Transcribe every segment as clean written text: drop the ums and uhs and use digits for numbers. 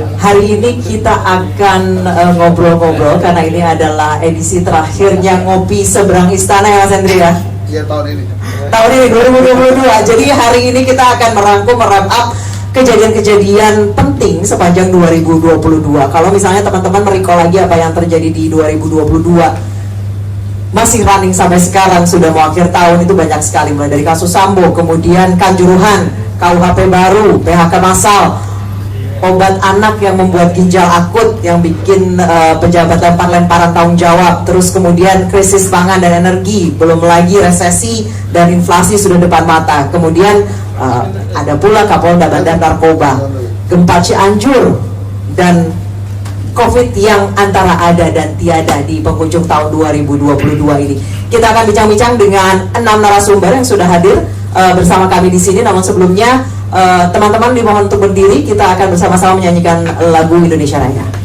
Hari ini kita akan ngobrol-ngobrol karena ini adalah edisi terakhirnya Ngopi Seberang Istana ya Mas Hendri ya? Iya, tahun ini 2022. Jadi hari ini kita akan merangkum, wrap up kejadian-kejadian penting sepanjang 2022. Kalau misalnya teman-teman merecall lagi apa yang terjadi di 2022, masih running sampai sekarang, sudah mau akhir tahun, itu banyak sekali, mulai dari kasus Sambo, kemudian Kanjuruhan, KUHP baru, PHK massal, obat anak yang membuat ginjal akut, yang bikin pejabat lempar-lemparan tanggung jawab, terus kemudian krisis pangan dan energi, belum lagi resesi dan inflasi sudah depan mata, kemudian ada pula Kapolda Badan Narkoba, gempa Cianjur, dan COVID yang antara ada dan tiada di penghujung tahun 2022 ini. Kita akan bincang-bincang dengan 6 narasumber yang sudah hadir bersama kami di sini. Namun sebelumnya, teman-teman dimohon untuk berdiri. Kita akan bersama-sama menyanyikan lagu Indonesia Raya.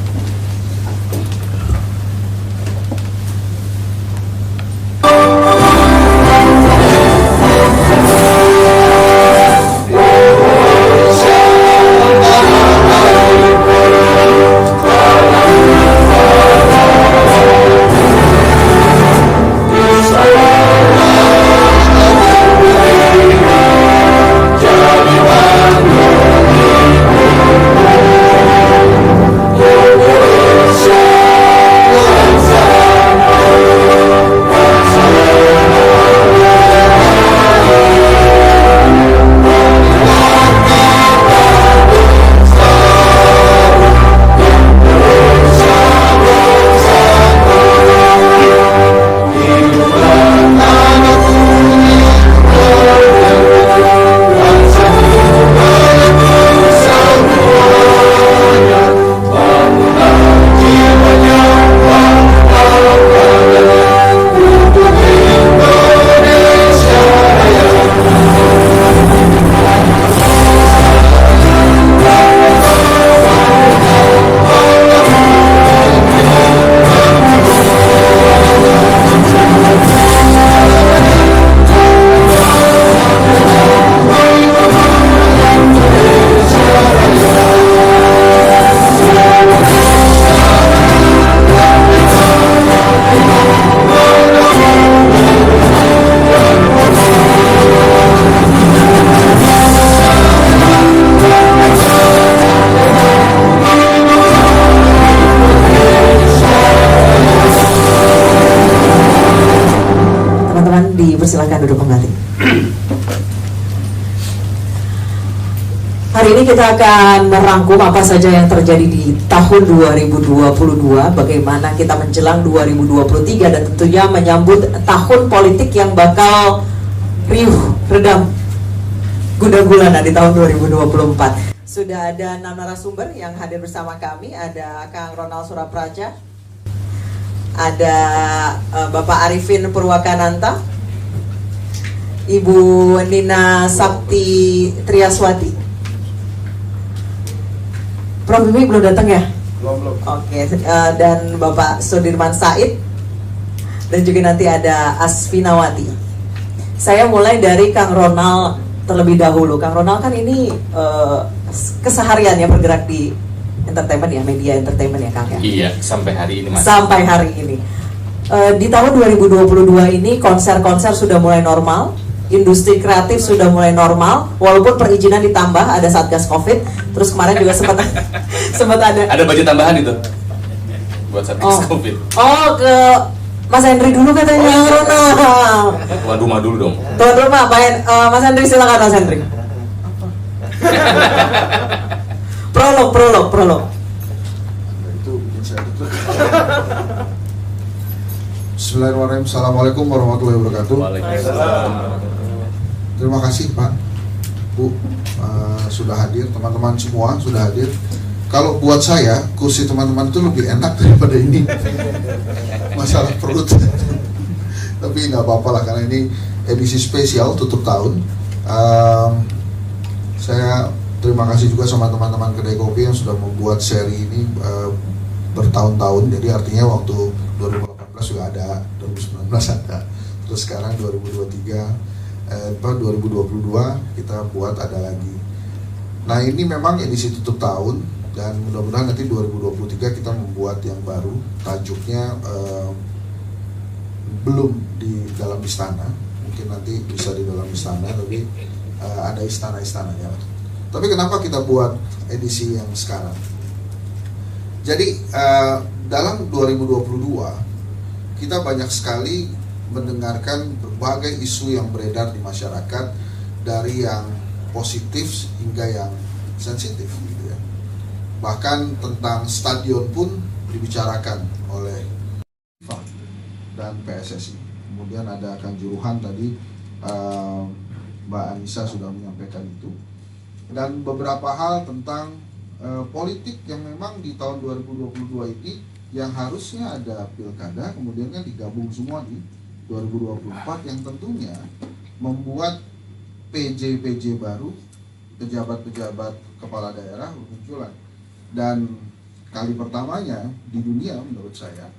Silakan duduk kembali. Hari ini kita akan merangkum apa saja yang terjadi di tahun 2022, bagaimana kita menjelang 2023 dan tentunya menyambut tahun politik yang bakal riuh, redam, guna-gulana di tahun 2024. Sudah ada 6 narasumber yang hadir bersama kami. Ada Kang Ronald Surapraja, ada Bapak Arifin Purwakananta, Ibu Nina Sakti Triaswati. Prof Bibi belum datang ya? belum. Oke, dan Bapak Sudirman Said, dan juga nanti ada Asfinawati. Saya mulai dari Kang Ronald terlebih dahulu. Kang Ronald kan ini kesehariannya bergerak di entertainment ya, media entertainment ya Kang ya? Iya, sampai hari ini Mas. Sampai hari ini. Di tahun 2022 ini konser-konser sudah mulai normal, industri kreatif sudah mulai normal, walaupun perizinan ditambah, ada Satgas Covid, terus kemarin juga sempat ada budget tambahan itu buat Satgas Covid. Oh, ke Mas Hendri dulu katanya. Tuan rumah dulu dong. Tuan rumah, Mas Hendri silakan Mas Hendri. Prolog. Itu bikin saya deg-degan. Bismillahirrahmanirrahim. Assalamualaikum warahmatullahi wabarakatuh. Waalaikumsalam. Terima kasih Pak, Bu, sudah hadir, teman-teman semua sudah hadir. Kalau buat saya, kursi teman-teman itu lebih enak daripada ini. Masalah perut. Tapi nggak apa-apa lah, karena ini edisi spesial tutup tahun. Saya terima kasih juga sama teman-teman Kedai Kopi yang sudah membuat seri ini bertahun-tahun. Jadi artinya waktu 2018 juga ada, 2019 ada, terus sekarang 2023 2022 kita buat ada lagi. Nah ini memang edisi tutup tahun, Dan mudah-mudahan nanti 2023 kita membuat yang baru, tajuknya belum di dalam istana, mungkin nanti bisa di dalam istana, tapi ada istana-istananya. Tapi kenapa kita buat edisi yang sekarang? Jadi dalam 2022 kita banyak sekali mendengarkan berbagai isu yang beredar di masyarakat, dari yang positif hingga yang sensitif gitu ya. Bahkan tentang stadion pun dibicarakan oleh FIFA dan PSSI. Kemudian ada Kanjuruhan tadi, Mbak Anissa sudah menyampaikan itu. Dan beberapa hal tentang politik yang memang di tahun 2022 ini yang harusnya ada pilkada, kemudian kan digabung semua di 2024 yang tentunya membuat PJ-PJ baru, pejabat-pejabat kepala daerah bermunculan. Dan kali pertamanya di dunia menurut saya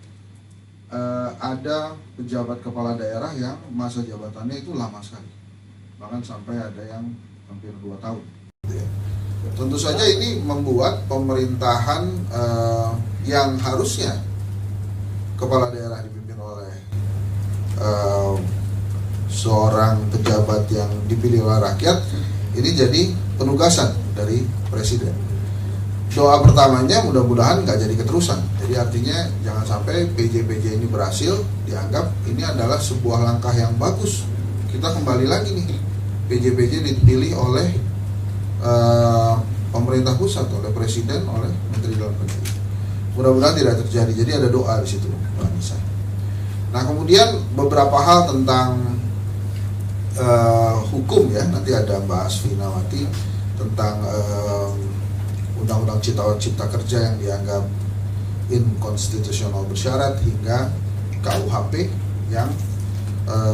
ada pejabat kepala daerah yang masa jabatannya itu lama sekali, bahkan sampai ada yang hampir 2 tahun. Tentu saja ini membuat pemerintahan yang harusnya kepala daerah dipimpin oleh seorang pejabat yang dipilih oleh rakyat, ini jadi penugasan dari presiden. Doa pertamanya mudah-mudahan nggak jadi keterusan. Jadi artinya jangan sampai PJ-PJ ini berhasil, dianggap ini adalah sebuah langkah yang bagus. Kita kembali lagi nih, PJ-PJ dipilih oleh pemerintah pusat, oleh presiden, oleh menteri dalam negeri. Mudah-mudahan tidak terjadi. Jadi ada doa di situ, Mbak Anissa. Nah, kemudian beberapa hal tentang hukum ya, nanti ada Mbak Asfi Nawati tentang Undang-Undang Cipta Kerja yang dianggap inkonstitusional bersyarat, hingga KUHP yang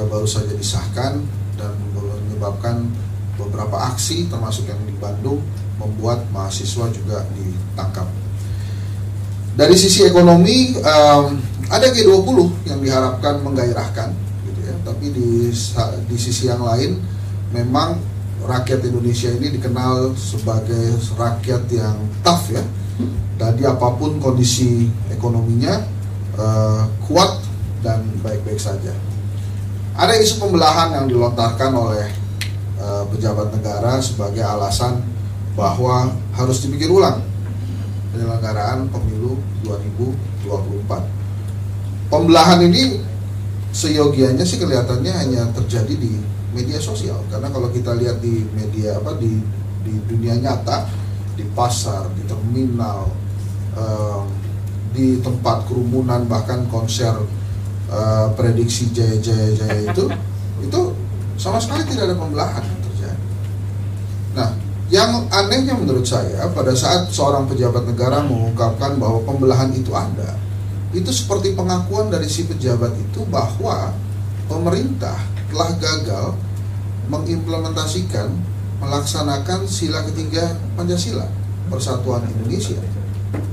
baru saja disahkan dan menyebabkan beberapa aksi termasuk yang di Bandung membuat mahasiswa juga ditangkap. Dari sisi ekonomi ada G20 yang diharapkan menggairahkan gitu ya. Tapi di sisi yang lain memang rakyat Indonesia ini dikenal sebagai rakyat yang tough ya. Jadi apapun kondisi ekonominya kuat dan baik-baik saja. Ada isu pembelahan yang dilontarkan oleh pejabat negara sebagai alasan bahwa harus dipikir ulang penyelenggaraan pemilu 2024. Pembelahan ini seyogianya sih kelihatannya hanya terjadi di media sosial, karena kalau kita lihat di media di dunia nyata, di pasar, di terminal, di tempat kerumunan, bahkan konser prediksi jaya itu sama sekali tidak ada pembelahan yang terjadi. Nah, yang anehnya menurut saya, pada saat seorang pejabat negara mengungkapkan bahwa pembelahan itu ada, itu seperti pengakuan dari si pejabat itu bahwa pemerintah telah gagal mengimplementasikan, melaksanakan sila ketiga Pancasila, Persatuan Indonesia.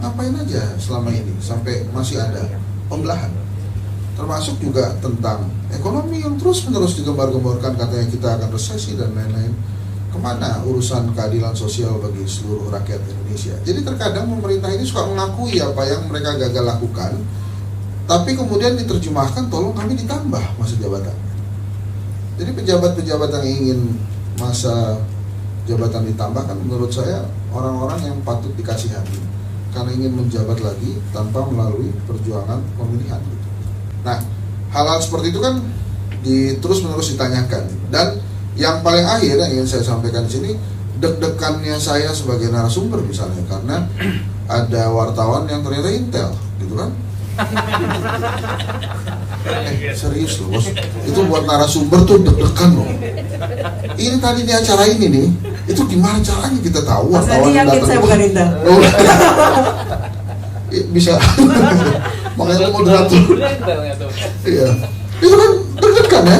Ngapain aja selama ini sampai masih ada pembelahan? Termasuk juga tentang ekonomi yang terus-menerus digembar-gemborkan, katanya kita akan resesi dan lain-lain. Kemana urusan keadilan sosial bagi seluruh rakyat Indonesia? Jadi terkadang pemerintah ini suka mengakui apa yang mereka gagal lakukan, tapi kemudian diterjemahkan tolong kami ditambah masa jabatan. Jadi pejabat-pejabat yang ingin masa jabatan ditambahkan, menurut saya orang-orang yang patut dikasihani, karena ingin menjabat lagi tanpa melalui perjuangan pemilihan. Nah, hal-hal seperti itu kan terus-menerus ditanyakan. Dan yang paling akhir yang ingin saya sampaikan di sini, deg-degannya saya sebagai narasumber misalnya, karena ada wartawan yang ternyata intel, gitu kan? Serius loh bos, itu buat narasumber tuh deg-degan loh. Ini tadi di acara ini nih, itu gimana caranya kita tahu wartawan yang datang? Saya bukan intel. Bisa. Makanya moderator. Iya. Itu kan deg-degan ya.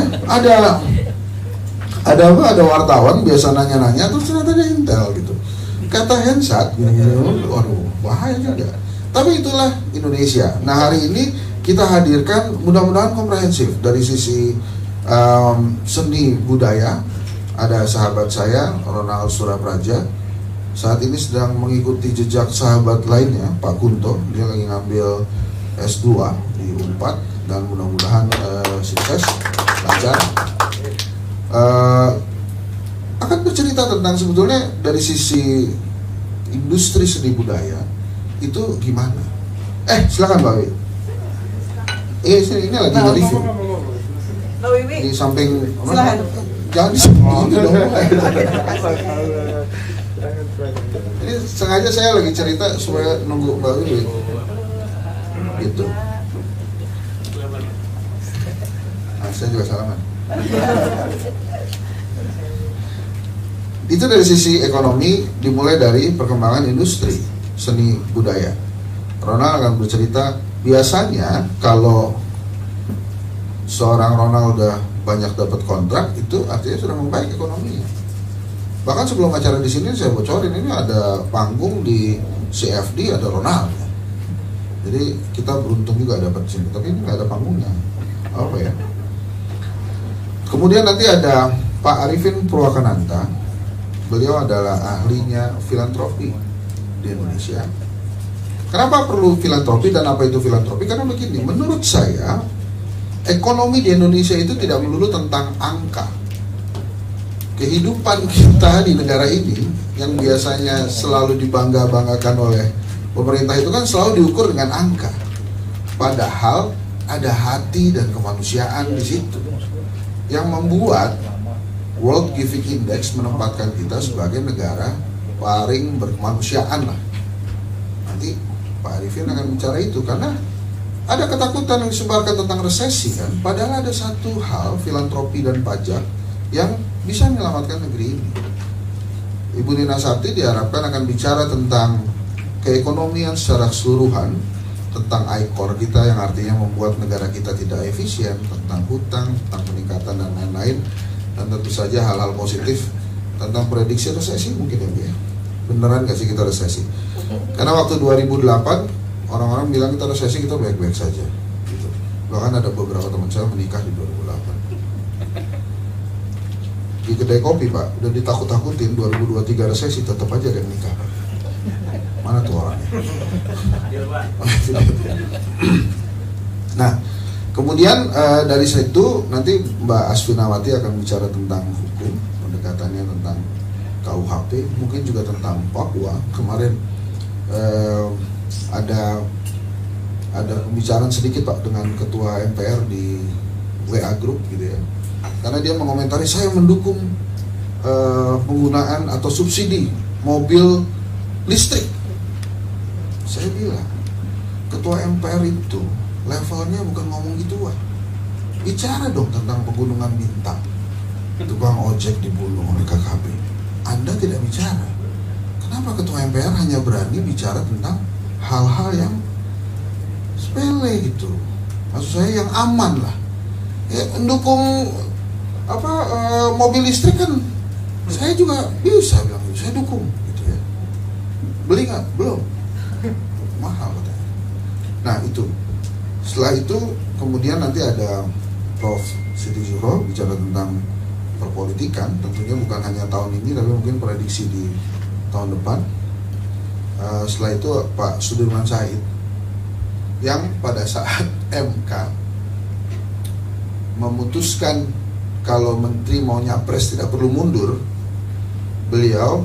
Ada wartawan biasa nanya-nanya, terus ternyata dia intel gitu. Kata Hensat, waduh, bahaya juga. Tapi itulah Indonesia. Nah, hari ini kita hadirkan mudah-mudahan komprehensif dari sisi seni budaya. Ada sahabat saya Ronald Surapraja saat ini sedang mengikuti jejak sahabat lainnya, Pak Kunto. Dia lagi ngambil S2 di Unpad dan mudah-mudahan sukses, lancar. Akan bercerita tentang sebetulnya dari sisi industri seni budaya itu gimana. Silakan Mbak Wi. Ini lagi nge-review. Mbak Wiwi, Di samping silakan. jangan di sini dong. Ini sengaja saya lagi cerita supaya nunggu Mbak Wiwi. Gitu. Saya juga salaman. Itu dari sisi ekonomi, dimulai dari perkembangan industri seni budaya. Ronald akan bercerita, biasanya kalau seorang Ronald udah banyak dapat kontrak, itu artinya sudah membaik ekonominya. Bahkan sebelum acara di sini saya bocorin, ini ada panggung di CFD, ada Ronald. Jadi kita beruntung juga dapat sini, tapi ini nggak ada panggungnya. Apa ya? Kemudian nanti ada Pak Arifin Purwakananta. Beliau adalah ahlinya filantropi di Indonesia. Kenapa perlu filantropi dan apa itu filantropi? Karena begini, menurut saya ekonomi di Indonesia itu tidak melulu tentang angka. Kehidupan kita di negara ini yang biasanya selalu dibangga-banggakan oleh pemerintah itu kan selalu diukur dengan angka. Padahal ada hati dan kemanusiaan di situ yang membuat World Giving Index menempatkan kita sebagai negara paling berkemanusiaan lah. Nanti Pak Arifin akan bicara itu karena ada ketakutan yang disebarkan tentang resesi kan. Padahal ada satu hal, filantropi dan pajak yang bisa menyelamatkan negeri ini. Ibu Nina Sarti diharapkan akan bicara tentang keekonomian secara keseluruhan, tentang ICOR kita yang artinya membuat negara kita tidak efisien, tentang hutang, tentang peningkatan dan lain-lain. Dan tentu saja hal-hal positif tentang prediksi resesi mungkin ya. Beneran gak sih kita resesi? Karena waktu 2008 orang-orang bilang kita resesi, kita baik-baik saja gitu. Bahkan ada beberapa teman saya menikah di 2008 di kedai kopi Pak, udah ditakut-takutin 2023 resesi, tetap aja ada yang nikah. Mana tuh orangnya? Nah, kemudian dari situ nanti Mbak Asfinawati akan bicara tentang hukum, pendekatannya tentang KUHP, mungkin juga tentang Papua. Kemarin ada pembicaraan sedikit Pak dengan Ketua MPR di WA Group gitu ya. Karena dia mengomentari saya mendukung penggunaan atau subsidi mobil listrik. Saya bilang, Ketua MPR itu levelnya bukan ngomong gituan. Bicara dong tentang pegunungan Bintang, tukang ojek dibunuh oleh KKB. Anda tidak bicara. Kenapa Ketua MPR hanya berani bicara tentang hal-hal yang sepele gitu? Maksud saya yang aman lah. Ya, mendukung mobil listrik kan saya juga bisa bilang gitu. Saya dukung gitu ya. Beli nggak? Belum. Mahal katanya. Nah itu. Setelah itu kemudian nanti ada Prof. Siti Zuhro bicara tentang perpolitikan. Tentunya bukan hanya tahun ini, tapi mungkin prediksi di tahun depan. Setelah itu Pak Sudirman Said yang pada saat MK memutuskan kalau menteri mau nyapres tidak perlu mundur, beliau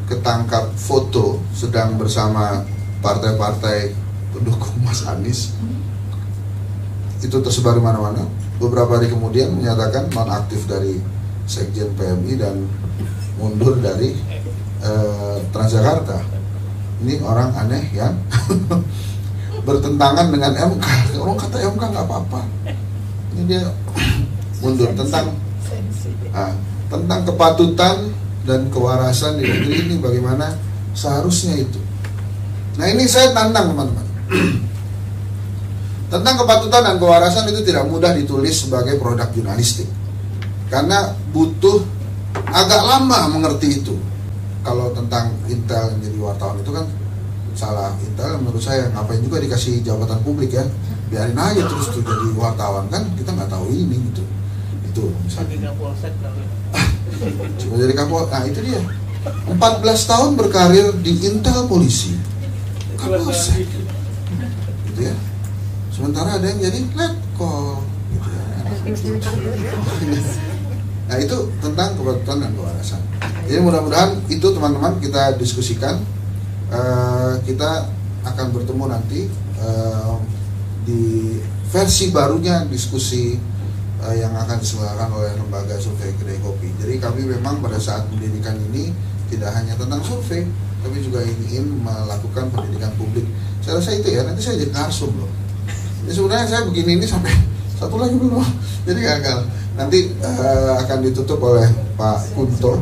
ketangkap foto sedang bersama partai-partai pendukung Mas Anies. Itu tersebar di mana-mana. Beberapa hari kemudian menyatakan nonaktif dari Sekjen PMI dan mundur dari Transjakarta. Ini orang aneh yang bertentangan dengan MK. Orang kata MK nggak apa-apa. Ini dia mundur tentang kepatutan dan kewarasan di negeri ini, bagaimana seharusnya itu. Nah ini saya tantang teman-teman. Tentang kepatutan dan kewarasan itu tidak mudah ditulis sebagai produk jurnalistik, karena butuh agak lama mengerti itu. Kalau tentang Intel yang jadi wartawan itu kan salah Intel, menurut saya ngapain juga dikasih jabatan publik ya, biarin aja terus tuh jadi wartawan, kan kita nggak tahu ini gitu. Itu misalnya cuma jadi kapolsek. Nah itu dia. 14 tahun berkarir di Intel polisi, kapolsek, gitu ya. Sementara ada yang jadi letkol, gitu ya. Nah itu tentang kepatutan dan kewarasan. Jadi mudah-mudahan itu teman-teman kita diskusikan. Kita akan bertemu nanti di versi barunya diskusi yang akan diselenggarakan oleh lembaga survei Kedai Kopi. Jadi kami memang pada saat pendidikan ini tidak hanya tentang survei, tapi juga ingin melakukan pendidikan publik. Saya rasa itu ya, nanti saya jadi narsum loh. Jadi sebenarnya saya begini ini sampai satu lagi belum, jadi gagal. Nanti akan ditutup oleh Pak Kunto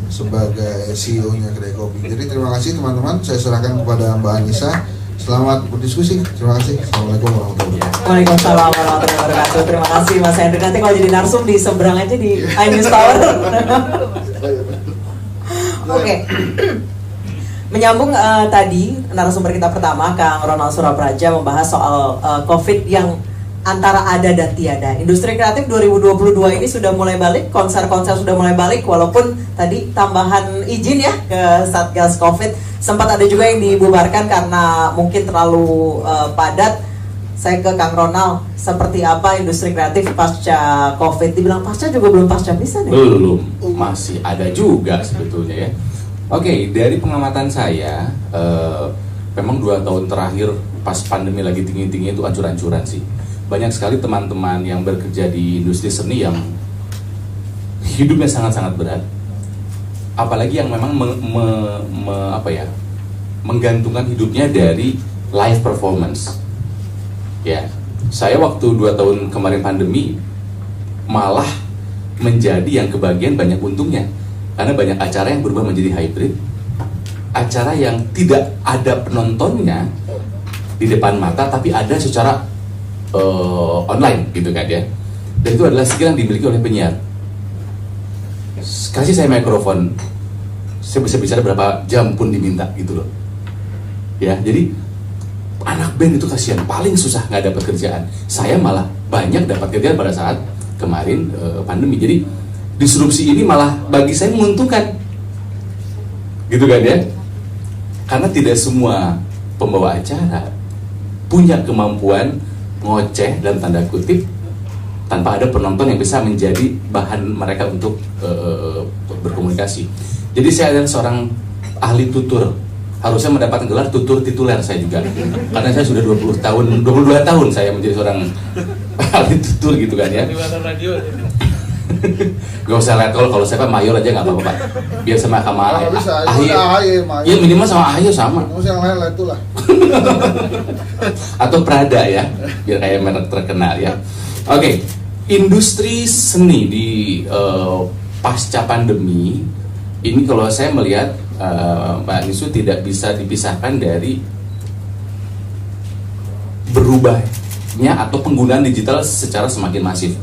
sebagai CEO-nya Kedai Kopi. Jadi terima kasih teman-teman, saya serahkan kepada Mbak Anissa. Selamat berdiskusi. Terima kasih. Assalamualaikum warahmatullahi wabarakatuh. Waalaikumsalam warahmatullahi wabarakatuh. Terima kasih Mas Hendrik. Nanti kalau jadi narsum di seberang aja di iNews Tower. Oke. Menyambung tadi narasumber kita pertama, Kang Ronald Surapraja, membahas soal COVID yang antara ada dan tiada. Industri kreatif 2022 ini sudah mulai balik, konser-konser sudah mulai balik, walaupun tadi tambahan izin ya ke Satgas COVID. Sempat ada juga yang dibubarkan karena mungkin terlalu padat. Saya ke Kang Ronald, seperti apa industri kreatif pasca COVID? Dibilang pasca juga belum pasca bisa nih. Belum, masih ada juga sebetulnya ya. Oke, dari pengamatan saya, memang 2 tahun terakhir pas pandemi lagi tinggi-tinggi itu ancur-ancuran sih. Banyak sekali teman-teman yang bekerja di industri seni yang hidupnya sangat-sangat berat. Apalagi yang memang menggantungkan hidupnya dari live performance. Ya, saya waktu 2 tahun kemarin pandemi malah menjadi yang kebagian banyak untungnya, karena banyak acara yang berubah menjadi hybrid, acara yang tidak ada penontonnya di depan mata tapi ada secara online gitu kan ya. Dan itu adalah skill yang dimiliki oleh penyiar. Kasih saya mikrofon, saya bisa bicara berapa jam pun diminta gitu loh. Ya, jadi anak band itu kasihan, paling susah nggak dapat kerjaan. Saya malah banyak dapat kerjaan pada saat kemarin pandemi. Jadi disrupsi ini malah bagi saya menguntungkan, gitu kan ya? Karena tidak semua pembawa acara punya kemampuan ngoceh dalam tanda kutip tanpa ada penonton yang bisa menjadi bahan mereka untuk berkomunikasi. Jadi saya adalah seorang ahli tutur, harusnya mendapatkan gelar tutur tituler saya juga, karena saya sudah 22 tahun saya menjadi seorang ahli tutur gitu kan ya. Gak usah lihat kalau saya Pak Mayor aja nggak apa-apa Pak, biar sama Kamal ya minimal sama Ahy sama. Yang lain lah itulah. Atau Prada ya, biar kayak merek terkenal ya. Oke, industri seni di pasca pandemi ini kalau saya melihat Mbak Nisu tidak bisa dipisahkan dari berubahnya atau penggunaan digital secara semakin masif.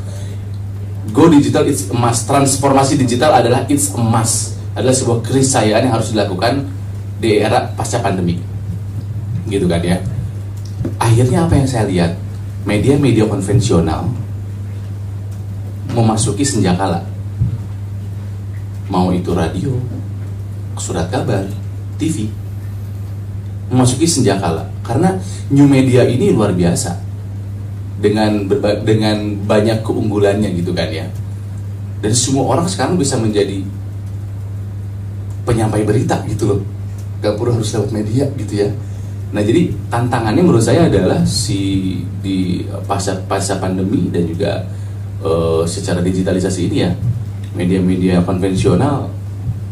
Go digital it's a must. Transformasi digital adalah it's a must. Adalah sebuah keniscayaan yang harus dilakukan di era pasca pandemi. Gitu kan ya. Akhirnya apa yang saya lihat? Media-media konvensional memasuki senjakala. Mau itu radio, surat kabar, TV. Memasuki senjakala. Karena new media ini luar biasa. Dengan banyak keunggulannya gitu kan ya. Dan semua orang sekarang bisa menjadi penyampai berita gitu loh, gak perlu harus lewat media gitu ya. Nah jadi tantangannya menurut saya adalah di pasca pandemi dan juga secara digitalisasi ini ya, media-media konvensional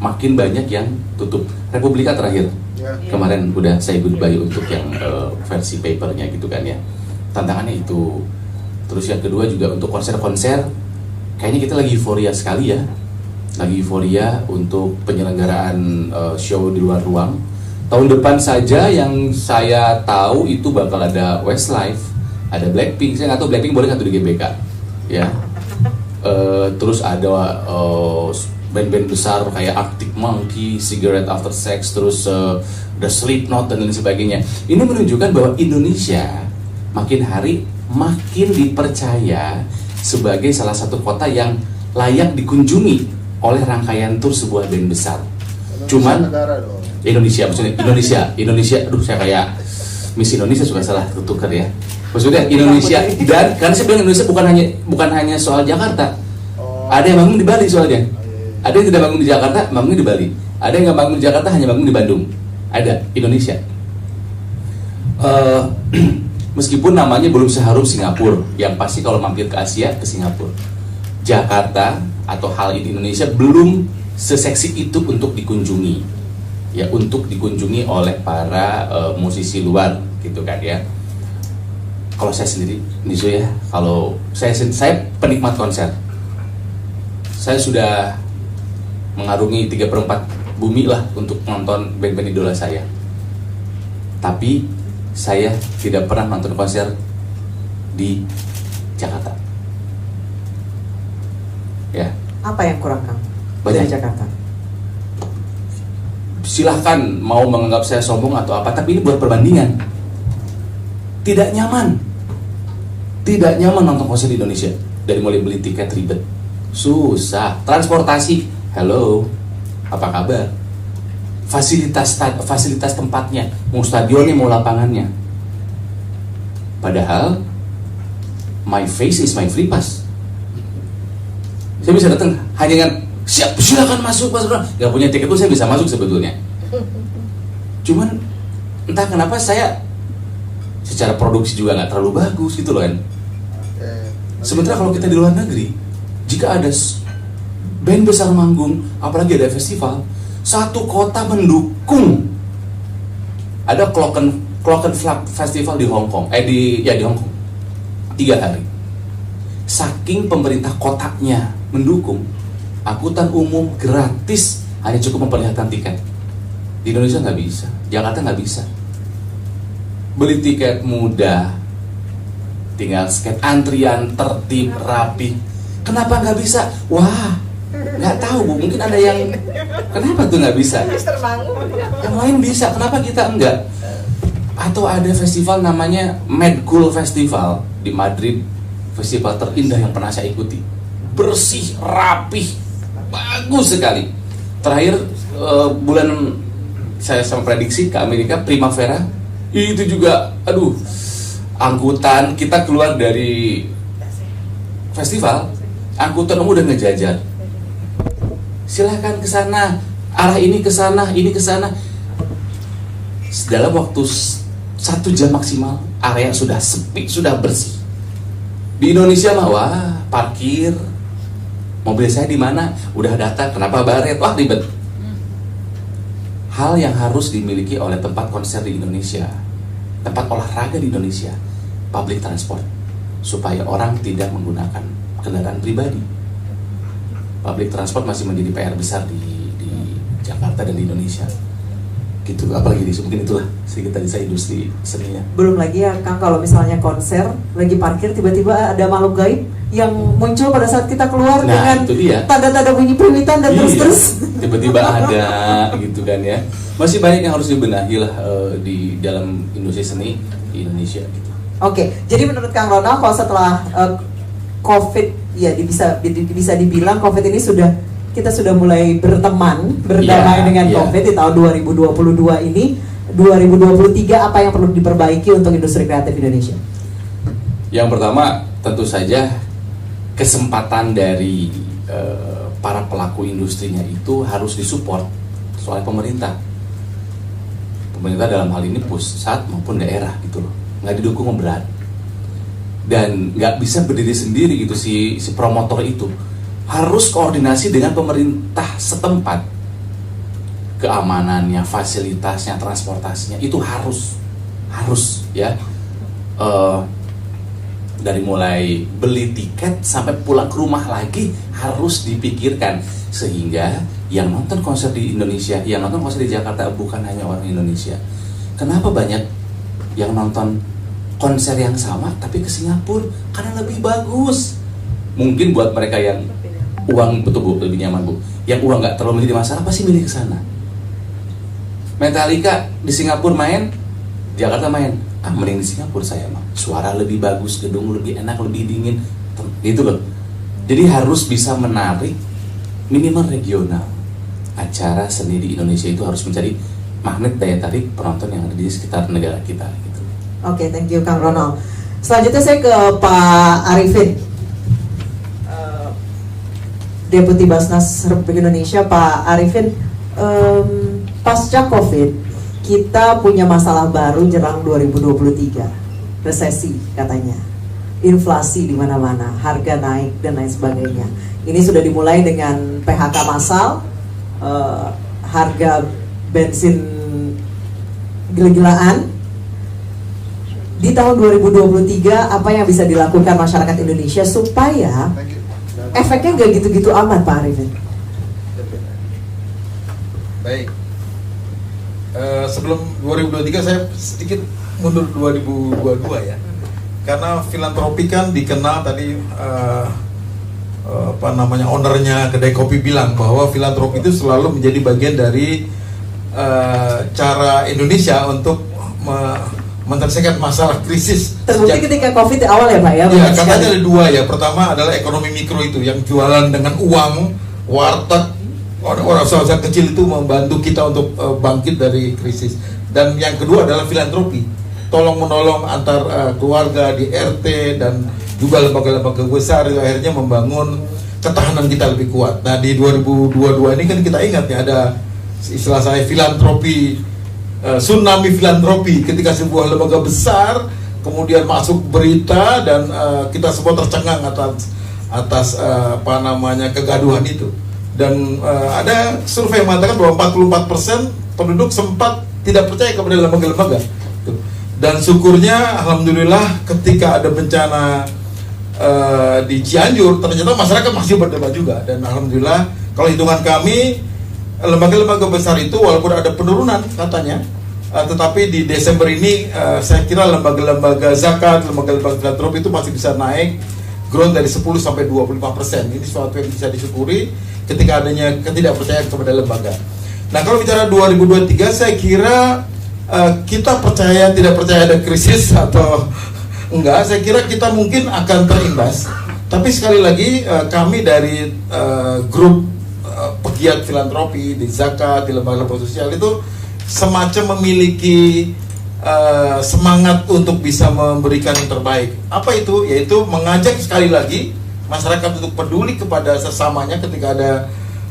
makin banyak yang tutup. Republika terakhir kemarin udah saya goodbye untuk yang versi papernya gitu kan ya. Tantangannya itu. Terus yang kedua juga untuk konser-konser, kayaknya kita lagi euforia sekali ya, lagi euforia untuk penyelenggaraan show di luar ruang. Tahun depan saja yang saya tahu itu bakal ada Westlife, ada Blackpink. Saya nggak tahu Blackpink boleh nggak tuh di GBK ya. Terus ada band-band besar kayak Arctic Monkey, Cigarette After Sex, terus The Slipknot dan lain sebagainya. Ini menunjukkan bahwa Indonesia makin hari makin dipercaya sebagai salah satu kota yang layak dikunjungi oleh rangkaian tur sebuah band besar. Cuman negara dong. Indonesia, maksudnya Indonesia, aduh saya kayak Miss Indonesia suka salah ketukar ya. Maksudnya Indonesia, dan karena saya bilang Indonesia bukan hanya soal Jakarta. Ada yang bangun di Bali soalnya. Ada yang tidak bangun di Jakarta, bangun di Bali. Ada yang nggak bangun di Jakarta, hanya bangun di Bandung. Ada Indonesia. Meskipun namanya belum seharum Singapura, yang pasti kalau mampir ke Asia ke Singapura. Jakarta atau hal di Indonesia belum seseksi itu untuk dikunjungi, ya, untuk dikunjungi oleh para musisi luar, gitu kan ya. Kalau saya sendiri, Nizo ya, kalau saya penikmat konser. Saya sudah mengarungi 3/4 bumi lah untuk nonton band-band idola saya. Tapi saya tidak pernah nonton konser di Jakarta. Ya. Apa yang kurang, Kang? Banyak. Dari Jakarta. Silahkan mau menganggap saya sombong atau apa, tapi ini buat perbandingan. Tidak nyaman nonton konser di Indonesia. Dari mulai beli tiket ribet, susah. Transportasi, hello, apa kabar? Fasilitas tempatnya, mau stadionnya, mau lapangannya. Padahal my face is my free pass. Saya bisa datang hanya dengan silakan masuk. Gak punya tiket pun saya bisa masuk sebetulnya. Cuman entah kenapa saya secara produksi juga nggak terlalu bagus gitu loh kan. Sementara kalau kita di luar negeri, jika ada band besar manggung, apalagi ada festival, satu kota mendukung. Ada Clocken Festival di Hong Kong, di Hong Kong 3 hari. Saking pemerintah kotanya mendukung, angkutan umum gratis, hanya cukup memperlihatkan tiket. Di Indonesia nggak bisa, Jakarta nggak bisa. Beli tiket mudah, tinggal scan, antrian tertib, rapi. Kenapa nggak bisa? Wah, nggak tahu Bu, mungkin ada yang kenapa tuh nggak bisa? Yang lain bisa, kenapa kita enggak? Atau ada festival namanya Mad Cool Festival di Madrid, festival terindah yang pernah saya ikuti. Bersih, rapih, bagus sekali. Terakhir bulan saya sama prediksi ke Amerika, Primavera, itu juga, aduh, angkutan kita keluar dari festival, angkutan udah ngejajar. Silahkan ke sana, arah ini ke sana, ini ke sana. Dalam waktu 1 jam maksimal, area sudah sepi, sudah bersih. Di Indonesia mah, wah, parkir, mobil saya di mana? Udah data, kenapa baret? Wah, ribet. Hal yang harus dimiliki oleh tempat konser di Indonesia, tempat olahraga di Indonesia, public transport, supaya orang tidak menggunakan kendaraan pribadi. Public transport masih menjadi PR besar di Jakarta dan di Indonesia. Gitu, apalagi mungkin itulah sedikit tadi saya industri seninya. Belum lagi ya Kang, kalau misalnya konser lagi parkir tiba-tiba ada makhluk gaib yang muncul pada saat kita keluar dengan tanda-tanda bunyi peringatan dan terus tiba-tiba ada gitu kan ya. Masih banyak yang harus dibenahi lah di dalam industri seni di Indonesia gitu. Oke, jadi menurut Kang Ronald kalau setelah COVID ya bisa dibilang COVID ini kita sudah mulai berdamai dengan COVID di tahun 2022 ini. 2023 apa yang perlu diperbaiki untuk industri kreatif Indonesia? Yang pertama tentu saja kesempatan dari para pelaku industrinya itu harus disupport oleh pemerintah. Pemerintah dalam hal ini pusat maupun daerah gitu loh, nggak didukung berat dan nggak bisa berdiri sendiri gitu si promotor itu. Harus koordinasi dengan pemerintah setempat. Keamanannya, fasilitasnya, transportasinya itu harus ya. Dari mulai beli tiket sampai pulang ke rumah lagi harus dipikirkan, sehingga yang nonton konser di Indonesia, yang nonton konser di Jakarta bukan hanya orang Indonesia. Kenapa banyak yang nonton konser yang sama tapi ke Singapura? Karena lebih bagus. Mungkin buat mereka yang uang, betul Bu, lebih nyaman Bu, yang uang nggak terlalu menjadi masalah, pasti milih ke sana. Metallica di Singapura main, Jakarta main, mending di Singapura saya mah. Suara lebih bagus, gedung lebih enak, lebih dingin, gitu loh. Jadi harus bisa menarik minimal regional. acara seni di Indonesia itu harus menjadi magnet daya tarik penonton yang ada di sekitar negara kita gitu. Oke, thank you Kang Ronald. Selanjutnya saya ke Pak Arifin, Deputi Basnas Republik Indonesia. Pak Arifin, pasca COVID kita punya masalah baru jelang 2023, resesi katanya, inflasi di mana-mana, harga naik dan lain sebagainya. Ini sudah dimulai dengan PHK massal, harga bensin gila-gilaan. Di tahun 2023 apa yang bisa dilakukan masyarakat Indonesia supaya efeknya nggak gitu-gitu amat, Pak Arifin? Baik. Sebelum 2023 saya sedikit mundur 2022 ya. Karena filantropi kan dikenal tadi ownernya kedai kopi bilang bahwa filantropi itu selalu menjadi bagian dari cara Indonesia untuk menyelesaikan masalah krisis. Terbukti ketika COVID di awal ya Pak ya? Ya, katanya ada dua ya. Pertama adalah ekonomi mikro itu yang jualan dengan uang, warteg, orang usaha kecil itu membantu kita untuk bangkit dari krisis. Dan yang kedua adalah filantropi, tolong menolong antar keluarga di RT dan juga lembaga-lembaga besar itu akhirnya membangun ketahanan kita lebih kuat. Nah di 2022 ini kan kita ingat ya ada istilah saya filantropi, tsunami filantropi ketika sebuah lembaga besar kemudian masuk berita dan kita semua tercengang atas kegaduhan itu. Dan ada survei yang mengatakan bahwa 44% penduduk sempat tidak percaya kepada lembaga-lembaga. Dan syukurnya alhamdulillah ketika ada bencana di Cianjur ternyata masyarakat masih berdebat juga. Dan alhamdulillah kalau hitungan kami lembaga-lembaga besar itu walaupun ada penurunan katanya, tetapi di Desember ini saya kira lembaga-lembaga zakat, lembaga-lembaga filantropi itu masih bisa naik growth dari 10 sampai 25%. Ini suatu yang bisa disyukuri ketika adanya ketidakpercayaan kepada lembaga. Nah kalau bicara 2023 saya kira kita percaya tidak percaya ada krisis atau enggak, saya kira kita mungkin akan terimbas. Tapi sekali lagi kami dari grup pegiat filantropi di zakat, di lembaga-lembaga sosial itu semacam memiliki semangat untuk bisa memberikan yang terbaik. Apa itu? Yaitu mengajak sekali lagi masyarakat untuk peduli kepada sesamanya ketika ada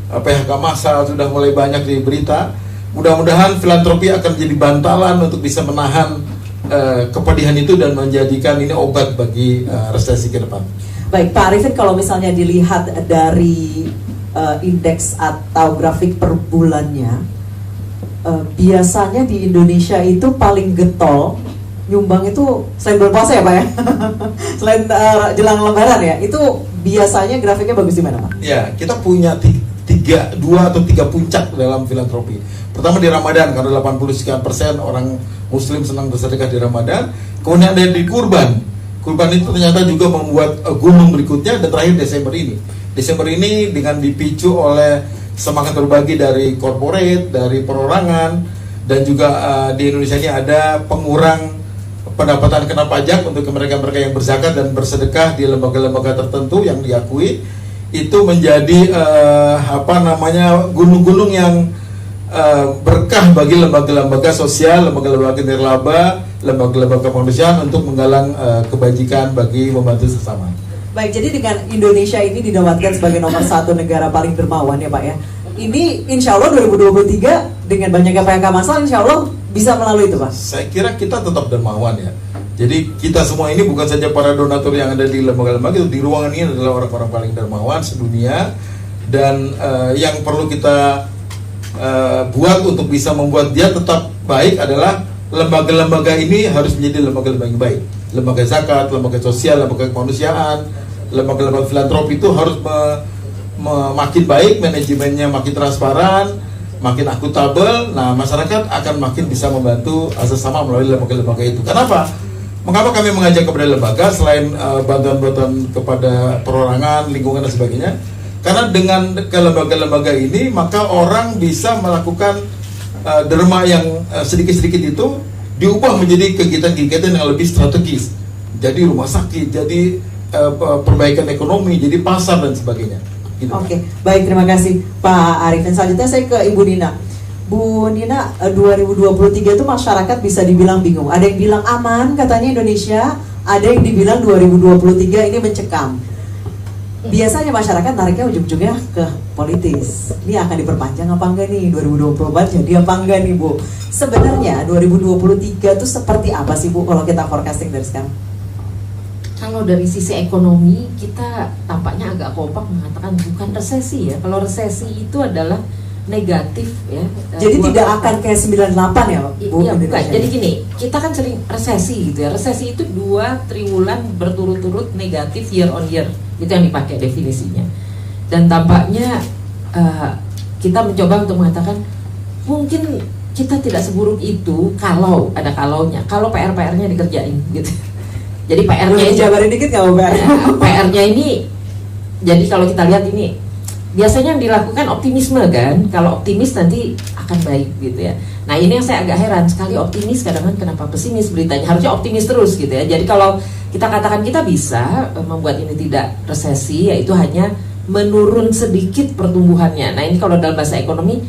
PHK massal sudah mulai banyak di berita. Mudah-mudahan filantropi akan menjadi bantalan untuk bisa menahan kepedihan itu dan menjadikan ini obat bagi resesi ke depan. Baik, Pak Arifin, kalau misalnya dilihat dari indeks atau grafik per bulannya, biasanya di Indonesia itu paling getol nyumbang itu selain berpuasa ya Pak ya, selain jelang lebaran ya, itu biasanya grafiknya bagus di mana Pak? Ya, kita punya dua atau tiga puncak dalam filantropi. Pertama di Ramadan karena 80% orang Muslim senang bersedekah di Ramadan. Kemudian ada di Kurban. Kurban itu ternyata juga membuat gunung berikutnya, dan terakhir Desember ini. Desember ini dengan dipicu oleh semangat berbagi dari corporate, dari perorangan, dan juga di Indonesia ini ada pengurang pendapatan kena pajak untuk mereka-mereka yang berzakat dan bersedekah di lembaga-lembaga tertentu yang diakui. Itu menjadi gunung-gunung yang berkah bagi lembaga-lembaga sosial, lembaga-lembaga nirlaba, lembaga-lembaga kemanusiaan untuk menggalang kebajikan bagi membantu sesama. Baik, jadi dengan Indonesia ini dinobatkan sebagai nomor 1 negara paling dermawan ya Pak ya. Ini insya Allah 2023 dengan banyaknya PHK massal insya Allah bisa melalui itu Pak. Saya kira kita tetap dermawan ya. Jadi kita semua ini bukan saja para donatur yang ada di lembaga-lembaga itu, di ruangan ini adalah orang-orang paling dermawan sedunia. Dan yang perlu kita buat untuk bisa membuat dia tetap baik adalah lembaga-lembaga ini harus menjadi lembaga-lembaga yang baik. Lembaga zakat, lembaga sosial, lembaga kemanusiaan, lembaga-lembaga filantropi itu harus makin baik, manajemennya makin transparan, makin akuntabel. Nah masyarakat akan makin bisa membantu sesama melalui lembaga-lembaga itu. Kenapa? Mengapa kami mengajak kepada lembaga selain bantuan-bantuan kepada perorangan, lingkungan dan sebagainya? Karena dengan ke lembaga-lembaga ini maka orang bisa melakukan derma yang sedikit-sedikit itu diubah menjadi kegiatan-kegiatan yang lebih strategis. Jadi rumah sakit, jadi perbaikan ekonomi, jadi pasar dan sebagainya. Gitu. Oke, baik, terima kasih Pak Arifin. Selanjutnya saya ke Ibu Nina. Bu Nina, 2023 itu masyarakat bisa dibilang bingung. Ada yang bilang aman katanya Indonesia, ada yang dibilang 2023 ini mencekam. Biasanya masyarakat nariknya ujung-ujungnya ke politis. Ini akan diperpanjang apa enggak nih 2024 jadi apa enggak nih Bu? Sebenarnya 2023 itu seperti apa sih Bu kalau kita forecasting dari sekarang? Kalau dari sisi ekonomi kita tampaknya agak kompak mengatakan bukan resesi ya. Kalau resesi itu adalah negatif ya. Jadi tidak akan kayak 98 ya Bu? Iya bukan. Indonesia? Jadi gini, kita kan sering resesi gitu ya. Resesi itu 2 triwulan berturut-turut negatif year on year. Itu yang dipakai definisinya. Dan tampaknya kita mencoba untuk mengatakan mungkin kita tidak seburuk itu kalau ada kalaunya. Kalau PR-nya dikerjain gitu. Jadi PR-nya ini jabarin dikit nggak Bu PR? PR-nya ini, jadi kalau kita lihat ini biasanya yang dilakukan optimisme kan. Kalau optimis nanti akan baik gitu ya. Nah ini yang saya agak heran, sekali optimis kadang-kadang kenapa pesimis beritanya. Harusnya optimis terus gitu ya. Jadi kalau kita katakan kita bisa membuat ini tidak resesi, yaitu hanya menurun sedikit pertumbuhannya. Nah ini kalau dalam bahasa ekonomi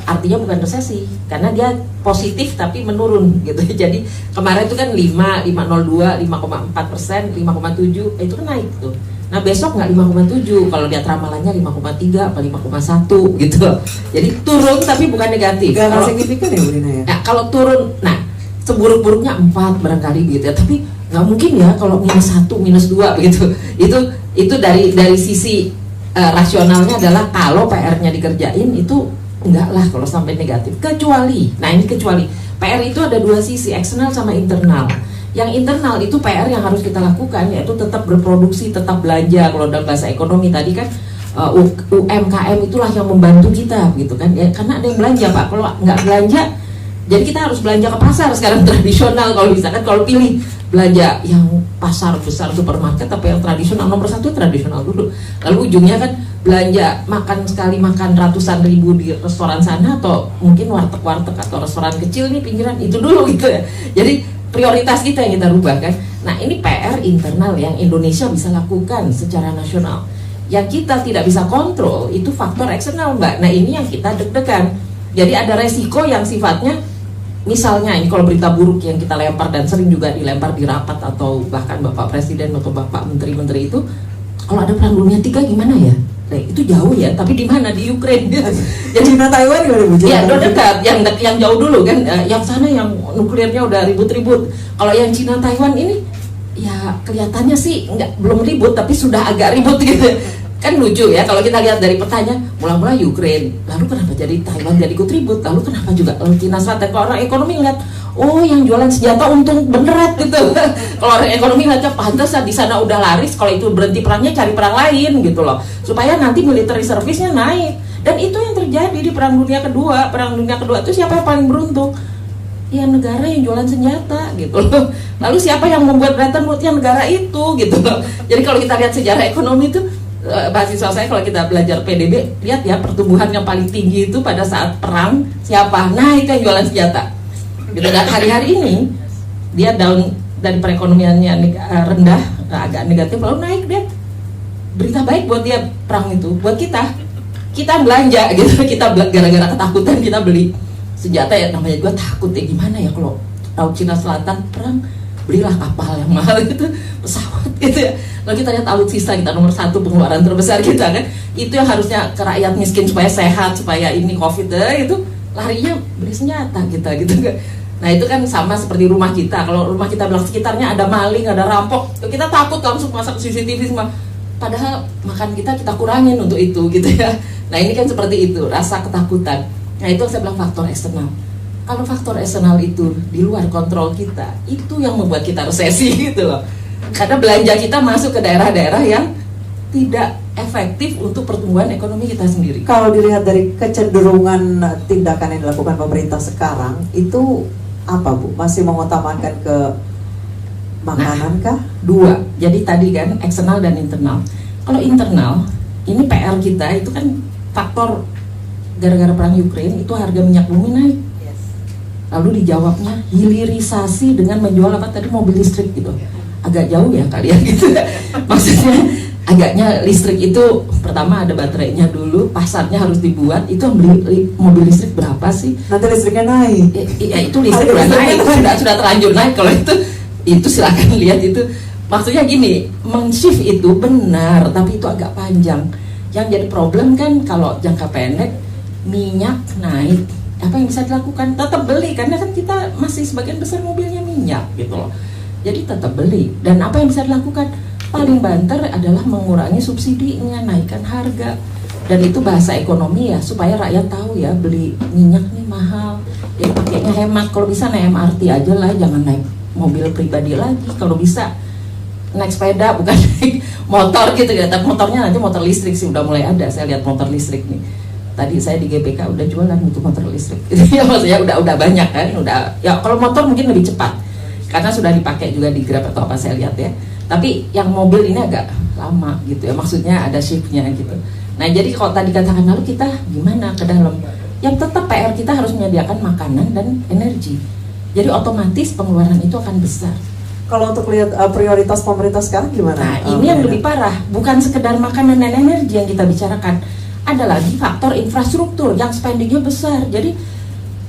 artinya bukan resesi, karena dia positif tapi menurun gitu. Jadi kemarin itu kan 5,02, 5,4%, 5,7 itu kan naik tuh. Nah besok nggak 5,7, kalau lihat ramalannya 5,3 atau 5,1 gitu. Jadi turun tapi bukan negatif. Gak signifikan ya Bu Nina ya? Nah kalau turun, nah seburuk-buruknya 4 barangkali gitu ya. Tapi nggak mungkin ya kalau -1, -2 begitu. Itu dari sisi rasionalnya adalah kalau PR-nya dikerjain itu enggak lah kalau sampai negatif. Kecuali, nah ini kecuali PR itu ada 2 sisi, eksternal sama internal. Yang internal itu PR yang harus kita lakukan, yaitu tetap berproduksi, tetap belanja. Kalau dalam bahasa ekonomi tadi kan UMKM itulah yang membantu kita gitu kan ya, karena ada yang belanja Pak. Kalau nggak belanja, jadi kita harus belanja ke pasar sekarang tradisional. Kalau misalkan kalau pilih belanja yang pasar besar supermarket, tapi yang tradisional nomor 1 tradisional dulu. Lalu ujungnya kan belanja makan sekali makan ratusan ribu di restoran sana, atau mungkin warteg-warteg atau restoran kecil nih pinggiran itu dulu gitu ya. Jadi prioritas kita yang kita rubah kan. Nah ini PR internal yang Indonesia bisa lakukan secara nasional. Yang kita tidak bisa kontrol itu faktor eksternal Mbak. Nah ini yang kita deg-degan. Jadi ada resiko yang sifatnya, misalnya ini kalau berita buruk yang kita lempar dan sering juga dilempar di rapat atau bahkan Bapak Presiden atau Bapak Menteri-Menteri itu, kalau ada perang dunia 3 gimana ya? Nah, itu jauh ya, tapi di mana? Di Ukraina. Jadi China Taiwan gimana Bu? Ya, udah dekat. Yang jauh dulu kan, yang sana yang nuklirnya udah ribut-ribut. Kalau yang China Taiwan ini, ya kelihatannya sih belum ribut, tapi sudah agak ribut gitu. Kan lucu ya kalau kita lihat dari petanya, mula-mula Ukraine, lalu kenapa jadi Taiwan jadi ikut ribut, lalu kenapa juga China Selatan. Kalau orang ekonomi ngeliat, oh yang jualan senjata untung beneran gitu. Kalau orang ekonomi ngeliatnya pantas di sana udah laris, kalau itu berhenti perangnya cari perang lain gitu loh, supaya nanti military service-nya naik. Dan itu yang terjadi di Perang Dunia Kedua. Perang Dunia Kedua itu siapa yang paling beruntung? Ya negara yang jualan senjata gitu loh. Lalu siapa yang membuat Bretton Woods? Ya negara itu gitu loh. Jadi kalau kita lihat sejarah ekonomi itu, mahasiswa saya kalau kita belajar PDB, lihat ya pertumbuhan yang paling tinggi itu pada saat perang siapa? Nah itu yang jualan senjata. Gitu. Dan hari-hari ini dia down dari perekonomiannya rendah, agak negatif, lalu naik dia. Berita baik buat dia perang itu, buat kita belanja gitu, kita gara-gara ketakutan kita beli senjata ya, namanya juga takut ya, gimana ya kalau Laut Cina Selatan perang, belilah kapal yang mahal gitu, pesawat gitu ya. Lalu kita lihat alutsista kita nomor 1 pengeluaran terbesar kita kan, itu yang harusnya ke rakyat miskin supaya sehat, supaya ini COVID itu larinya beli senjata kita gitu kan. Nah itu kan sama seperti rumah kita. Kalau rumah kita bilang sekitarnya ada maling, ada rampok, kita takut langsung masuk CCTV semua. Padahal makan kita kurangin untuk itu gitu ya. Nah ini kan seperti itu, rasa ketakutan. Nah itu saya bilang faktor eksternal. Kalau faktor eksternal itu di luar kontrol kita, itu yang membuat kita resesi gitu loh. Karena belanja kita masuk ke daerah-daerah yang tidak efektif untuk pertumbuhan ekonomi kita sendiri. Kalau dilihat dari kecenderungan tindakan yang dilakukan pemerintah sekarang, itu apa Bu? Masih mengutamakan ke makanan kah? 2. Jadi tadi kan eksternal dan internal. Kalau internal, ini PR kita itu kan faktor gara-gara perang Ukraine itu harga minyak bumi naik. Lalu dijawabnya hilirisasi dengan menjual apa tadi, mobil listrik gitu. Agak jauh ya kalian gitu. Maksudnya agaknya listrik itu pertama ada baterainya dulu, pasarnya harus dibuat. Itu yang beli mobil listrik berapa sih? Nanti listriknya naik. Ya itu listrik udah naik, sudah terlanjur naik. Kalau itu silakan lihat itu. Maksudnya gini, men-shift itu benar, tapi itu agak panjang. Yang jadi problem kan kalau jangka pendek minyak naik, apa yang bisa dilakukan? Tetap beli, karena kan kita masih sebagian besar mobilnya minyak gitu loh. Jadi tetap beli. Dan apa yang bisa dilakukan? Paling banter adalah mengurangi subsidinya, naikkan harga. Dan itu bahasa ekonomi ya, supaya rakyat tahu ya, beli minyak nih mahal, jadi pakainya hemat. Kalau bisa naik MRT aja lah, jangan naik mobil pribadi lagi. Kalau bisa naik sepeda, bukan naik motor gitu ya. Tapi motornya nanti motor listrik sih, udah mulai ada. Saya lihat motor listrik nih. Tadi saya di GBK udah jualan itu motor listrik. Ya maksudnya udah banyak kan, udah. Ya kalau motor mungkin lebih cepat, karena sudah dipakai juga di Grab atau apa saya lihat ya. Tapi yang mobil ini agak lama gitu ya, maksudnya ada shiftnya gitu. Nah jadi kalau tadi katakan lalu kita gimana ke dalam, yang tetap PR kita harus menyediakan makanan dan energi. Jadi otomatis pengeluaran itu akan besar. Kalau untuk lihat prioritas pemerintah sekarang gimana? Nah ini yang lebih parah, bukan sekedar makanan dan energi yang kita bicarakan, ada lagi faktor infrastruktur yang spendingnya besar. Jadi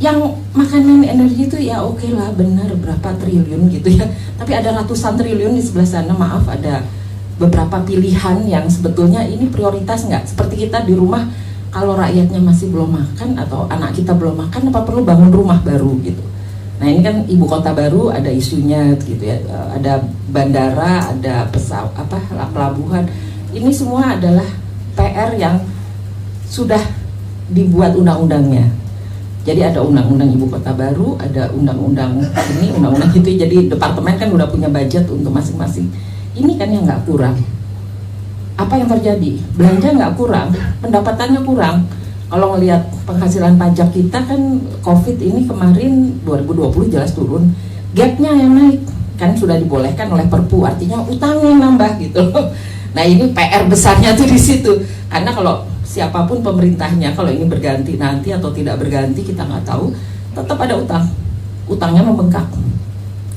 yang makanan energi itu ya oke lah, benar berapa triliun gitu ya, tapi ada ratusan triliun di sebelah sana. Maaf, ada beberapa pilihan yang sebetulnya ini prioritas nggak? Seperti kita di rumah, kalau rakyatnya masih belum makan atau anak kita belum makan, apa perlu bangun rumah baru gitu? Nah ini kan ibu kota baru, ada isunya gitu ya, ada bandara, ada pesawat, pelabuhan. Ini semua adalah PR yang sudah dibuat undang-undangnya. Jadi ada undang-undang ibu kota baru, ada undang-undang ini, undang-undang itu. Jadi departemen kan udah punya budget untuk masing-masing. Ini kan yang nggak kurang. Apa yang terjadi? Belanja nggak kurang, pendapatannya kurang. Kalau ngelihat penghasilan pajak kita kan, COVID ini kemarin 2020 jelas turun, gapnya yang naik. Kan sudah dibolehkan oleh Perpu, artinya utangnya yang nambah gitu. Nah ini PR besarnya tuh di situ. Karena kalau siapapun pemerintahnya, kalau ini berganti nanti atau tidak berganti kita nggak tahu, tetap ada utang. Utangnya membengkak.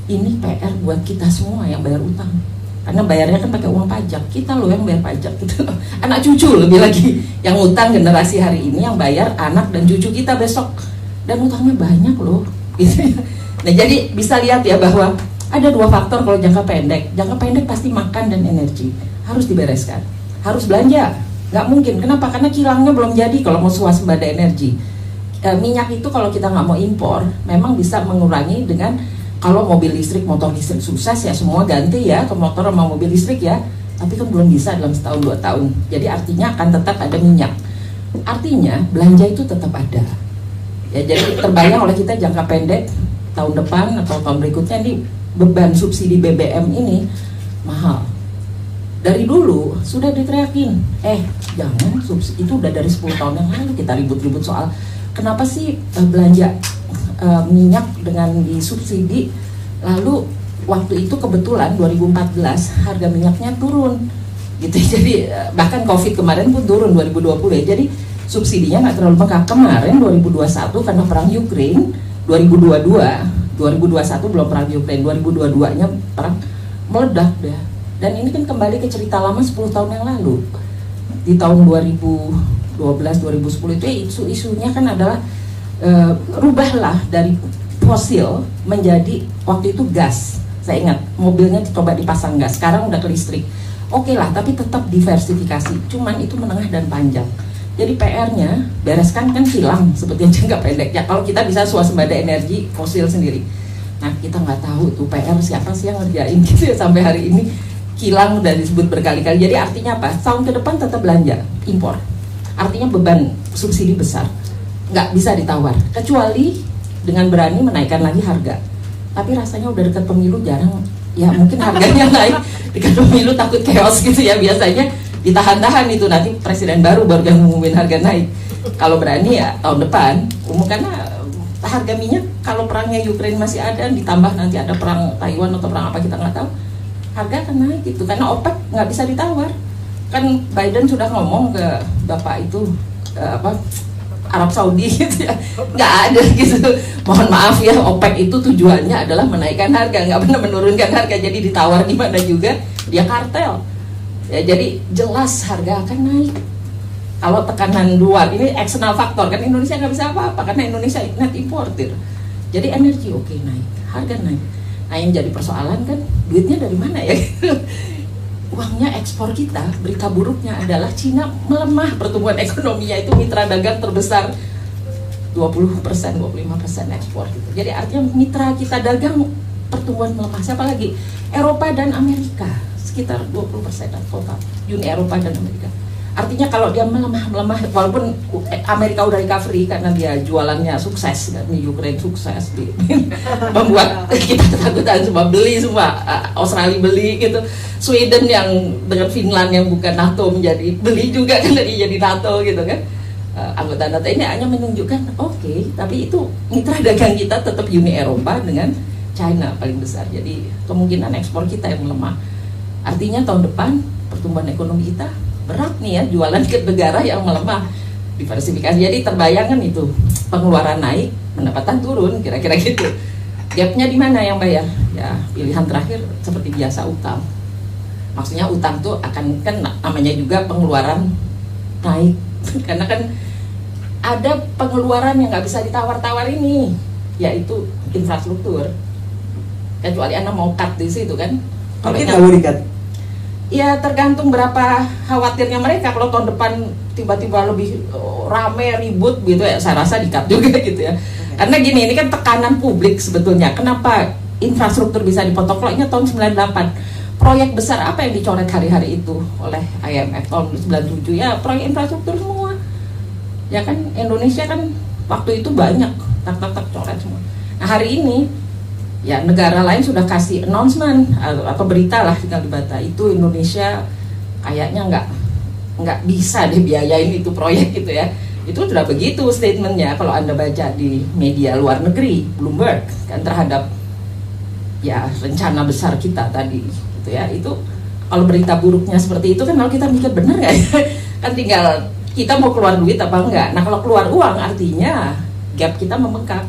Ini PR buat kita semua yang bayar utang. Karena bayarnya kan pakai uang pajak. Kita loh yang bayar pajak gitu. Anak cucu lebih lagi yang utang, generasi hari ini yang bayar anak dan cucu kita besok. Dan utangnya banyak loh. Gitu. Nah jadi bisa lihat ya bahwa ada dua faktor kalau jangka pendek. Jangka pendek pasti makan dan energi harus dibereskan, harus belanja. Nggak mungkin, kenapa? Karena kilangnya belum jadi kalau mau swasembada energi. Minyak itu kalau kita nggak mau impor, memang bisa mengurangi dengan, kalau mobil listrik, motor listrik sukses ya semua ganti ya ke motor sama mobil listrik ya, tapi kan belum bisa dalam setahun 2 tahun. Jadi artinya akan tetap ada minyak. Artinya belanja itu tetap ada. Ya jadi terbayang oleh kita jangka pendek tahun depan atau tahun berikutnya ini beban subsidi BBM ini mahal. Dari dulu sudah diteriakin, jangan subsidi, itu udah dari 10 tahun yang lalu kita ribut-ribut soal kenapa sih belanja minyak dengan disubsidi. Lalu waktu itu kebetulan 2014 harga minyaknya turun gitu. Jadi bahkan COVID kemarin pun turun 2020 ya. Jadi subsidinya nggak terlalu bengkak. Kemarin 2021 karena perang Ukraine, 2021 belum perang Ukraine, 2022 nya perang meledak deh. Dan ini kan kembali ke cerita lama 10 tahun yang lalu. Di tahun 2012-2010 itu isunya kan adalah rubahlah dari fosil menjadi waktu itu gas. Saya ingat mobilnya coba dipasang gas, sekarang udah ke listrik. Oke lah, tapi tetap diversifikasi. Cuman itu menengah dan panjang. Jadi PR-nya bereskan kan kilang seperti yang jangka pendek. Ya kalau kita bisa swasembada energi fosil sendiri. Nah kita nggak tahu tuh PR siapa sih yang ngerjain gitu ya sampai hari ini. Kilang udah disebut berkali-kali. Jadi artinya apa? Tahun ke depan tetap belanja impor. Artinya beban subsidi besar, nggak bisa ditawar. Kecuali dengan berani menaikkan lagi harga. Tapi rasanya udah dekat pemilu jarang. Ya mungkin harganya naik. Dekat pemilu takut chaos gitu ya. Biasanya ditahan-tahan itu, nanti presiden baru yang ngumumin harga naik. Kalau berani ya tahun depan umum, karena harga minyak kalau perangnya Ukraine masih ada, ditambah nanti ada perang Taiwan atau perang apa kita nggak tahu, harga akan naik gitu, karena OPEC nggak bisa ditawar. Kan Biden sudah ngomong ke bapak itu Arab Saudi gitu ya, nggak ada gitu. Mohon maaf ya, OPEC itu tujuannya adalah menaikkan harga, nggak pernah menurunkan harga. Jadi ditawar gimana juga dia kartel. Ya, jadi jelas harga akan naik. Kalau tekanan luar ini eksternal faktor kan Indonesia nggak bisa apa-apa karena Indonesia net importer. Jadi energi oke naik, harga naik. Nah yang jadi persoalan kan duitnya dari mana ya? Uangnya ekspor kita. Berita buruknya adalah Cina melemah pertumbuhan ekonominya, itu mitra dagang terbesar 20%, 25% ekspor gitu. Jadi artinya mitra kita dagang pertumbuhan melemah. Siapa lagi? Eropa dan Amerika sekitar 20% total. Uni Eropa dan Amerika. Artinya kalau dia melemah, walaupun Amerika udah recovery karena dia jualannya sukses, dan di Ukraine sukses, membuat kita ketakutan semua, beli semua, Australia beli gitu, Sweden yang dengan Finland yang bukan NATO menjadi beli juga kan dia jadi NATO gitu kan, anggota NATO ini hanya menunjukkan oke, tapi itu mitra dagang kita tetap Uni Eropa dengan China paling besar, jadi kemungkinan ekspor kita yang melemah. Artinya tahun depan pertumbuhan ekonomi kita berat nih ya, jualan ke negara yang melemah, diversifikasi. Jadi terbayangkan itu pengeluaran naik, pendapatan turun, kira-kira gitu. Gapnya di mana yang bayar? Ya pilihan terakhir seperti biasa utang. Maksudnya utang tuh akan kan namanya juga pengeluaran naik, karena kan ada pengeluaran yang nggak bisa ditawar-tawar ini, yaitu infrastruktur. Kecuali Anda mau cut di situ kan? Kalau kita mau di-cut? Ya tergantung berapa khawatirnya mereka. Kalau tahun depan tiba-tiba lebih rame ribut gitu ya, saya rasa di-cut juga gitu ya. Karena gini, ini kan tekanan publik sebetulnya. Kenapa infrastruktur bisa dipotong? Kalau ingat tahun 98, proyek besar apa yang dicoret hari-hari itu oleh IMF tahun 97? Ya proyek infrastruktur semua. Ya kan Indonesia kan waktu itu banyak tak coret semua. Nah hari ini ya negara lain sudah kasih announcement atau berita lah, tinggal dibaca, itu Indonesia kayaknya nggak bisa dibiayain itu proyek gitu ya. Itu sudah begitu statementnya kalau Anda baca di media luar negeri, Bloomberg kan, terhadap ya rencana besar kita tadi gitu ya. Itu kalau berita buruknya seperti itu kan, kalau kita mikir benar nggak ya? Kan tinggal kita mau keluar duit apa enggak. Nah kalau keluar uang artinya gap kita membengkak,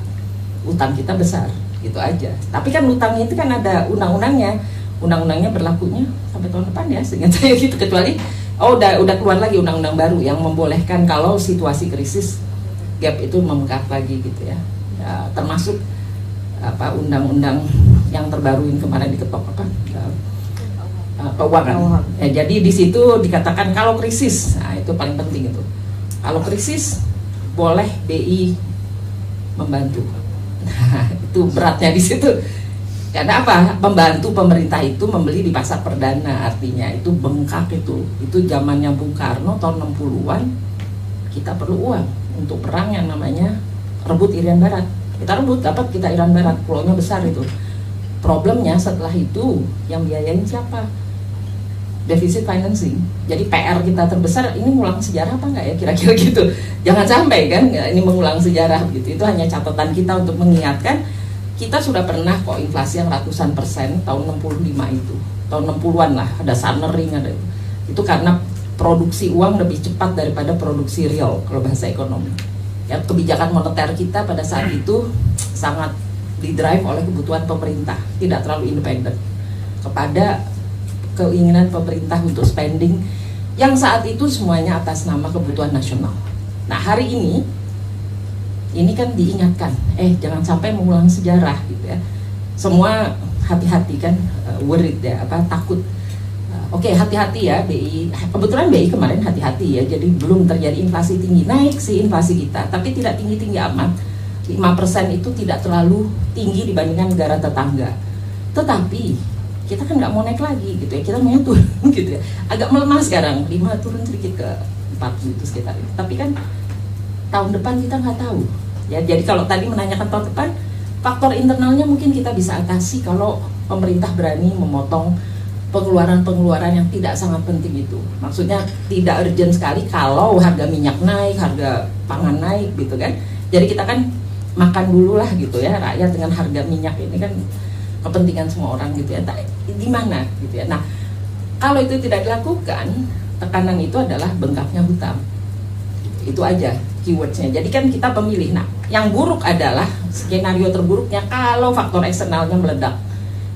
utang kita besar, gitu aja. Tapi kan utangnya itu kan ada undang-undangnya berlakunya sampai tahun depan ya, seingat saya gitu. Kecuali udah keluar lagi undang-undang baru yang membolehkan kalau situasi krisis gap itu membengkak lagi gitu ya. Ya termasuk apa undang-undang yang terbaru ini kemarin diketok apa keuangan. Ya, jadi di situ dikatakan kalau krisis, nah itu paling penting itu. Kalau krisis boleh BI membantu. Nah, itu beratnya di situ. Karena apa? Membantu pemerintah itu membeli di pasar perdana, artinya itu bengkak itu. Itu zamannya Bung Karno tahun 60-an. Kita perlu uang untuk perang yang namanya rebut Irian Barat. Kita rebut, dapat kita Irian Barat, pulaunya besar itu. Problemnya setelah itu yang biayain siapa? Defisit financing. Jadi PR kita terbesar ini ngulang sejarah apa enggak ya, kira-kira gitu. Jangan sampai kan ini mengulang sejarah gitu. Itu hanya catatan kita untuk mengingatkan kita sudah pernah kok inflasi yang ratusan persen tahun 65 itu. Tahun 60-an lah, ada Sunnering ada. Itu karena produksi uang lebih cepat daripada produksi real kalau bahasa ekonomi. Ya, kebijakan moneter kita pada saat itu sangat didrive oleh kebutuhan pemerintah, tidak terlalu independen kepada keinginan pemerintah untuk spending yang saat itu semuanya atas nama kebutuhan nasional. Nah hari ini kan diingatkan, jangan sampai mengulang sejarah gitu ya. Semua hati-hati kan, worried ya, takut. Oke, hati-hati ya BI. Kebetulan BI kemarin hati-hati ya, jadi belum terjadi inflasi tinggi. Naik sih inflasi kita, tapi tidak tinggi-tinggi amat. 5% itu tidak terlalu tinggi dibandingkan negara tetangga. Tetapi kita kan nggak mau naik lagi gitu ya, kita mau turun gitu ya. Agak melemah sekarang, 5 turun sedikit ke 4 gitu sekitar itu. Tapi kan tahun depan kita nggak tahu ya. Jadi kalau tadi menanyakan tahun depan, faktor internalnya mungkin kita bisa atasi kalau pemerintah berani memotong pengeluaran-pengeluaran yang tidak sangat penting itu. Maksudnya tidak urgent sekali kalau harga minyak naik, harga pangan naik gitu kan. Jadi kita kan makan dulu lah gitu ya, rakyat dengan harga minyak ini kan kepentingan semua orang gitu ya, gimana gitu ya. Nah kalau itu tidak dilakukan, tekanan itu adalah bengkaknya hutang. Itu aja keywordsnya. Jadi kan kita pemilih. Nah yang buruk adalah skenario terburuknya kalau faktor eksternalnya meledak.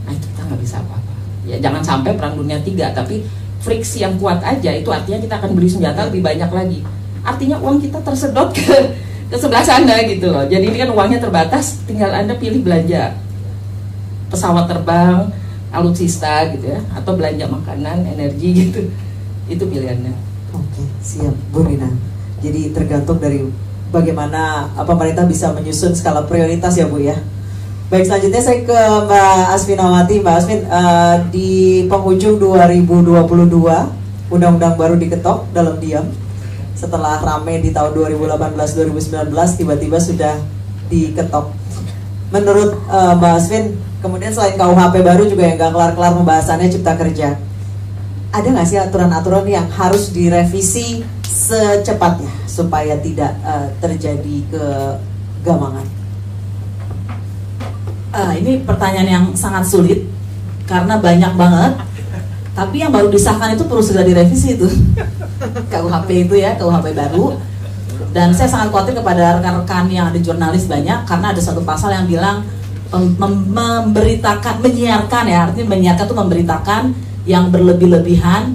Nah itu kita nggak bisa apa-apa ya. Jangan sampai perang dunia 3, tapi friksi yang kuat aja, itu artinya kita akan beli senjata lebih banyak lagi. Artinya uang kita tersedot ke sebelah sana gitu loh. Jadi ini kan uangnya terbatas, tinggal Anda pilih belanja pesawat terbang, alutsista gitu ya, atau belanja makanan, energi gitu. Itu pilihannya. Oke, siap Bu Rina. Jadi tergantung dari bagaimana pemerintah bisa menyusun skala prioritas ya Bu ya. Baik, selanjutnya saya ke Mbak Asfinawati. Mbak Asvin, di penghujung 2022 undang-undang baru diketok dalam diam. Setelah rame di tahun 2018-2019 tiba-tiba sudah diketok. Menurut Mbak Asvin, kemudian selain KUHP baru juga yang gak kelar-kelar pembahasannya Cipta Kerja, ada nggak sih aturan-aturan yang harus direvisi secepatnya supaya tidak terjadi kegamangan? Ini pertanyaan yang sangat sulit karena banyak banget. Tapi yang baru disahkan itu perlu segera direvisi itu KUHP itu ya, KUHP baru. Dan saya sangat khawatir kepada rekan-rekan yang ada jurnalis banyak karena ada satu pasal yang bilang memberitakan, menyiarkan ya, artinya menyiarkan itu memberitakan yang berlebih-lebihan,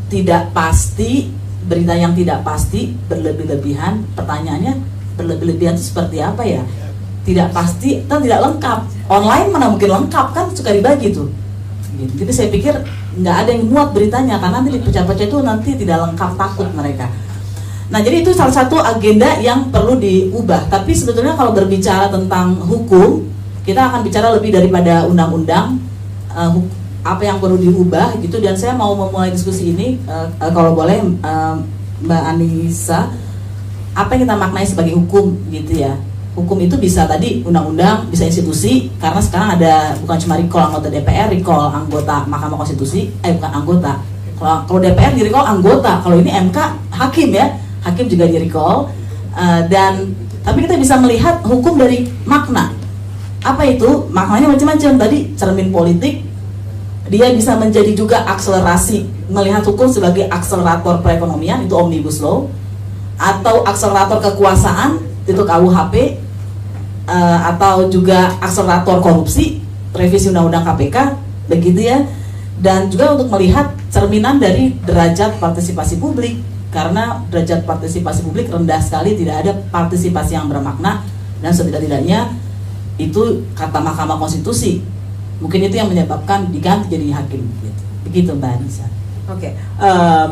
tidak pasti, berita yang tidak pasti, berlebih-lebihan. Pertanyaannya berlebih-lebihan itu seperti apa ya? Tidak pasti dan tidak lengkap. Online mana mungkin lengkap, kan suka dibagi tuh. Gitu. Jadi saya pikir nggak ada yang muat beritanya karena nanti dipecah-pecah itu nanti tidak lengkap, takut mereka. Nah jadi itu salah satu agenda yang perlu diubah. Tapi sebetulnya kalau berbicara tentang hukum, kita akan bicara lebih daripada undang-undang, apa yang perlu diubah gitu. Dan saya mau memulai diskusi ini kalau boleh Mbak Anissa, apa yang kita maknai sebagai hukum gitu ya. Hukum itu bisa tadi undang-undang, bisa institusi, karena sekarang ada bukan cuma recall anggota DPR, recall anggota Mahkamah Konstitusi, bukan anggota. Kalau DPR di recall anggota, kalau ini MK hakim ya, hakim juga di recall. Dan tapi kita bisa melihat hukum dari makna. Apa itu? Maknanya macam-macam. Tadi cermin politik, dia bisa menjadi juga akselerasi, melihat hukum sebagai akselerator perekonomian, itu Omnibus Law, atau akselerator kekuasaan, itu KUHP, atau juga akselerator korupsi, revisi undang-undang KPK, begitu ya. Dan juga untuk melihat cerminan dari derajat partisipasi publik, karena derajat partisipasi publik rendah sekali, tidak ada partisipasi yang bermakna, dan setidak-tidaknya itu kata Mahkamah Konstitusi, mungkin itu yang menyebabkan diganti jadi hakim gitu. Begitu Mbak Anissa. Oke,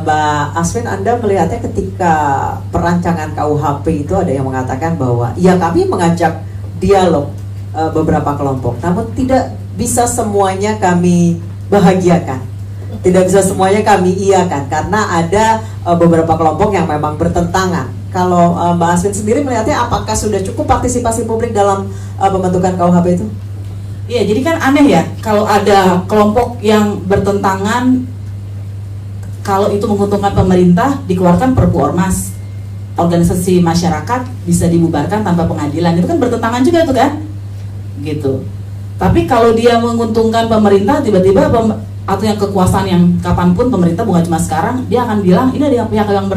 Mbak Asvin, Anda melihatnya ketika perancangan KUHP itu ada yang mengatakan bahwa ya kami mengajak dialog beberapa kelompok, namun tidak bisa semuanya kami bahagiakan, tidak bisa semuanya kami iakan karena ada beberapa kelompok yang memang bertentangan. Kalau Mbak Asvin sendiri melihatnya, apakah sudah cukup partisipasi publik dalam pembentukan KUHP itu? Iya, jadi kan aneh ya kalau ada kelompok yang bertentangan. Kalau itu menguntungkan pemerintah, dikeluarkan Perpu Ormas, organisasi masyarakat bisa dibubarkan tanpa pengadilan, itu kan bertentangan juga itu kan, gitu. Tapi kalau dia menguntungkan pemerintah, tiba-tiba atau yang kekuasaan yang kapanpun pemerintah, bukan cuma sekarang, dia akan bilang ini ada pihak yang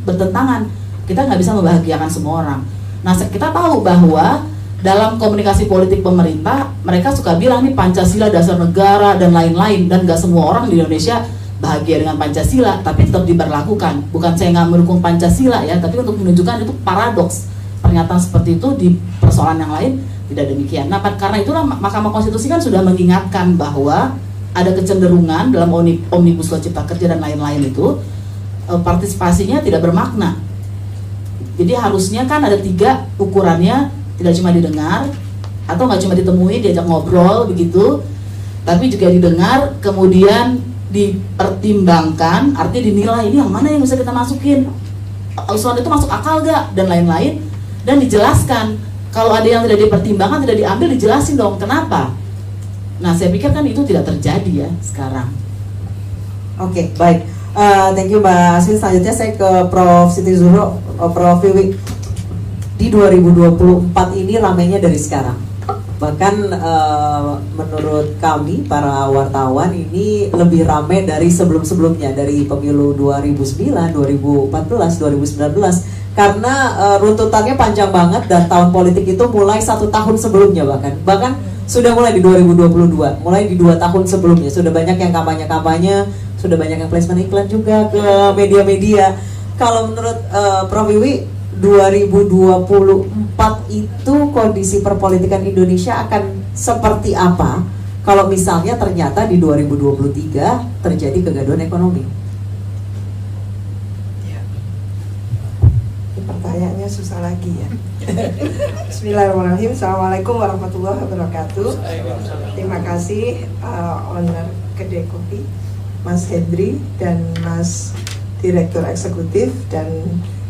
bertentangan. Kita nggak bisa membahagiakan semua orang. Nah kita tahu bahwa dalam komunikasi politik pemerintah, mereka suka bilang ini Pancasila dasar negara dan lain-lain, dan nggak semua orang di Indonesia bahagia dengan Pancasila, tapi tetap diberlakukan. Bukan saya nggak mendukung Pancasila ya, tapi untuk menunjukkan itu paradoks. Pernyataan seperti itu di persoalan yang lain tidak demikian. Nah, karena itulah Mahkamah Konstitusi kan sudah mengingatkan bahwa ada kecenderungan dalam Omnibus Law Cipta Kerja dan lain-lain itu partisipasinya tidak bermakna. Jadi harusnya kan ada 3 ukurannya, tidak cuma didengar atau nggak cuma ditemui, diajak ngobrol begitu, tapi juga didengar, kemudian dipertimbangkan, artinya dinilai ini yang mana yang bisa kita masukin, usulan itu masuk akal gak, dan lain-lain, dan dijelaskan. Kalau ada yang tidak dipertimbangkan, tidak diambil, dijelasin dong kenapa. Nah saya pikir kan itu tidak terjadi ya sekarang. Oke, baik. Thank you Mbak Asvin. Selanjutnya saya ke Prof. Siti Zuhro. Prof. Wiwi, di 2024 ini ramainya dari sekarang. Bahkan menurut kami para wartawan ini lebih ramai dari sebelum-sebelumnya, dari pemilu 2009, 2014, 2019, karena runtutannya panjang banget dan tahun politik itu mulai 1 tahun sebelumnya bahkan sudah mulai di 2022, mulai di 2 tahun sebelumnya sudah banyak yang kampanye-kampanye, sudah banyak yang placement iklan juga ke media-media. Kalau menurut Prof Wiwi, 2024 itu kondisi perpolitikan Indonesia akan seperti apa kalau misalnya ternyata di 2023 terjadi kegaduhan ekonomi? Pertanyaannya susah lagi ya. Bismillahirrahmanirrahim. Assalamualaikum warahmatullahi wabarakatuh. Terima kasih owner Kedai Kopi, Mas Hendri dan Mas Direktur Eksekutif, dan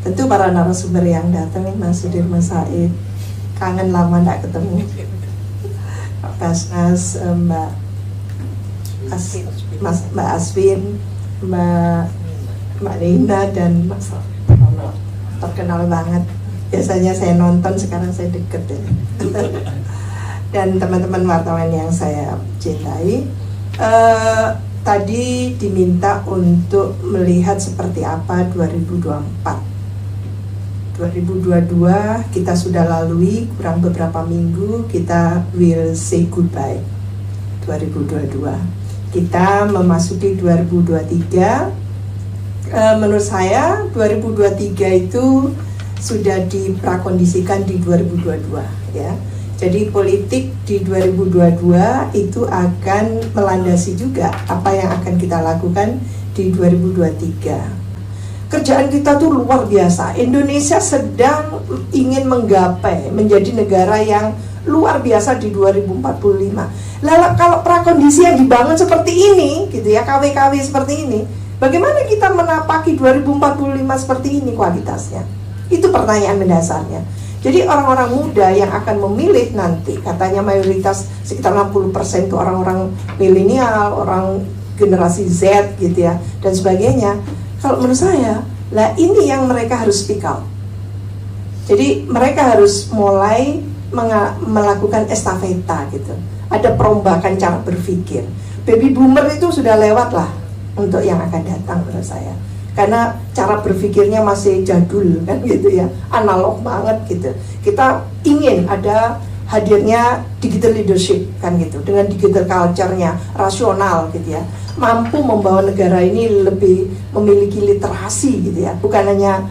tentu para narasumber yang datang, Mas Sudirman Said, kangen lama tidak ketemu, Pak Basnas, Mbak Aswin, Mbak Nina, dan Mas Rono. Terkenal banget. Biasanya saya nonton, sekarang saya deket ya. Dan teman-teman wartawan yang saya cintai, tadi diminta untuk melihat seperti apa 2024. 2022 kita sudah lalui, kurang beberapa minggu kita will say goodbye. 2022 kita memasuki 2023. Menurut saya 2023 itu sudah diprakondisikan di 2022 ya. Jadi politik di 2022 itu akan melandasi juga apa yang akan kita lakukan di 2023. Kerjaan kita tuh luar biasa. Indonesia sedang ingin menggapai menjadi negara yang luar biasa di 2045. Lalu kalau prakondisi yang dibangun seperti ini gitu ya, KW-KW seperti ini, bagaimana kita menapaki 2045 seperti ini kualitasnya? Itu pertanyaan mendasarnya. Jadi orang-orang muda yang akan memilih nanti, katanya mayoritas sekitar 60% itu orang-orang milenial, orang generasi Z gitu ya, dan sebagainya. Kalau menurut saya, lah ini yang mereka harus speak out. Jadi mereka harus mulai melakukan estafeta gitu. Ada perombakan cara berpikir. Baby boomer itu sudah lewat lah untuk yang akan datang menurut saya, karena cara berpikirnya masih jadul kan gitu ya, analog banget gitu. Kita ingin ada hadirnya digital leadership kan gitu, dengan digital culture-nya rasional gitu ya, mampu membawa negara ini lebih memiliki literasi gitu ya, bukan hanya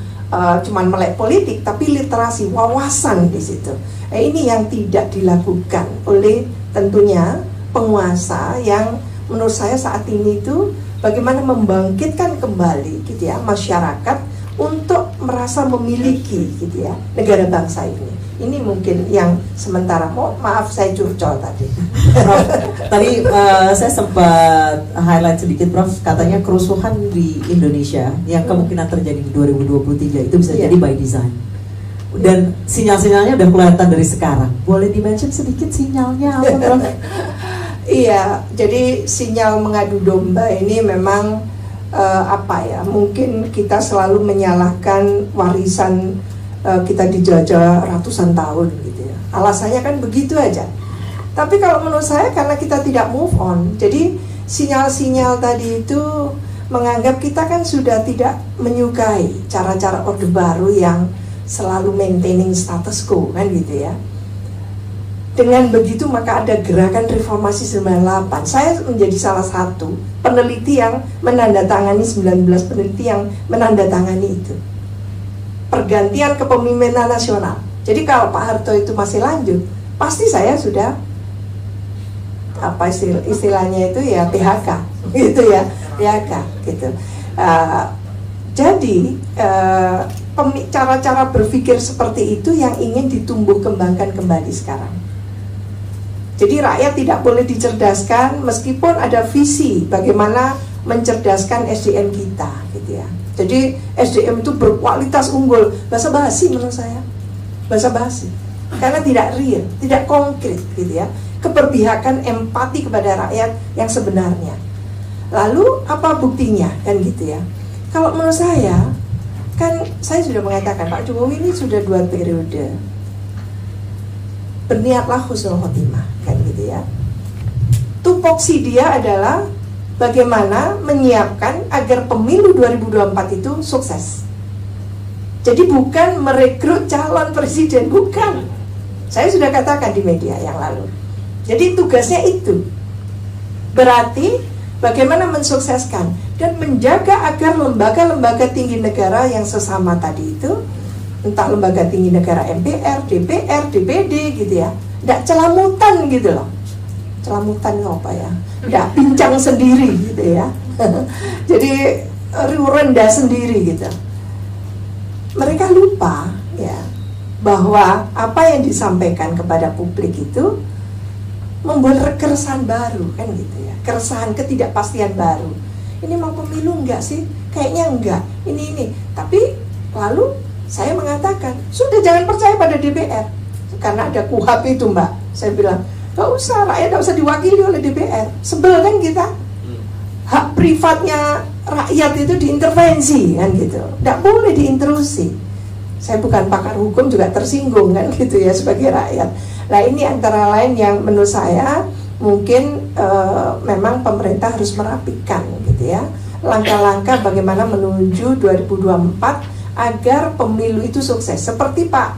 cuman melek politik, tapi literasi, wawasan di situ. Ini yang tidak dilakukan oleh tentunya penguasa yang menurut saya saat ini itu bagaimana membangkitkan kembali gitu ya masyarakat untuk merasa memiliki gitu ya negara bangsa ini. Ini mungkin yang sementara. Maaf saya curcol tadi. Prof, tadi saya sempat highlight sedikit, Prof, katanya kerusuhan di Indonesia yang kemungkinan terjadi di 2023 itu bisa jadi by design. Dan sinyal-sinyalnya udah kelihatan dari sekarang. Boleh di-mention sedikit sinyalnya apa, Prof? Iya, jadi sinyal mengadu domba ini memang apa ya? Mungkin kita selalu menyalahkan warisan kita dijajah ratusan tahun gitu ya. Alasannya kan begitu aja. Tapi kalau menurut saya karena kita tidak move on, jadi sinyal-sinyal tadi itu menganggap kita kan sudah tidak menyukai cara-cara Orde Baru yang selalu maintaining status quo kan gitu ya. Dengan begitu maka ada gerakan reformasi 98. Saya menjadi salah satu peneliti yang menandatangani 19 peneliti yang menandatangani itu. Pergantian kepemimpinan nasional. Jadi kalau Pak Harto itu masih lanjut, pasti saya sudah apa istilahnya itu ya PHK gitu ya, PHK gitu. Jadi cara-cara berpikir seperti itu yang ingin ditumbuh kembangkan kembali sekarang. Jadi rakyat tidak boleh dicerdaskan meskipun ada visi bagaimana mencerdaskan SDM kita gitu ya. Jadi SDM itu berkualitas unggul, basa-basi menurut saya, basa-basi, karena tidak real, tidak konkret gitu ya. Keberpihakan empati kepada rakyat yang sebenarnya. Lalu apa buktinya kan gitu ya? Kalau menurut saya, kan saya sudah mengatakan Pak Jokowi ini sudah 2 periode. Berniatlah husnul khotimah kan gitu ya. Tupoksi dia adalah bagaimana menyiapkan agar pemilu 2024 itu sukses. Jadi bukan merekrut calon presiden, bukan. Saya sudah katakan di media yang lalu. Jadi tugasnya itu. Berarti bagaimana mensukseskan dan menjaga agar lembaga-lembaga tinggi negara yang sesama tadi itu, entah lembaga tinggi negara MPR, DPR, DPD gitu ya, tidak celamutan gitu loh. Celamutan apa ya? Tidak pincang sendiri gitu ya. Jadi rendah sendiri gitu. Mereka lupa ya bahwa apa yang disampaikan kepada publik itu membuat keresahan baru kan gitu ya, keresahan, ketidakpastian baru. Ini mau pemilu enggak sih? Kayaknya enggak. Ini. Tapi lalu saya mengatakan sudah, jangan percaya pada DPR karena ada KUHP itu Mbak. Saya bilang gak usah, rakyat gak usah diwakili oleh DPR. Sebel kan kita. Hak privatnya rakyat itu diintervensi kan gitu. Tidak boleh diintrusi. Saya bukan pakar hukum juga tersinggung kan gitu ya sebagai rakyat. Nah ini antara lain yang menurut saya mungkin memang pemerintah harus merapikan gitu ya, langkah-langkah bagaimana menuju 2024 agar pemilu itu sukses. Seperti Pak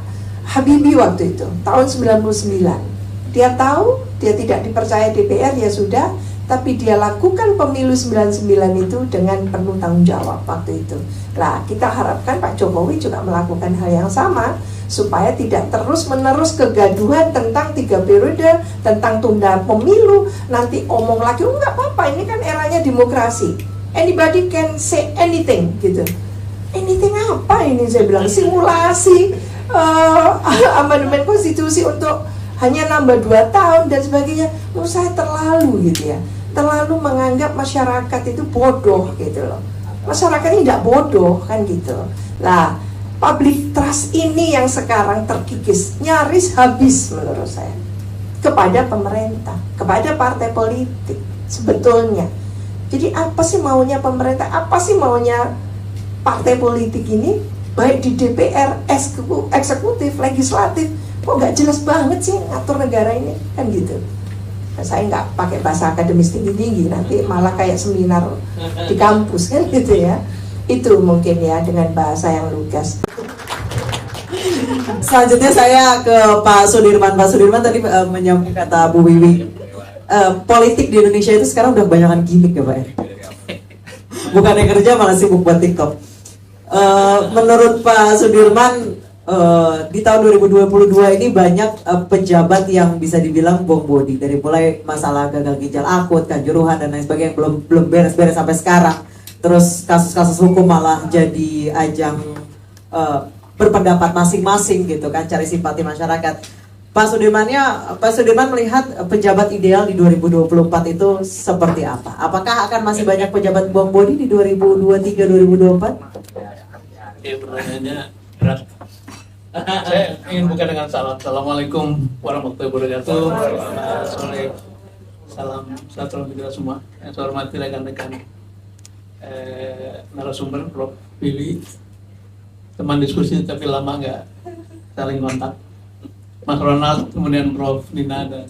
Habibie waktu itu tahun 99, dia tahu dia tidak dipercaya DPR, ya sudah, tapi dia lakukan pemilu 99 itu dengan penuh tanggung jawab waktu itu. Nah, kita harapkan Pak Jokowi juga melakukan hal yang sama supaya tidak terus-menerus kegaduhan tentang 3 periode, tentang tunda pemilu, nanti omong lagi, oh nggak apa-apa, ini kan eranya demokrasi. Anybody can say anything gitu. Anything apa ini, saya bilang simulasi amandemen konstitusi untuk hanya nambah 2 tahun dan sebagainya. Menurut saya terlalu gitu ya, terlalu menganggap masyarakat itu bodoh gitu loh. Masyarakat ini tidak bodoh kan gitu. Nah, public trust ini yang sekarang terkikis, nyaris habis menurut saya, kepada pemerintah, kepada partai politik sebetulnya. Jadi apa sih maunya pemerintah, apa sih maunya partai politik ini, baik di DPR, eksekutif, legislatif, kok nggak jelas banget sih ngatur negara ini kan gitu. Nah, saya nggak pakai bahasa akademis tinggi-tinggi, nanti malah kayak seminar di kampus kan gitu ya. Itu mungkin ya dengan bahasa yang lugas. Selanjutnya saya ke Pak Sudirman. Pak Sudirman tadi menyambung kata Bu Wiwi, politik di Indonesia itu sekarang udah kebanyakan gimmick ya Pak ya. Bukannya kerja malah sibuk buat TikTok. Menurut Pak Sudirman, di tahun 2022 ini banyak pejabat yang bisa dibilang bom body, dari mulai masalah gagal ginjal akut, kanjuruhan dan lain sebagainya belum beres-beres sampai sekarang. Terus kasus-kasus hukum malah jadi ajang berpendapat masing-masing gitu kan, cari simpati masyarakat. Pak Sudirman melihat pejabat ideal di 2024 itu seperti apa? Apakah akan masih banyak pejabat bom body di 2023-2024? Oke, pertanyaannya berat. Saya ingin buka dengan salam. Assalamualaikum warahmatullahi wabarakatuh. Sore, salam sejahtera kita semua. Yang saya hormati rekan-rekan narasumber, Prof. Willy, teman diskusi tapi lama nggak saling kontak. Mas Ronald, kemudian Prof. Nina dan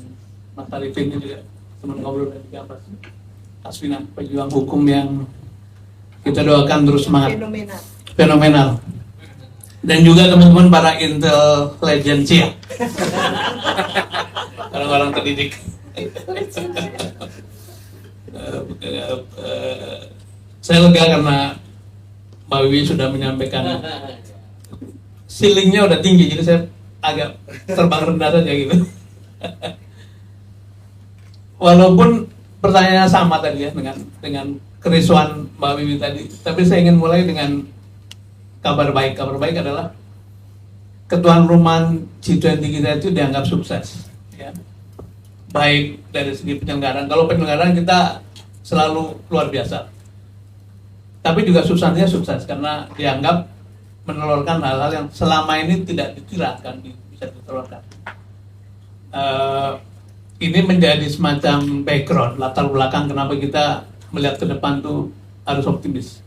Mas Arifin juga teman ngobrol, dan juga Mas Aswina, pejuang hukum yang kita doakan terus semangat. Fenomenal. Dan juga teman-teman para Intel Legend ya. Orang-orang terdidik. Saya lega karena Mbak Wiwi sudah menyampaikan ceilingnya udah tinggi, jadi saya agak terbang rendah saja gitu. Walaupun pertanyaannya sama tadi ya dengan kerisauan Mbak Wiwi tadi, tapi saya ingin mulai dengan kabar baik. Kabar baik adalah ketuaan rumah G20 kita itu dianggap sukses ya. Baik dari segi penyelenggaraan, kalau penyelenggaraan kita selalu luar biasa, tapi juga substansinya sukses karena dianggap menelurkan hal-hal yang selama ini tidak dikirakan bisa ditelurkan. Ini menjadi semacam background, latar belakang kenapa kita melihat ke depan tuh harus optimis.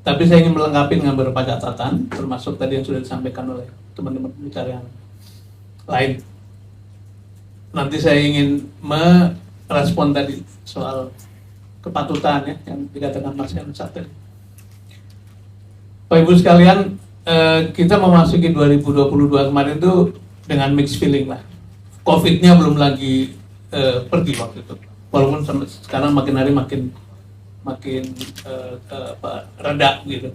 Tapi saya ingin melengkapi dengan beberapa catatan, termasuk tadi yang sudah disampaikan oleh teman-teman bicara yang lain. Nanti saya ingin merespon tadi soal kepatutan ya, yang dikatakan Mas Yansa tadi. Bapak Ibu sekalian, kita memasuki 2022 kemarin itu dengan mixed feeling lah. Covid-nya belum lagi pergi waktu itu. Walaupun sekarang makin hari makin reda gitu.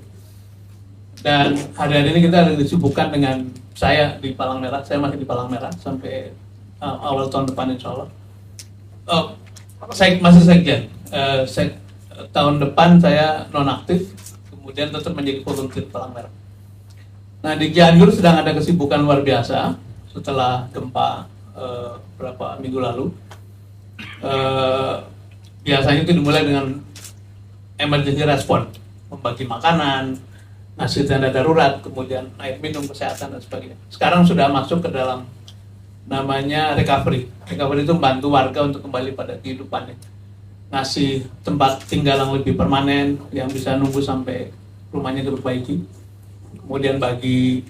Dan hari-hari ini kita ada disibukkan dengan saya di Palang Merah. Saya masih di Palang Merah sampai awal tahun depan insya Allah. Saya masih sekjen. Tahun depan saya nonaktif, kemudian tetap menjadi volunteer Palang Merah. Nah, di Cianjur sedang ada kesibukan luar biasa setelah gempa berapa minggu lalu. Biasanya itu dimulai dengan emergency response, membagi makanan, ngasih tenda darurat, kemudian air minum, kesehatan dan sebagainya. Sekarang sudah masuk ke dalam namanya recovery. Recovery itu membantu warga untuk kembali pada kehidupannya, ngasih tempat tinggal yang lebih permanen, yang bisa nunggu sampai rumahnya diperbaiki, kemudian bagi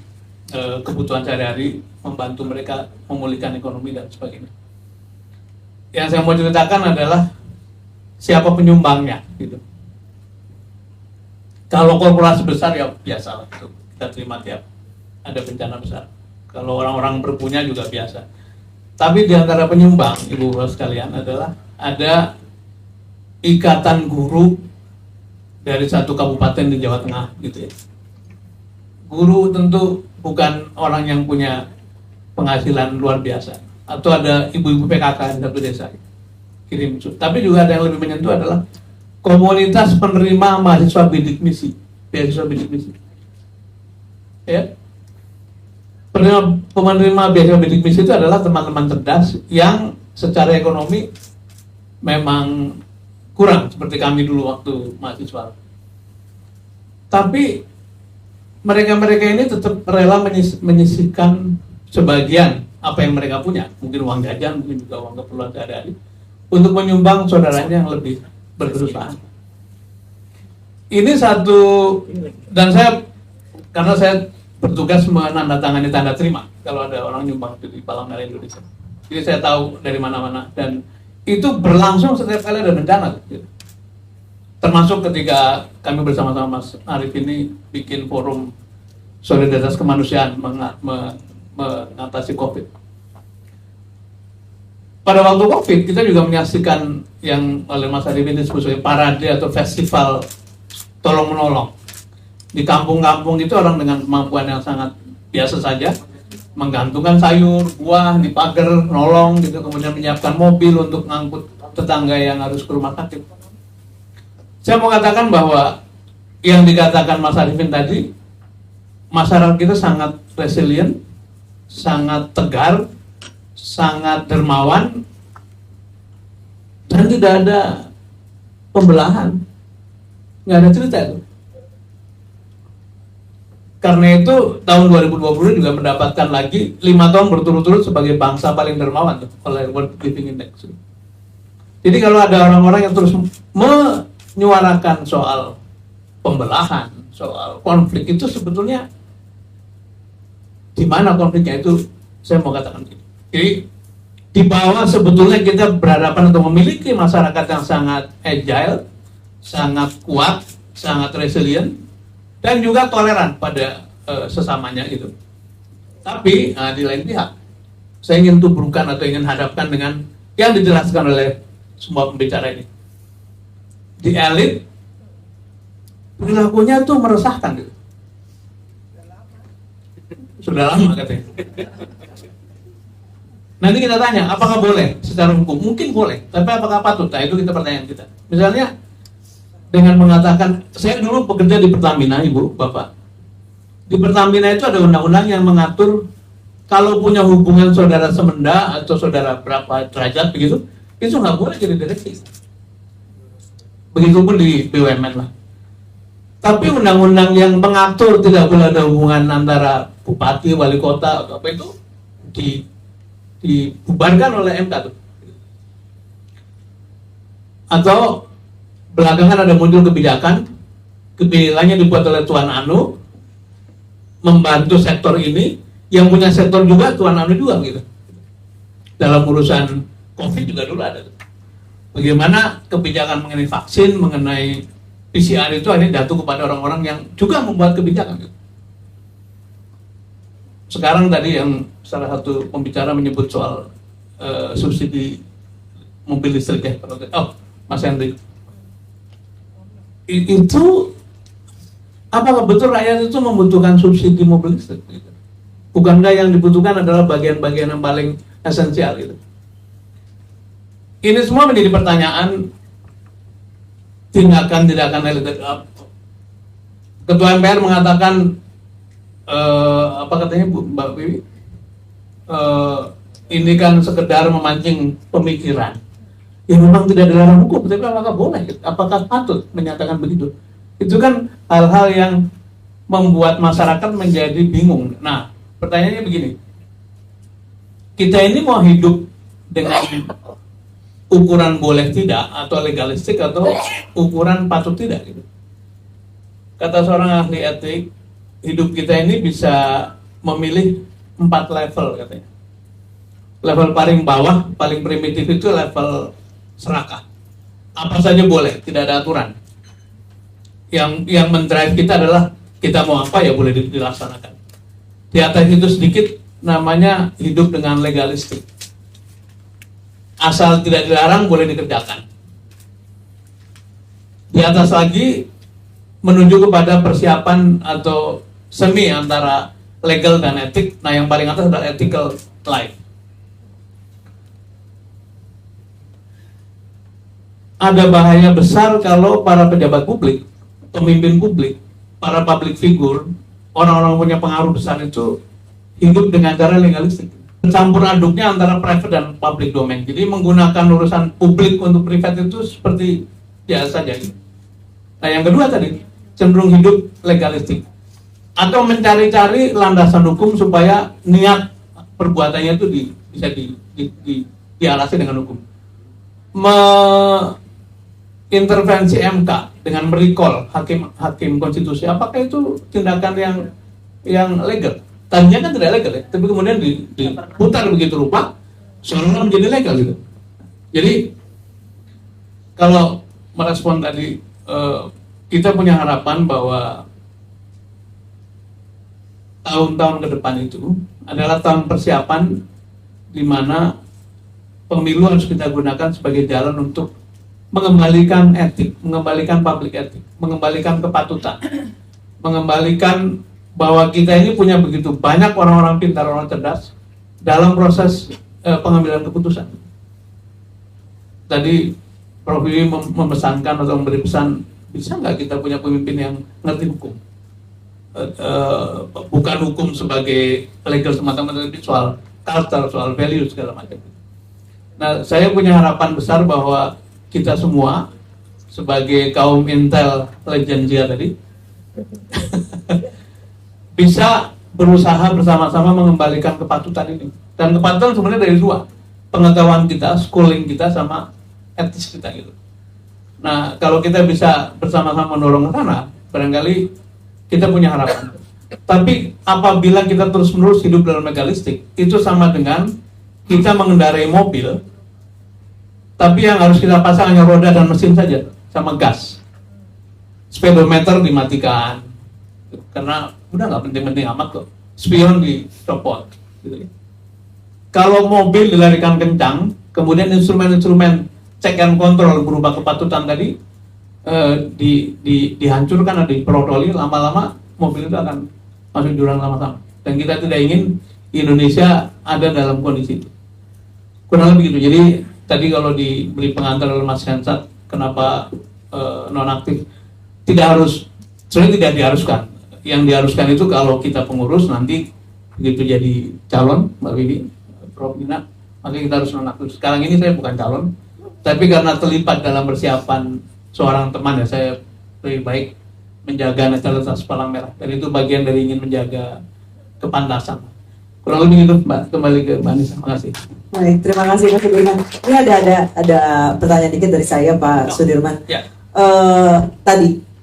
kebutuhan sehari-hari, membantu mereka memulihkan ekonomi dan sebagainya. Yang saya mau ceritakan adalah siapa penyumbangnya gitu. Kalau korporasi besar ya biasa itu kita terima tiap ada bencana besar. Kalau orang-orang berpunya juga biasa. Tapi di antara penyumbang, ibu bapak sekalian, adalah ada ikatan guru dari satu kabupaten di Jawa Tengah gitu ya. Guru tentu bukan orang yang punya penghasilan luar biasa, atau ada ibu-ibu PKK di satu desa kirim. Tapi juga ada yang lebih menyentuh adalah komunitas penerima mahasiswa bidik misi, beasiswa bidik misi. Ya. Penerima beasiswa bidik misi itu adalah teman-teman cerdas yang secara ekonomi memang kurang seperti kami dulu waktu mahasiswa. Tapi mereka-mereka ini tetap rela menyisihkan sebagian apa yang mereka punya, mungkin uang jajan, mungkin juga uang keperluan sehari-hari, untuk menyumbang saudaranya yang lebih berkesusahan. Ini satu, dan saya karena saya bertugas menandatangani tanda terima kalau ada orang nyumbang di Palang Merah Indonesia. Jadi saya tahu dari mana-mana, dan itu berlangsung setiap kali ada bencana. Termasuk ketika kami bersama-sama Mas Arif ini bikin forum solidaritas kemanusiaan mengatasi COVID. Pada waktu COVID kita juga menyaksikan yang oleh Mas Arif ini disebut sebagai parade atau festival tolong menolong. Di kampung-kampung itu orang dengan kemampuan yang sangat biasa saja menggantungkan sayur, buah di pagar, nolong gitu, kemudian menyiapkan mobil untuk ngangkut tetangga yang harus ke rumah sakit. Saya mau katakan bahwa yang dikatakan Mas Arifin tadi, masyarakat kita sangat resilient, sangat tegar, sangat dermawan, dan tidak ada pembelahan, nggak ada cerita itu. Karena itu tahun 2020 juga mendapatkan lagi 5 tahun berturut-turut sebagai bangsa paling dermawan tuh, oleh World Living Index. Jadi kalau ada orang-orang yang terus menyuarakan soal pembelahan, soal konflik, itu sebetulnya di mana konfliknya itu, saya mau katakan gitu. Jadi di bawah sebetulnya kita berhadapan untuk memiliki masyarakat yang sangat agile, sangat kuat, sangat resilient, dan juga toleran pada sesamanya itu. Tapi di lain pihak, saya ingin tubrukkan atau ingin hadapkan dengan yang dijelaskan oleh semua pembicara ini. Di elit, perilakunya tuh meresahkan gitu. Sudah lama katanya. Nanti kita tanya, apakah boleh secara hukum? Mungkin boleh, tapi apakah patut? Nah, itu kita pertanyaan kita. Misalnya dengan mengatakan, saya dulu bekerja di Pertamina, Ibu, Bapak. Di Pertamina itu ada undang-undang yang mengatur kalau punya hubungan saudara semenda atau saudara berapa derajat begitu, itu nggak boleh jadi direksi. Begitupun di BUMN lah. Tapi undang-undang yang mengatur tidak boleh ada hubungan antara bupati, wali kota atau apa itu dibubarkan oleh MK tuh. Atau belakangan ada muncul kebijakannya dibuat oleh Tuan Anu membantu sektor ini, yang punya sektor juga Tuan Anu juga gitu. Dalam urusan COVID juga dulu ada. Bagaimana kebijakan mengenai vaksin, mengenai PCR itu akhirnya jatuh kepada orang-orang yang juga membuat kebijakan gitu. Sekarang tadi yang salah satu pembicara menyebut soal subsidi mobil listrik ya. Oh, Mas Henry. Itu apakah betul rakyat itu membutuhkan subsidi mobil listrik? Bukankah yang dibutuhkan adalah bagian-bagian yang paling esensial itu? Ini semua menjadi pertanyaan tindakan elit. Ketua MPR mengatakan apa katanya Mbak Wiwi? Ini kan sekedar memancing pemikiran. Ya memang tidak dilarang hukum, tapi apakah boleh? Apakah patut menyatakan begitu? Itu kan hal-hal yang membuat masyarakat menjadi bingung. Nah, pertanyaannya begini. Kita ini mau hidup dengan ukuran boleh tidak atau legalistik atau ukuran patut tidak gitu. Kata seorang ahli etik, hidup kita ini bisa memilih 4 level katanya. Level paling bawah, paling primitif itu level serakah. Apa saja boleh, tidak ada aturan. Yang mendrive kita adalah kita mau apa ya boleh dilaksanakan. Di atas itu sedikit namanya hidup dengan legalistik. Asal tidak dilarang boleh dikerjakan. Di atas lagi menuju kepada persiapan atau semi antara legal dan etik. Nah, yang paling atas adalah ethical life. Ada bahaya besar kalau para pejabat publik, pemimpin publik, para public figure, orang-orang punya pengaruh besar itu hidup dengan cara legalistik. Campur aduknya antara private dan public domain. Jadi menggunakan urusan publik untuk private itu seperti biasa saja. Nah, yang kedua tadi cenderung hidup legalistik atau mencari-cari landasan hukum supaya niat perbuatannya itu bisa dialasi dengan hukum. Intervensi MK dengan merecall hakim konstitusi, apakah itu tindakan yang legal? Tadinya kan tidak legal ya, tapi kemudian diputar begitu rupa seolah-olah menjadi legal gitu. Jadi kalau merespon tadi, kita punya harapan bahwa tahun-tahun ke depan itu adalah tahun persiapan di mana pemilu harus kita gunakan sebagai jalan untuk mengembalikan etik, mengembalikan public etik, mengembalikan kepatutan, mengembalikan bahwa kita ini punya begitu banyak orang-orang pintar, orang cerdas dalam proses pengambilan keputusan. Tadi Prof. Wiwi memesankan atau memberi pesan, bisa nggak kita punya pemimpin yang ngerti hukum? Bukan hukum sebagai legal semata-mata, tapi soal culture, soal value segala macam. Nah, saya punya harapan besar bahwa kita semua sebagai kaum intel legendia tadi bisa berusaha bersama-sama mengembalikan kepatutan ini. Dan kepatutan sebenarnya dari 2, pengetahuan kita, schooling kita, sama etis kita gitu. Nah, kalau kita bisa bersama-sama mendorong ke sana, barangkali kita punya harapan. Tapi apabila kita terus-menerus hidup dalam legalistik, itu sama dengan kita mengendarai mobil, tapi yang harus kita pasang hanya roda dan mesin saja, sama gas. Speedometer dimatikan, karena udah nggak penting-penting amat kok. Spion dicopot. Gitu. Kalau mobil dilarikan kencang, kemudian instrumen-instrumen check and control berupa kepatutan tadi dihancurkan atau diperotoli, lama-lama mobil itu akan masuk jurang sama-sama. Dan kita tidak ingin Indonesia ada dalam kondisi itu. Kurang lebih begitu. Jadi tadi kalau diberi pengantar oleh Mas Hensat, kenapa nonaktif? Tidak harus, sebenarnya tidak diharuskan. Yang diharuskan itu kalau kita pengurus nanti begitu jadi calon, Mbak Wiwi, Prof. Nina, maka kita harus nonaktif. Sekarang ini saya bukan calon, tapi karena terlibat dalam persiapan seorang teman ya, saya lebih baik menjaga netralitas palang merah. Dan itu bagian dari ingin menjaga kepantasan. Kurang lebih itu, Mbak. Kembali ke Mbak Anissa. Terima kasih. Baik, terima kasih Pak Sudirman. Ini ada pertanyaan dikit dari saya Pak Sudirman. Ya. Tadi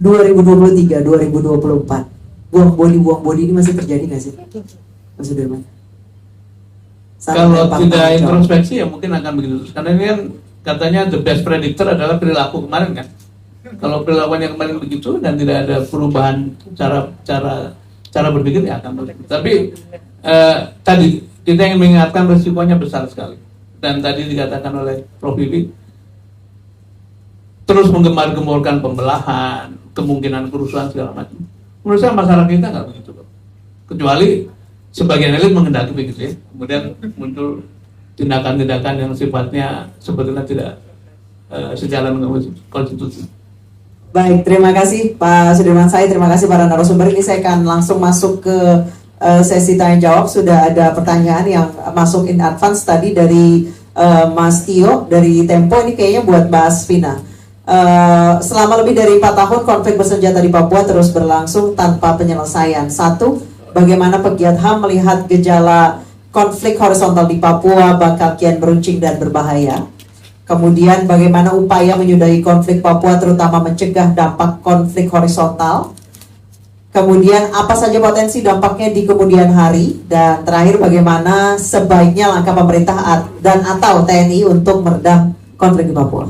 2023, 2024 buang bodi ini masih terjadi nggak sih, Pak Sudirman? Kalau tidak introspeksi ya mungkin akan begitu terus. Karena ini kan katanya the best predictor adalah perilaku kemarin kan. Kalau perilakunya kemarin begitu dan tidak ada perubahan cara berpikir ya akan begitu. Tapi tadi kita ingin mengingatkan resikonya besar sekali. dan tadi dikatakan oleh Prof. Bibi, terus menggembar-gemborkan pembelahan, kemungkinan kerusuhan segala macam. Menurut saya masalah kita nggak begitu, kecuali sebagian elit menghendaki begitu ya. Kemudian muncul tindakan-tindakan yang sifatnya sebetulnya tidak sejalan dengan konstitusi. Baik, terima kasih Pak Sudirman Said, terima kasih para narasumber. Ini saya akan langsung masuk ke sesi tanya jawab. Sudah ada pertanyaan yang masuk in advance tadi dari Mas Tio dari Tempo. Ini kayaknya buat Mbak Asvina. Selama lebih dari 4 tahun konflik bersenjata di Papua terus berlangsung tanpa penyelesaian. Satu, bagaimana pegiat HAM melihat gejala konflik horizontal di Papua bakal kian beruncing dan berbahaya? Kemudian bagaimana upaya menyudahi konflik Papua terutama mencegah dampak konflik horizontal? Kemudian apa saja potensi dampaknya di kemudian hari? Dan terakhir bagaimana sebaiknya langkah pemerintah dan atau TNI untuk meredam konflik di Papua?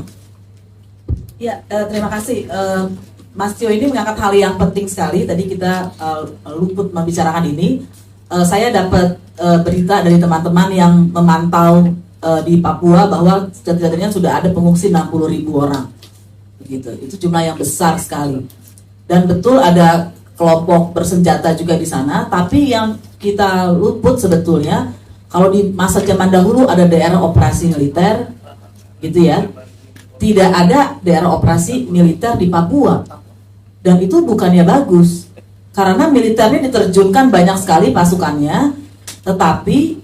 Ya, terima kasih. Mas Tio ini mengangkat hal yang penting sekali. Tadi kita luput membicarakan ini. Saya dapat berita dari teman-teman yang memantau di Papua bahwa sejatinya sudah ada pengungsi 60.000 orang. Begitu. Itu jumlah yang besar sekali. Dan betul ada kelompok bersenjata juga di sana, tapi yang kita luput sebetulnya kalau di masa zaman dahulu ada daerah operasi militer gitu ya. Tidak ada daerah operasi militer di Papua. Dan itu bukannya bagus. Karena militernya diterjunkan banyak sekali pasukannya, tetapi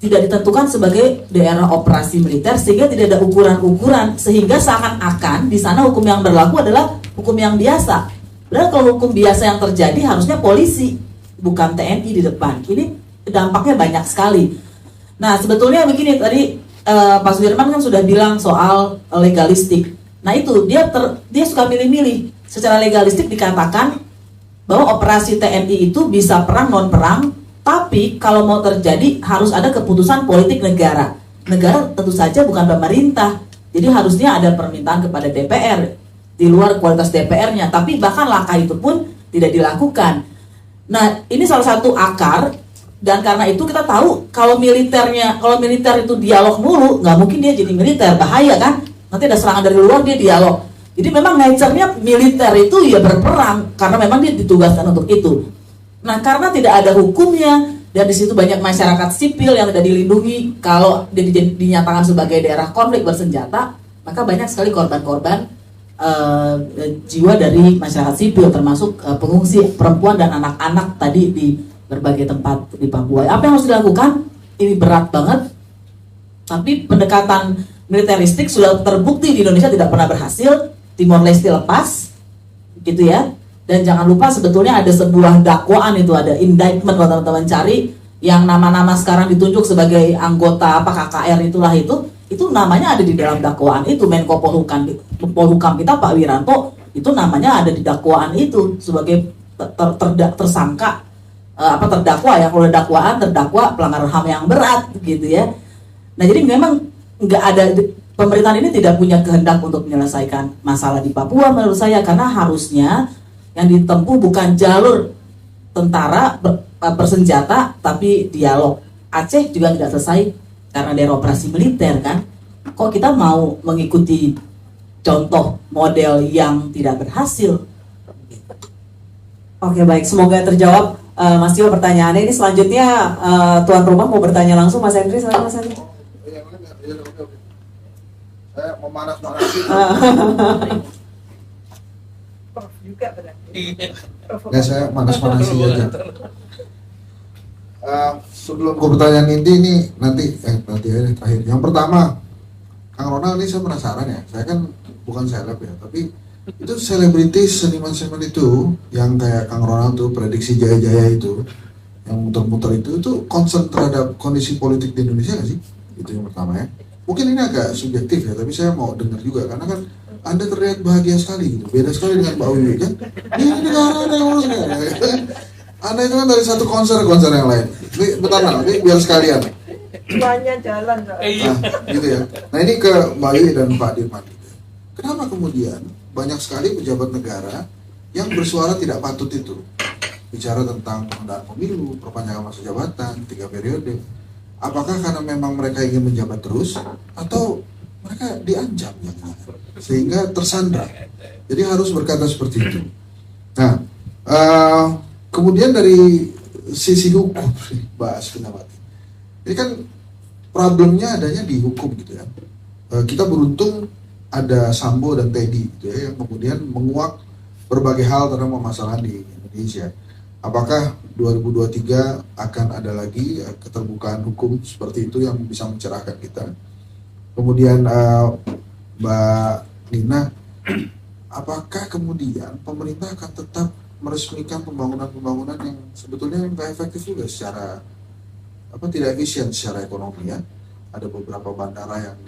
tidak ditentukan sebagai daerah operasi militer sehingga tidak ada ukuran-ukuran, sehingga seakan-akan di sana hukum yang berlaku adalah hukum yang biasa. Padahal kalau hukum biasa yang terjadi harusnya polisi, bukan TNI di depan. Ini dampaknya banyak sekali. Nah, sebetulnya begini tadi Pak Sudirman kan sudah bilang soal legalistik. Nah itu dia suka milih-milih. Secara legalistik dikatakan bahwa operasi TNI itu bisa perang non perang, tapi kalau mau terjadi harus ada keputusan politik negara. Negara tentu saja bukan pemerintah. Jadi harusnya ada permintaan kepada DPR di luar kualitas DPR-nya. Tapi bahkan langkah itu pun tidak dilakukan. Nah ini salah satu akar. Dan karena itu kita tahu kalau militer itu dialog mulu, nggak mungkin dia jadi militer, bahaya kan? Nanti ada serangan dari luar dia dialog. Jadi memang nature-nya militer itu ya berperang karena memang dia ditugaskan untuk itu. Nah karena tidak ada hukumnya dan di situ banyak masyarakat sipil yang tidak dilindungi kalau dia dinyatakan sebagai daerah konflik bersenjata, maka banyak sekali korban-korban jiwa dari masyarakat sipil termasuk pengungsi perempuan dan anak-anak tadi di berbagai tempat di Papua. Apa yang harus dilakukan? Ini berat banget. Tapi pendekatan militeristik sudah terbukti di Indonesia tidak pernah berhasil. Timor Leste lepas, gitu ya. Dan jangan lupa sebetulnya ada sebuah dakwaan itu, ada indictment kalau teman-teman cari, yang nama-nama sekarang ditunjuk sebagai anggota KKR itu namanya ada di dalam dakwaan itu. Menko Polhukam kita Pak Wiranto itu namanya ada di dakwaan itu sebagai tersangka. Terdakwa ya, kalau dakwaan terdakwa pelanggaran HAM yang berat gitu ya. Nah jadi memang nggak ada, pemerintahan ini tidak punya kehendak untuk menyelesaikan masalah di Papua menurut saya, karena harusnya yang ditempuh bukan jalur tentara bersenjata tapi dialog. Aceh juga tidak selesai karena daerah operasi militer kan. Kok kita mau mengikuti contoh model yang tidak berhasil? Oke baik, semoga terjawab Mas Tio pertanyaannya. Ini selanjutnya tuan rumah mau bertanya langsung, Mas Henry. Silakan Mas Henry. Saya memanas-manasi. Ya saya manas-manasi aja. Sebelum ke pertanyaan ini nanti aja terakhir. Yang pertama, Kang Ronald ini saya penasaran ya. Saya kan bukan seleb ya, tapi itu selebritis seniman-seniman itu yang kayak Kang Ronald tuh prediksi jaya-jaya itu yang muter-muter itu concern terhadap kondisi politik di Indonesia nggak sih? Itu yang pertama ya. Mungkin ini agak subjektif ya, tapi saya mau dengar juga karena kan Anda terlihat bahagia sekali gitu, beda sekali dengan Mbak Wiwi kan. Ini negara ada yang urus nggak? Anda itu kan dari satu konser yang lain. Ini bentar ini biar sekalian. Semuanya jalan. Nah, gitu ya. Nah ini ke Mbak Wiwi dan Pak Dirman. Kenapa kemudian banyak sekali pejabat negara yang bersuara tidak patut itu bicara tentang penundaan pemilu, perpanjangan masa jabatan 3 periode, Apakah karena memang mereka ingin menjabat terus atau mereka diancam sehingga tersandra? Jadi harus berkata seperti itu. Nah, kemudian dari sisi hukum, bahas Pinawati. Ini kan problemnya adanya di hukum gitu ya. Kita beruntung ada Sambo dan Teddy gitu ya, yang kemudian menguak berbagai hal tentang permasalahan di Indonesia. Apakah 2023 akan ada lagi keterbukaan hukum seperti itu yang bisa mencerahkan kita? Kemudian Mbak Nina, apakah kemudian pemerintah akan tetap meresmikan pembangunan-pembangunan yang sebetulnya nggak efektif juga secara tidak efisien secara ekonomi ya? Ada beberapa bandara yang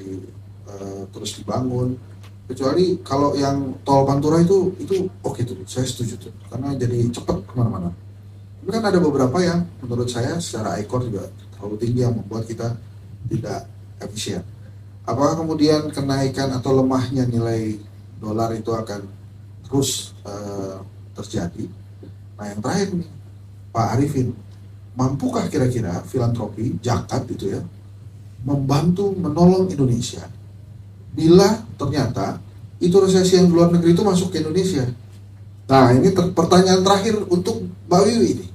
terus dibangun, kecuali kalau yang tol Pantura itu oke tuh, saya setuju tuh, karena jadi cepat kemana-mana. Tapi kan ada beberapa yang menurut saya secara ekor juga terlalu tinggi yang membuat kita tidak efisien. Apakah kemudian kenaikan atau lemahnya nilai dolar itu akan terus terjadi? Nah yang terakhir nih, Pak Arifin, mampukah kira-kira filantropi, zakat gitu ya, membantu menolong Indonesia bila ternyata itu resesi yang di luar negeri itu masuk ke Indonesia? Nah ini pertanyaan terakhir untuk Mbak Wiwi ini,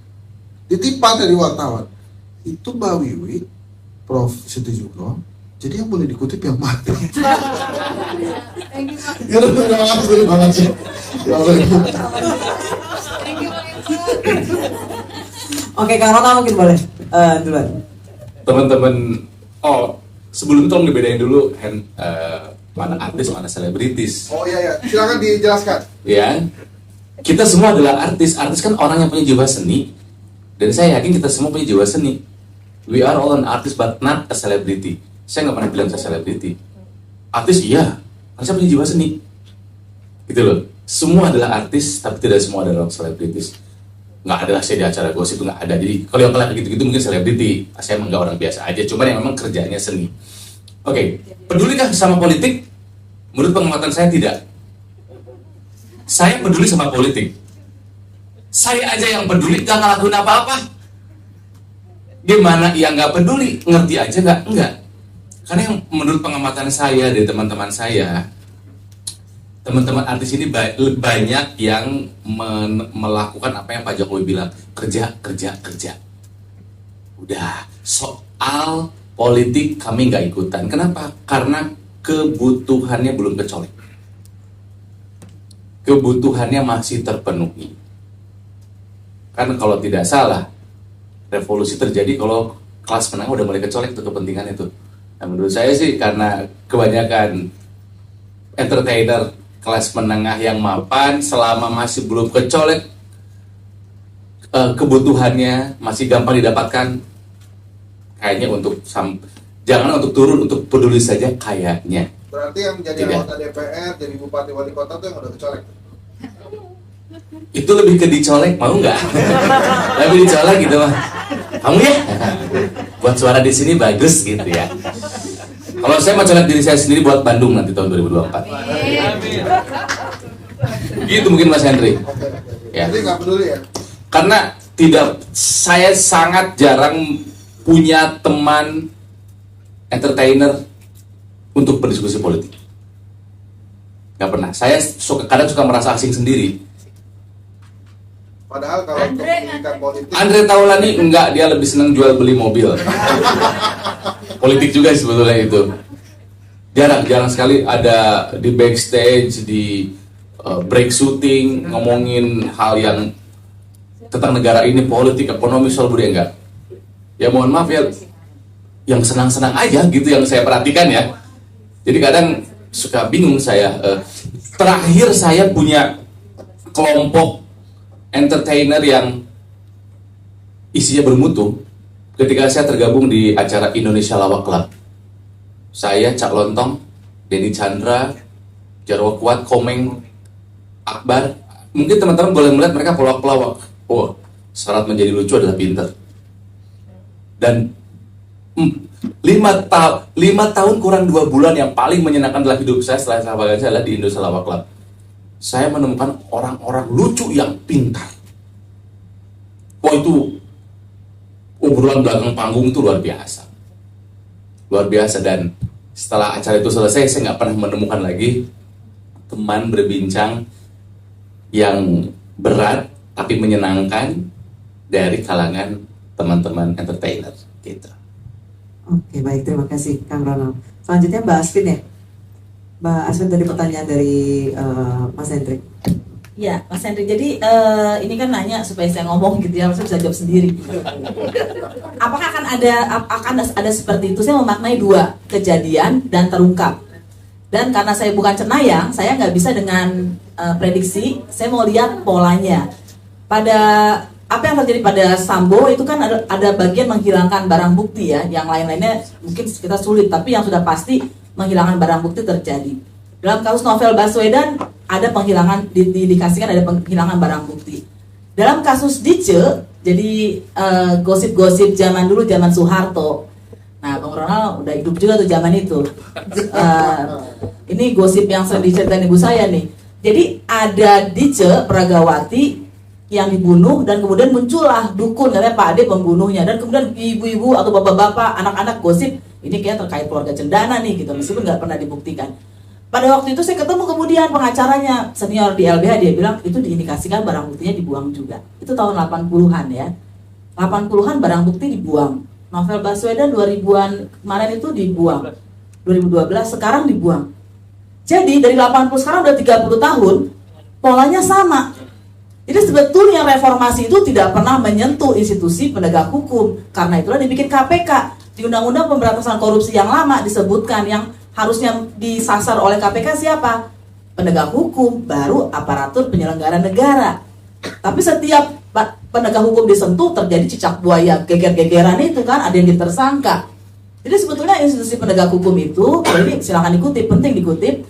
ditipah dari wartawan. Itu Mbak Wiwi, Prof. Siti Zuro, jadi yang boleh dikutip yang mana? Terima kasih. Oke, Kang Rona mungkin boleh duluan. Teman-teman, sebelum itu tolong dibedain dulu mana artis, mana selebritis. Oh iya, silakan dijelaskan. Ya, kita semua adalah artis. Artis kan orang yang punya jiwa seni, dan saya yakin kita semua punya jiwa seni. We are all an artist but not a celebrity. Saya nggak pernah bilang saya selebriti. Artis iya, karena saya punya jiwa seni. Gitu loh. Semua adalah artis, tapi tidak semua adalah selebritis. Nggak ada lah saya di acara gosip itu nggak ada. Jadi kalau yang kayak gitu-gitu mungkin selebriti. Saya emang nggak orang biasa aja. Cuman yang memang kerjanya seni. Oke, pedulikah sama politik? Menurut pengamatan saya tidak. Saya peduli sama politik. Saya aja yang peduli nggak ngelakuin apa-apa. Gimana yang nggak peduli? Ngerti aja nggak? Enggak. Karena yang menurut pengamatan saya dari teman-teman saya, teman-teman artis ini banyak yang melakukan apa yang Pak Jokowi bilang, kerja. Udah, soal politik kami nggak ikutan. Kenapa? Karena kebutuhannya belum kecolek. Kebutuhannya masih terpenuhi. Kan kalau tidak salah, revolusi terjadi kalau kelas menengah udah mulai kecolek tuh kepentingan itu. Nah, menurut saya sih karena kebanyakan entertainer kelas menengah yang mapan selama masih belum kecolek kebutuhannya masih gampang didapatkan, kayaknya jangan untuk turun, untuk peduli saja kayaknya. Berarti yang jadi anggota DPR, jadi bupati wali kota tuh yang udah kecolek? Itu lebih ke dicolek, mau nggak? Lebih dicolek gitu mah. Kamu ya? Buat suara di sini bagus gitu ya. Kalau saya mau colek diri saya sendiri buat Bandung nanti tahun 2024. Gitu mungkin Mas Henry. Ya. Jadi nggak peduli ya? Karena saya sangat jarang punya teman entertainer untuk berdiskusi politik. Nggak pernah. Saya kadang suka merasa asing sendiri. Padahal kalau untuk pendidikan politik, Andre Taulani enggak, dia lebih senang jual beli mobil. Politik juga sebetulnya itu. Jarang sekali ada di backstage, di break shooting, ngomongin hal yang tentang negara ini, politik, ekonomi, soal budaya, enggak. Ya mohon maaf ya, yang senang-senang aja gitu yang saya perhatikan ya. Jadi kadang suka bingung saya. Terakhir saya punya kelompok entertainer yang isinya bermutu ketika saya tergabung di acara Indonesia Lawak Club. Saya, Cak Lontong, Denny Chandra, Jarwo Kuat, Komeng, Akbar. Mungkin teman-teman boleh melihat mereka pelawak-pelawak. Oh, syarat menjadi lucu adalah pintar. Dan 5 tahun kurang 2 bulan yang paling menyenangkan dalam hidup saya setelah sahabat saya adalah di Indonesia Lawak Club. Saya menemukan orang-orang lucu yang pintar. Wah, itu obrolan belakang panggung itu luar biasa. luar biasa. Dan setelah acara itu selesai, saya nggak pernah menemukan lagi teman berbincang yang berat tapi menyenangkan dari kalangan teman-teman entertainer gitu. Oke, baik, terima kasih Kang Ronald. Selanjutnya Mbak Asvin ya. Mbak Asvin tadi pertanyaan dari Mas Hendrik. Ya, Mas Hendrik. Jadi ini kan nanya supaya saya ngomong gitu ya, saya bisa jawab sendiri. Apakah akan ada seperti itu? Saya memaknai dua kejadian dan terungkap. Dan karena saya bukan cenayang, saya nggak bisa dengan prediksi. Saya mau lihat polanya. Pada apa yang terjadi pada Sambo itu kan ada bagian menghilangkan barang bukti ya. Yang lain-lainnya mungkin kita sulit, tapi yang sudah pasti menghilangkan barang bukti terjadi. Dalam kasus Novel Baswedan ada penghilangan, diindikasikan ada penghilangan barang bukti. Dalam kasus Dice, jadi gosip-gosip zaman dulu, zaman Soeharto. Nah, Bang Ronald udah hidup juga tuh zaman itu. Ini gosip yang sering diceritain ibu saya nih. Jadi ada Dice Pragawati yang dibunuh dan kemudian muncullah dukun katanya Pak Ade pembunuhnya, dan kemudian ibu-ibu atau bapak-bapak, anak-anak gosip ini kayak terkait keluarga Cendana nih gitu, meskipun nggak pernah dibuktikan. Pada waktu itu saya ketemu kemudian pengacaranya senior di LBH, dia bilang itu diindikasikan barang buktinya dibuang juga. Itu tahun 80-an ya. 80-an barang bukti dibuang. Novel Baswedan 2000-an kemarin itu dibuang. 2012 sekarang dibuang. Jadi dari 80 sekarang udah 30 tahun, polanya sama. Jadi sebetulnya reformasi itu tidak pernah menyentuh institusi penegak hukum. Karena itulah dibikin KPK. Di Undang-Undang Pemberantasan Korupsi yang lama disebutkan yang harusnya disasar oleh KPK siapa? Penegak hukum, baru aparatur penyelenggara negara. Tapi setiap penegak hukum disentuh terjadi cicak buaya, geger-gegeran itu kan, ada yang tersangka. Jadi sebetulnya institusi penegak hukum itu, kalau ini silakan dikutip, penting dikutip,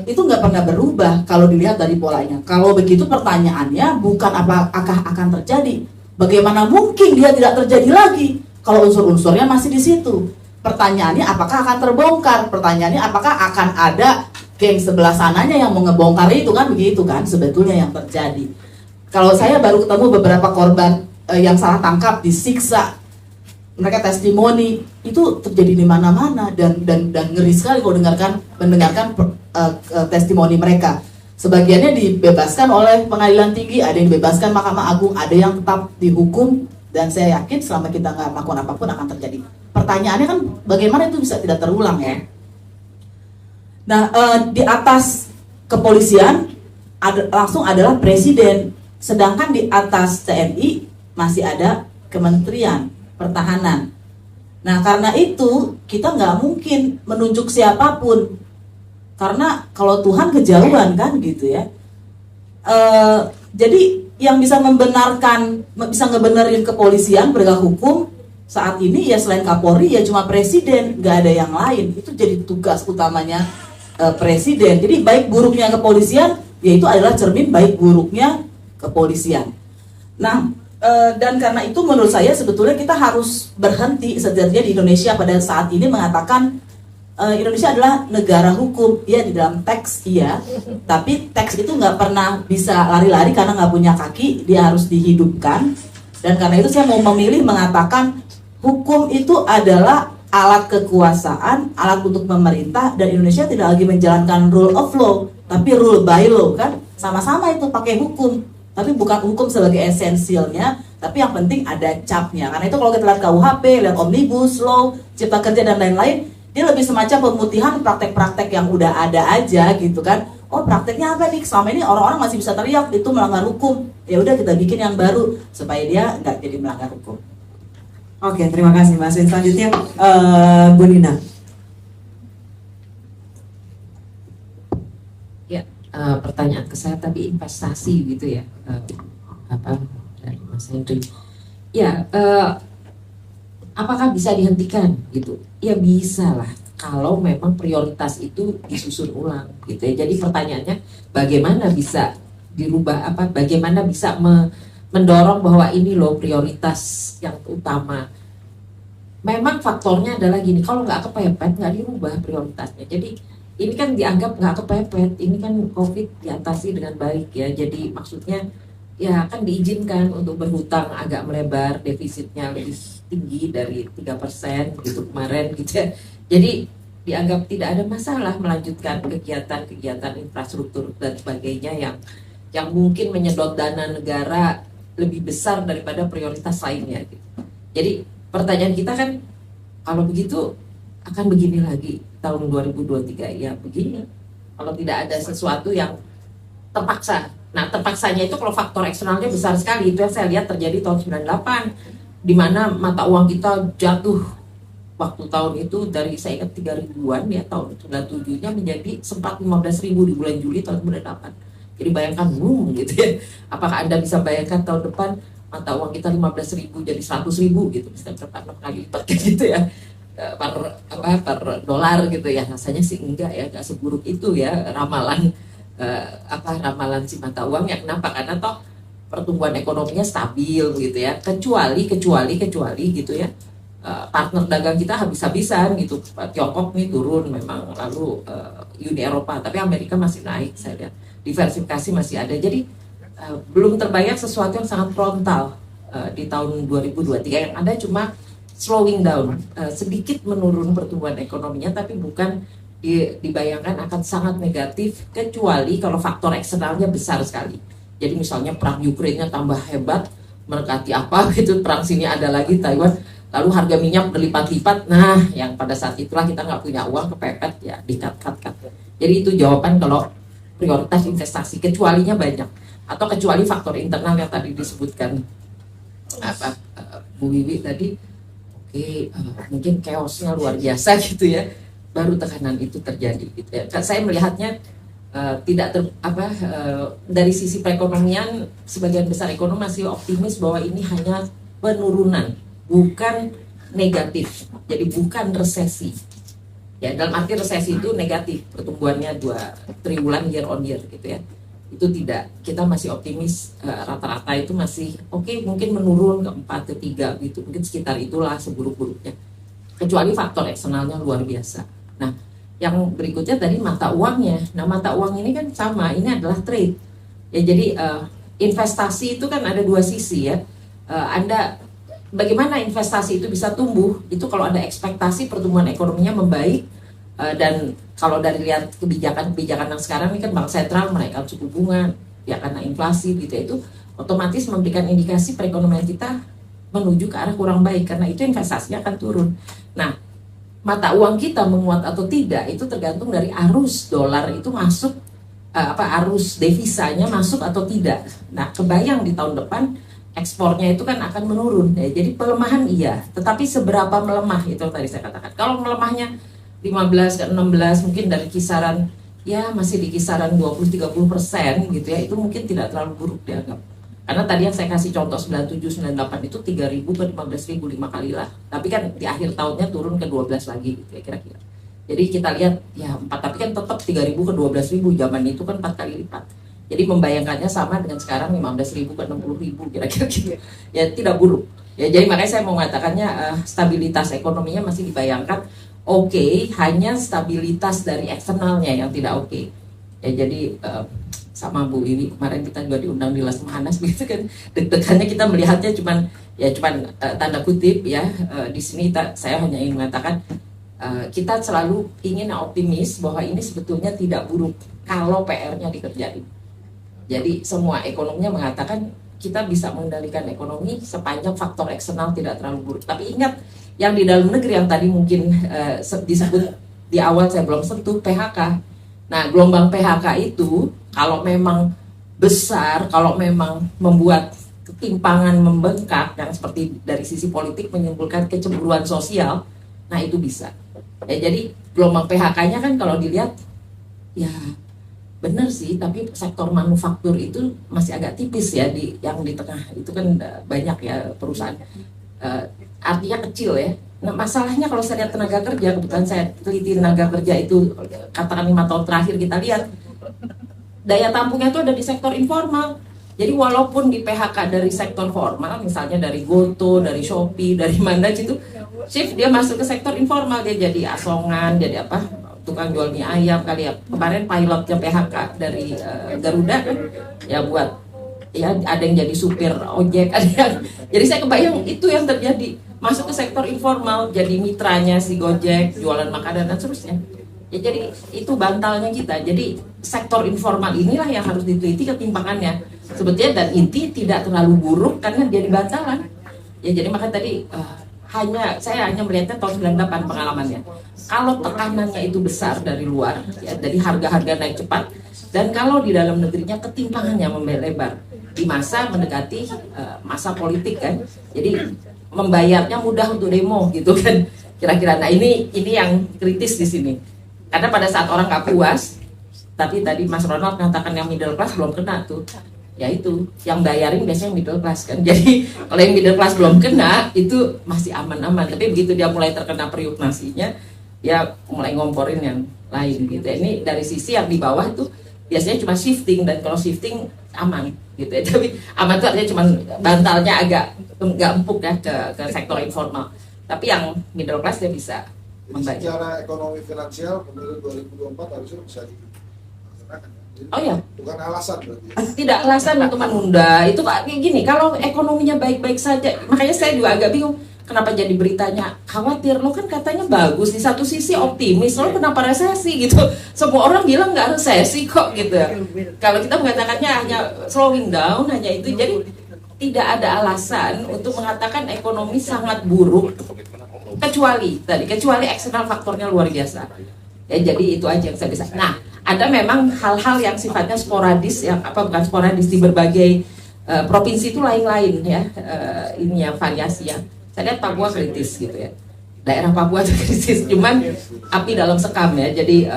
itu nggak pernah berubah kalau dilihat dari polanya. Kalau begitu pertanyaannya bukan apakah akan terjadi, bagaimana mungkin dia tidak terjadi lagi kalau unsur-unsurnya masih di situ. Pertanyaannya apakah akan terbongkar, pertanyaannya apakah akan ada geng sebelah sananya yang mau ngebongkar itu, kan begitu kan sebetulnya yang terjadi. Kalau saya baru ketemu beberapa korban yang salah tangkap, disiksa, mereka testimoni itu terjadi di mana-mana, dan ngeri sekali kalau mendengarkan testimoni mereka. Sebagiannya dibebaskan oleh pengadilan tinggi, ada yang dibebaskan Mahkamah Agung, ada yang tetap dihukum, dan saya yakin selama kita nggak melakukan apapun akan terjadi. Pertanyaannya kan bagaimana itu bisa tidak terulang ya? Nah, di atas kepolisian langsung adalah presiden, sedangkan di atas TNI masih ada Kementerian Pertahanan. Nah, karena itu kita nggak mungkin menunjuk siapapun, karena kalau Tuhan kejauhan kan gitu ya. Jadi yang bisa membenarkan, bisa ngebenerin kepolisian, penegak hukum saat ini ya selain Kapolri ya cuma presiden, nggak ada yang lain. Itu jadi tugas utamanya presiden. Jadi baik buruknya kepolisian yaitu adalah cermin baik buruknya kepolisian. Nah, dan karena itu menurut saya sebetulnya kita harus berhenti setidaknya di Indonesia pada saat ini mengatakan Indonesia adalah negara hukum. Ya, di dalam teks iya, tapi teks itu nggak pernah bisa lari-lari karena nggak punya kaki, dia harus dihidupkan. Dan karena itu saya mau memilih mengatakan hukum itu adalah alat kekuasaan, alat untuk pemerintah, dan Indonesia tidak lagi menjalankan rule of law, tapi rule by law kan, sama-sama itu pakai hukum. Tapi bukan hukum sebagai esensialnya, tapi yang penting ada capnya. Karena itu kalau kita lihat KUHP, lihat Omnibus Law, Cipta Kerja dan lain-lain, dia lebih semacam pemutihan praktek-praktek yang udah ada aja gitu kan. Oh, prakteknya apa nih? Selama ini orang-orang masih bisa teriak itu melanggar hukum. Ya udah kita bikin yang baru supaya dia nggak jadi melanggar hukum. Oke, terima kasih Mas Win. Selanjutnya Bu Nina. Pertanyaan ke saya tadi investasi gitu ya, dari Mas Hendri. Ya, apakah bisa dihentikan gitu? Ya bisa lah, kalau memang prioritas itu disusun ulang gitu ya. Jadi pertanyaannya bagaimana bisa dirubah, bagaimana bisa mendorong bahwa ini loh prioritas yang utama. Memang faktornya adalah gini, kalau nggak kepepet nggak dirubah prioritasnya. Jadi ini kan dianggap nggak kepepet, ini kan COVID diatasi dengan baik ya. Jadi maksudnya ya kan diizinkan untuk berhutang agak melebar, defisitnya lebih tinggi dari 3% gitu kemarin gitu ya. Jadi dianggap tidak ada masalah melanjutkan kegiatan-kegiatan infrastruktur dan sebagainya yang mungkin menyedot dana negara lebih besar daripada prioritas lainnya gitu. Jadi pertanyaan kita kan, kalau begitu akan begini lagi tahun 2023 ya begini. Kalau tidak ada sesuatu yang terpaksa. Nah, terpaksanya itu kalau faktor eksternalnya besar sekali. Itu yang saya lihat terjadi tahun 98, di mana mata uang kita jatuh waktu tahun itu dari, saya ingat 3.000-an ya, tahun 97-nya menjadi sempat 15.000 di bulan Juli tahun 98. Jadi bayangkan, gitu ya. Apakah Anda bisa bayangkan tahun depan mata uang kita 15.000 jadi 100.000 gitu, bisa berapa kali lipat gitu ya, per dolar gitu ya. Rasanya sih enggak ya, enggak seburuk itu ya ramalan ramalan si mata uang. Ya kenapa? Karena toh pertumbuhan ekonominya stabil gitu ya, kecuali gitu ya, partner dagang kita habis-habisan gitu. Tiongkok nih turun memang, lalu Uni Eropa, tapi Amerika masih naik, saya lihat diversifikasi masih ada. Jadi belum terbayar sesuatu yang sangat frontal di tahun 2023. Yang ada cuma slowing down, sedikit menurun pertumbuhan ekonominya, tapi bukan dibayangkan akan sangat negatif, kecuali kalau faktor eksternalnya besar sekali. Jadi misalnya perang Ukraina tambah hebat, mendekati apa gitu, perang sini ada lagi Taiwan, lalu harga minyak berlipat-lipat. Nah, yang pada saat itulah kita nggak punya uang, kepepet ya, di-cut. Jadi itu jawaban kalau prioritas investasi, kecualinya banyak, atau kecuali faktor internal yang tadi disebutkan Bu Wiwi tadi. Oke, mungkin chaosnya luar biasa gitu ya, baru tekanan itu terjadi gitu ya. Saya melihatnya dari sisi perekonomian, sebagian besar ekonom masih optimis bahwa ini hanya penurunan, bukan negatif. Jadi bukan resesi. Ya, dalam arti resesi itu negatif, pertumbuhannya 2 triwulan year on year gitu ya. Itu tidak, kita masih optimis, rata-rata itu masih oke, mungkin menurun ke 4 ke 3 gitu, mungkin sekitar itulah seburuk-buruknya, kecuali faktor eksternalnya luar biasa. Nah, yang berikutnya tadi mata uangnya. Nah, mata uang ini kan sama, ini adalah trade ya. Jadi investasi itu kan ada 2 sisi ya. Anda bagaimana investasi itu bisa tumbuh, itu kalau ada ekspektasi pertumbuhan ekonominya membaik. Dan kalau dari lihat kebijakan yang sekarang ini kan Bank Sentral menaikkan suku bunga ya karena inflasi gitu ya, itu otomatis memberikan indikasi perekonomian kita menuju ke arah kurang baik, karena itu investasinya akan turun. Nah, mata uang kita menguat atau tidak itu tergantung dari arus dolar itu masuk, arus devisanya masuk atau tidak. Nah, kebayang di tahun depan ekspornya itu kan akan menurun ya. Jadi pelemahan iya, tetapi seberapa melemah itu yang tadi saya katakan. Kalau melemahnya 15 ke 16 mungkin dari kisaran ya masih di kisaran 20-30% gitu ya, itu mungkin tidak terlalu buruk dianggap. Karena tadi yang saya kasih contoh 97-98 itu 3.000 ke 15.000 5 kali lah. Tapi kan di akhir tahunnya turun ke 12 lagi gitu ya kira-kira. Jadi kita lihat ya 4, tapi kan tetap 3.000 ke 12.000, zaman itu kan 4 kali lipat. Jadi membayangkannya sama dengan sekarang 15.000 ke 60.000 kira-kira gitu. Ya tidak buruk. Ya jadi makanya saya mau mengatakannya stabilitas ekonominya masih dibayangkan oke, hanya stabilitas dari eksternalnya yang tidak oke. Ya jadi sama Bu Wiwi kemarin kita juga diundang di Las Mahanas gitu kan, deg-degannya kita melihatnya cuman tanda kutip ya. Di sini saya hanya ingin mengatakan kita selalu ingin optimis bahwa ini sebetulnya tidak buruk kalau PR-nya dikerjain. Jadi semua ekonominya mengatakan kita bisa mengendalikan ekonomi sepanjang faktor eksternal tidak terlalu buruk. Tapi ingat, yang di dalam negeri yang tadi mungkin disebut di awal saya belum sentuh, PHK. Nah, gelombang PHK itu kalau memang besar, kalau memang membuat ketimpangan membengkak yang seperti dari sisi politik menimbulkan kecemburuan sosial, nah itu bisa. Ya, jadi gelombang PHK-nya kan kalau dilihat ya benar sih, tapi sektor manufaktur itu masih agak tipis ya, yang di tengah itu kan banyak ya perusahaan. Artinya kecil ya. Nah, masalahnya kalau saya lihat tenaga kerja, kebetulan saya teliti tenaga kerja itu katakan 5 tahun terakhir, kita lihat daya tampungnya itu ada di sektor informal. Jadi walaupun di PHK dari sektor formal, misalnya dari Goto, dari Shopee, dari mana gitu, shift dia masuk ke sektor informal, dia jadi asongan, jadi apa, tukang jual mie ayam kali ya. Kemarin pilotnya PHK dari Garuda kan ya buat ya ada yang jadi supir ojek, ada yang, jadi saya kebayang itu yang terjadi, masuk ke sektor informal, jadi mitranya si Gojek, jualan makanan dan seterusnya. Ya jadi itu bantalnya kita. Jadi sektor informal inilah yang harus diteliti ketimpangannya sebetulnya, dan inti tidak terlalu buruk karena jadi bantalan. Ya jadi maka tadi saya hanya melihatnya tahun 98 pengalamannya. Kalau tekanannya itu besar dari luar, ya dari harga-harga naik cepat, dan kalau di dalam negerinya ketimpangannya melebar di masa mendekati masa politik kan, jadi membayarnya mudah untuk demo gitu kan, kira-kira. Nah ini yang kritis di sini, karena pada saat orang nggak puas, tapi tadi Mas Ronald mengatakan yang middle class belum kena tuh, ya itu yang bayarin biasanya middle class kan. Jadi kalau yang middle class belum kena itu masih aman-aman, tapi begitu dia mulai terkena periuk nasinya, ya mulai ngomporin yang lain gitu. Ini dari sisi yang di bawah itu biasanya cuma shifting, dan kalau shifting aman gitu ya. Tapi aman itu artinya cuma bantalnya agak nggak empuk ya ke sektor informal. Tapi yang middle class dia bisa membayar. Secara ekonomi finansial pemilu 2024 harusnya bisa dilaksanakan. Oh ya. Bukan alasan berarti. Tidak alasan untuk menunda. Itu kayak gini, kalau ekonominya baik-baik saja, makanya saya juga agak bingung. Kenapa jadi beritanya khawatir? Lo kan katanya bagus, di satu sisi optimis, lo kenapa resesi gitu? Semua orang bilang nggak resesi kok gitu. Kalau kita mengatakannya hanya slowing down, hanya itu, jadi tidak ada alasan untuk mengatakan ekonomi sangat buruk, kecuali eksternal faktornya luar biasa. Ya jadi itu aja yang saya bisa. Nah, ada memang hal-hal yang sifatnya sporadis, yang bukan sporadis, di berbagai provinsi itu lain-lain ya, ininya variasinya. Saya lihat Papua kritis gitu ya, daerah Papua itu kritis, cuman api dalam sekam ya, jadi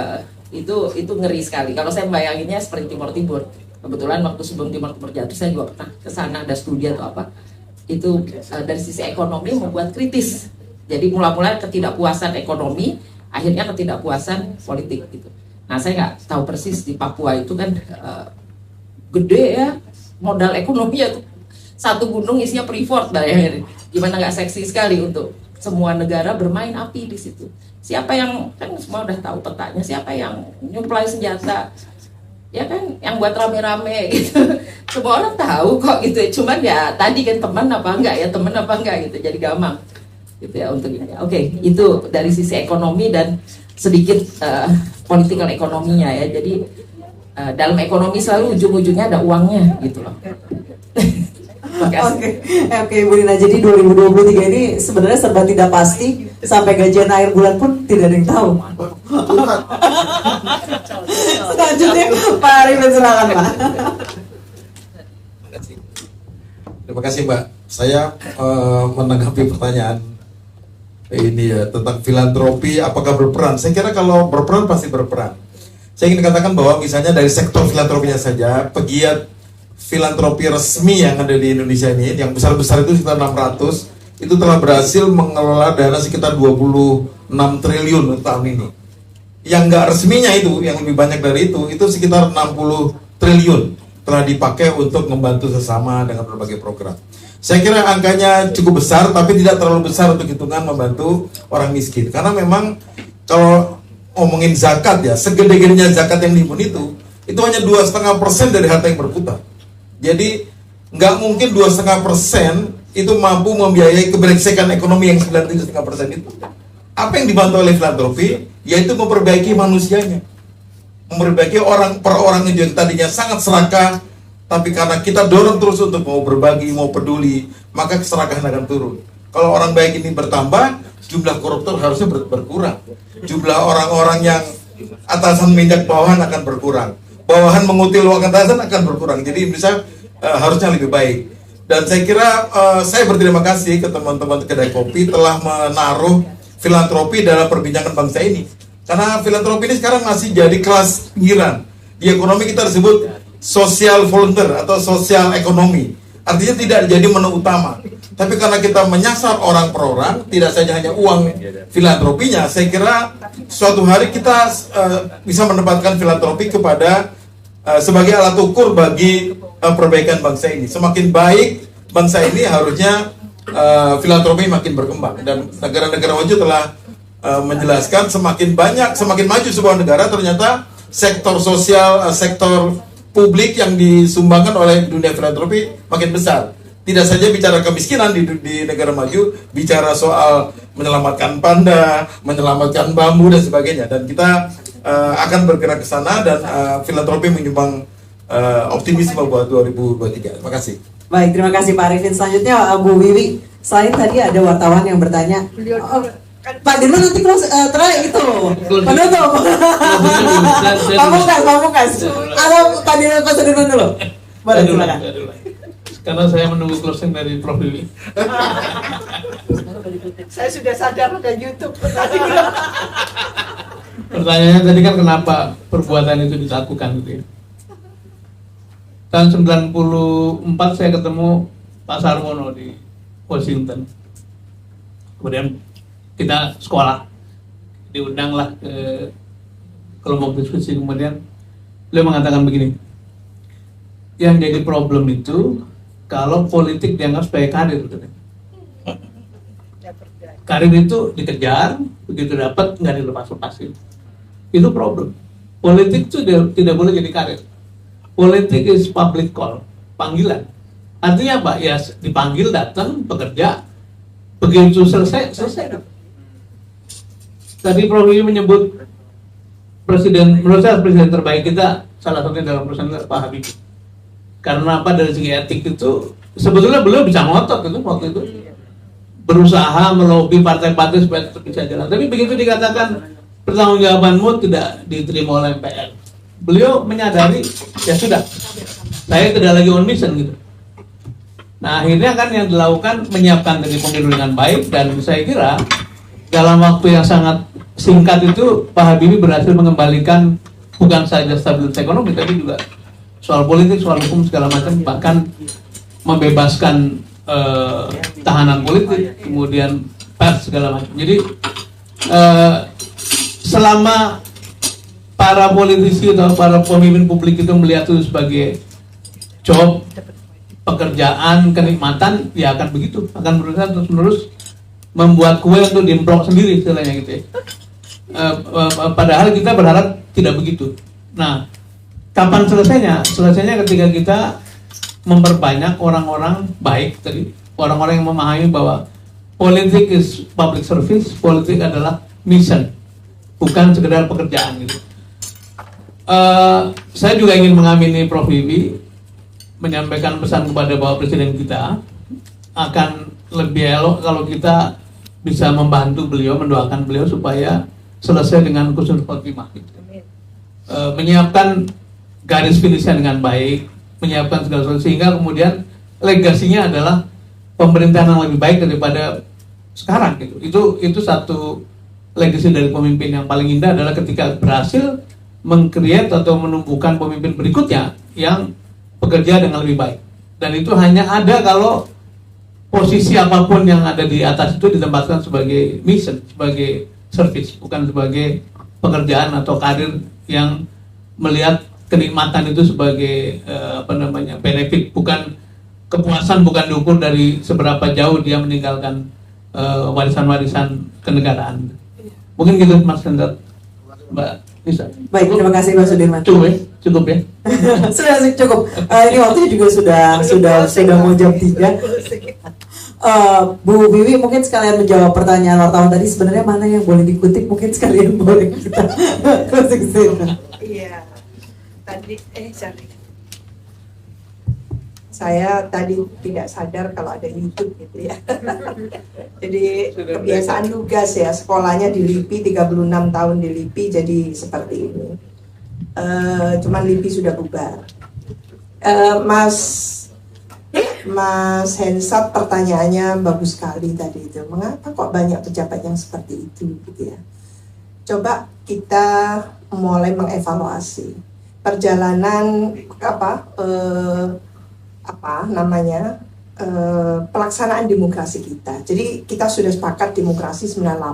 itu ngeri sekali. Kalau saya bayanginnya seperti Timur Timur, kebetulan waktu sebelum Timur Timur jatuh saya juga pernah ke sana, ada studi atau apa, itu dari sisi ekonomi membuat kritis. Jadi mula-mula ketidakpuasan ekonomi, akhirnya ketidakpuasan politik gitu. Nah saya nggak tahu persis di Papua itu kan gede ya, modal ekonominya tuh satu gunung isinya Freeport, bayangin gimana nggak seksi sekali untuk semua negara bermain api di situ. Siapa yang, kan semua udah tahu petanya, siapa yang nyuplai senjata, ya kan, yang buat rame-rame gitu. Semua orang tahu kok gitu. Cuman ya tadi kan teman apa enggak gitu, jadi gampang gitu ya untuk ini. Oke, itu dari sisi ekonomi dan sedikit political ekonominya ya. Jadi dalam ekonomi selalu ujung-ujungnya ada uangnya gitu loh. Oke, Bu Nina. Jadi 2023 ini sebenarnya serba tidak pasti, sampai gajian akhir bulan pun tidak ada yang tahu. Selanjutnya Pak Arifin, silakan Pak. Terima kasih Mbak. Saya menanggapi pertanyaan ini ya tentang filantropi, apakah berperan? Saya kira kalau berperan pasti berperan. Saya ingin katakan bahwa misalnya dari sektor filantropinya saja, pegiat filantropi resmi yang ada di Indonesia ini, yang besar-besar itu sekitar 600, itu telah berhasil mengelola dana sekitar 26 triliun untuk tahun ini. Yang nggak resminya itu, yang lebih banyak dari itu sekitar 60 triliun telah dipakai untuk membantu sesama dengan berbagai program. Saya kira angkanya cukup besar, tapi tidak terlalu besar untuk hitungan membantu orang miskin. Karena memang kalau ngomongin zakat ya, segede-gedenya zakat yang dihimpun itu hanya 2,5% dari harta yang berputar. Jadi nggak mungkin 2,5% itu mampu membiayai keberengsekan ekonomi yang 97,5% itu. Apa yang dibantu oleh filantropi? Yaitu memperbaiki manusianya, memperbaiki orang per orang yang tadinya sangat serakah, tapi karena kita dorong terus untuk mau berbagi, mau peduli, maka keserakahan akan turun. Kalau orang baik ini bertambah, jumlah koruptor harusnya berkurang. Jumlah orang-orang yang atasan minyak bawahan akan berkurang. Bawahan mengutil uang atasan akan berkurang. Jadi bisa harusnya lebih baik. Dan saya kira saya berterima kasih ke teman-teman kedai kopi telah menaruh filantropi dalam perbincangan bangsa ini. Karena filantropi ini sekarang masih jadi kelas pinggiran. Di ekonomi kita disebut social volunteer atau sosial ekonomi. Artinya tidak jadi menu utama. Tapi karena kita menyasar orang per orang, tidak saja hanya uang filantropinya, saya kira suatu hari kita bisa menempatkan filantropi kepada sebagai alat ukur bagi perbaikan bangsa ini. Semakin baik bangsa ini, harusnya filantropi makin berkembang. Dan negara-negara maju telah menjelaskan semakin banyak, semakin maju sebuah negara, ternyata sektor sosial, sektor publik yang disumbangkan oleh dunia filantropi makin besar. Tidak saja bicara kemiskinan di negara maju, bicara soal menyelamatkan panda, menyelamatkan bambu dan sebagainya. Dan kita akan bergerak ke sana dan filantropi menyumbang optimisme buat 2023. Terima kasih. Baik, terima kasih Pak Arifin. Selanjutnya Bu Wiwi. Selain tadi ada wartawan yang bertanya, Pak Dirman nanti close terakhir itu penutup. Pamungkas. Atau Pak Dirman Pak Dirman dulu. Boleh, silakan. Karena saya menunggu closing dari Prof. Wiwi. Saya sudah sadar ada YouTube. Pertanyaannya tadi kan kenapa perbuatan itu dilakukan gitu ya. Tahun 94 saya ketemu Pak Sarwono di Washington. Kemudian kita sekolah, diundanglah ke kelompok diskusi. Kemudian beliau mengatakan begini, yang jadi problem itu kalau politik dianggap sebagai karir. Karir itu dikejar, begitu dapat nggak dilepas-lepasin. Itu problem. Politik itu tidak boleh jadi karir. Politik is public call, panggilan. Artinya apa? Ya dipanggil, datang, bekerja, begitu selesai. Tadi Prof. Wiwi menyebut presiden, menurut saya presiden terbaik kita salah satunya dalam perusahaan Pak Habibie. Karena apa, dari segi etik itu sebetulnya beliau bisa ngotot itu waktu itu, berusaha melobi partai-partai supaya tetap bisa jalan. Tapi begitu dikatakan pertanggungjawabanmu tidak diterima oleh MPR, beliau menyadari ya sudah, saya tidak lagi on mission gitu. Nah akhirnya kan yang dilakukan menyiapkan dari pemilu dengan baik, dan saya kira dalam waktu yang sangat singkat itu Pak Habibie berhasil mengembalikan bukan saja stabilitas ekonomi, tapi juga soal politik, soal hukum segala macam, bahkan membebaskan tahanan politik, kemudian pers segala macam. Jadi selama para politisi atau para pemimpin publik itu melihat itu sebagai job, pekerjaan, kenikmatan, ya akan begitu, akan berusaha terus-menerus membuat kue untuk diemplok sendiri istilahnya gitu ya. Padahal kita berharap tidak begitu. Nah, kapan selesainya? Selesainya ketika kita memperbanyak orang-orang baik tadi, orang-orang yang memahami bahwa politik is public service, politik adalah mission, bukan sekedar pekerjaan gitu. Saya juga ingin mengamini Prof. Wiwi menyampaikan pesan kepada Bapak Presiden kita, akan lebih elok kalau kita bisa membantu beliau, mendoakan beliau supaya selesai dengan husnul khotimah gitu. Menyiapkan garis finishnya dengan baik, menyiapkan segala sesuatu sehingga kemudian legasinya adalah pemerintahan yang lebih baik daripada sekarang gitu. Itu satu legasi dari pemimpin yang paling indah adalah ketika berhasil meng-create atau menumbuhkan pemimpin berikutnya yang bekerja dengan lebih baik. Dan itu hanya ada kalau posisi apapun yang ada di atas itu ditempatkan sebagai mission, sebagai service, bukan sebagai pekerjaan atau karir yang melihat kenikmatan itu sebagai benefit, bukan kepuasan, bukan diukur dari seberapa jauh dia meninggalkan warisan-warisan kenegaraan. Mungkin gitu Mas Hendra, Mbak Nisa. Baik, terima kasih Pak Sudirman. Cukup ya. Sudah cukup. Ini waktunya juga sudah mau jam 3. Bu Wiwi mungkin sekalian menjawab pertanyaan wartawan tadi, sebenarnya mana yang boleh dikutip, mungkin sekalian boleh kita closing statement. Iya. Tadi saya tadi tidak sadar kalau ada YouTube gitu ya. Jadi kebiasaan lugas ya, sekolahnya di LIPI, 36 tahun di LIPI, jadi seperti ini. Cuman LIPI sudah bubar. Mas Hensat, pertanyaannya bagus sekali tadi itu. Mengapa kok banyak pejabat yang seperti itu gitu ya? Coba kita mulai mengevaluasi perjalanan pelaksanaan demokrasi kita. Jadi kita sudah sepakat demokrasi 99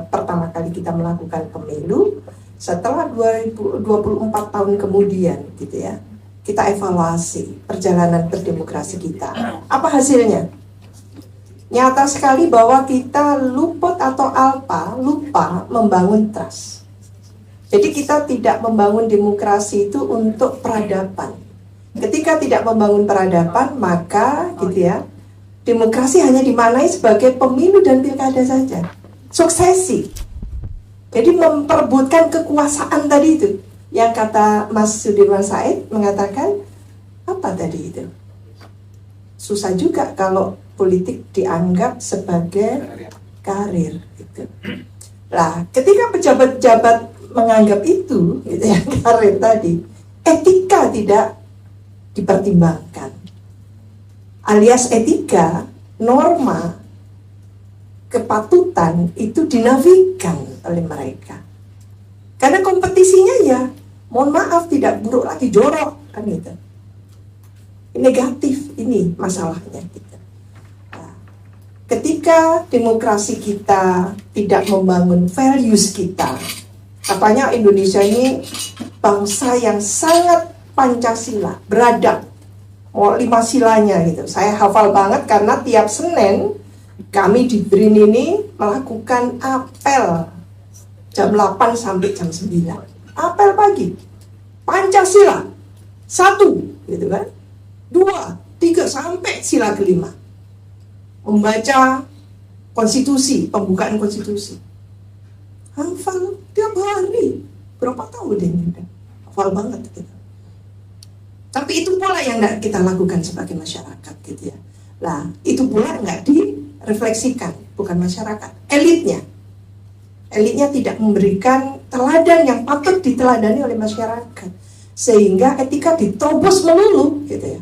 pertama kali kita melakukan pemilu. Setelah 24 tahun kemudian gitu ya, kita evaluasi perjalanan berdemokrasi kita. Apa hasilnya? Nyata sekali bahwa kita lupa membangun trust. Jadi kita tidak membangun demokrasi itu untuk peradaban. Ketika tidak membangun peradaban, maka gitu ya, demokrasi hanya dimaknai sebagai pemilu dan pilkada saja. Suksesi. Jadi memperebutkan kekuasaan tadi itu. Yang kata Mas Sudirman Said mengatakan, apa tadi itu? Susah juga kalau politik dianggap sebagai karir gitu. Nah, ketika pejabat-pejabat menganggap itu gitu ya, karir tadi, etika tidak dipertimbangkan. Alias etika, norma, kepatutan itu dinafikan oleh mereka. Karena kompetisinya ya, mohon maaf, tidak buruk lagi, jorok kan gitu. Negatif ini masalahnya gitu. Nah, ketika demokrasi kita tidak membangun values kita, katanya Indonesia ini bangsa yang sangat Pancasila, beradab, 5 silanya gitu. Saya hafal banget karena tiap Senin kami di BRIN ini melakukan apel jam 8 sampai jam 9. Apel pagi. Pancasila 1 gitu kan. 2, 3 sampai sila kelima. Membaca konstitusi, pembukaan konstitusi. Hafal tiap hari. Berapa tahun ini udah? Hafal banget gitu. Tapi itu pula yang nggak kita lakukan sebagai masyarakat gitu ya. Nah, itu pula nggak direfleksikan, bukan masyarakat, elitnya. Elitnya tidak memberikan teladan yang patut diteladani oleh masyarakat, sehingga etika diterobos melulu gitu ya.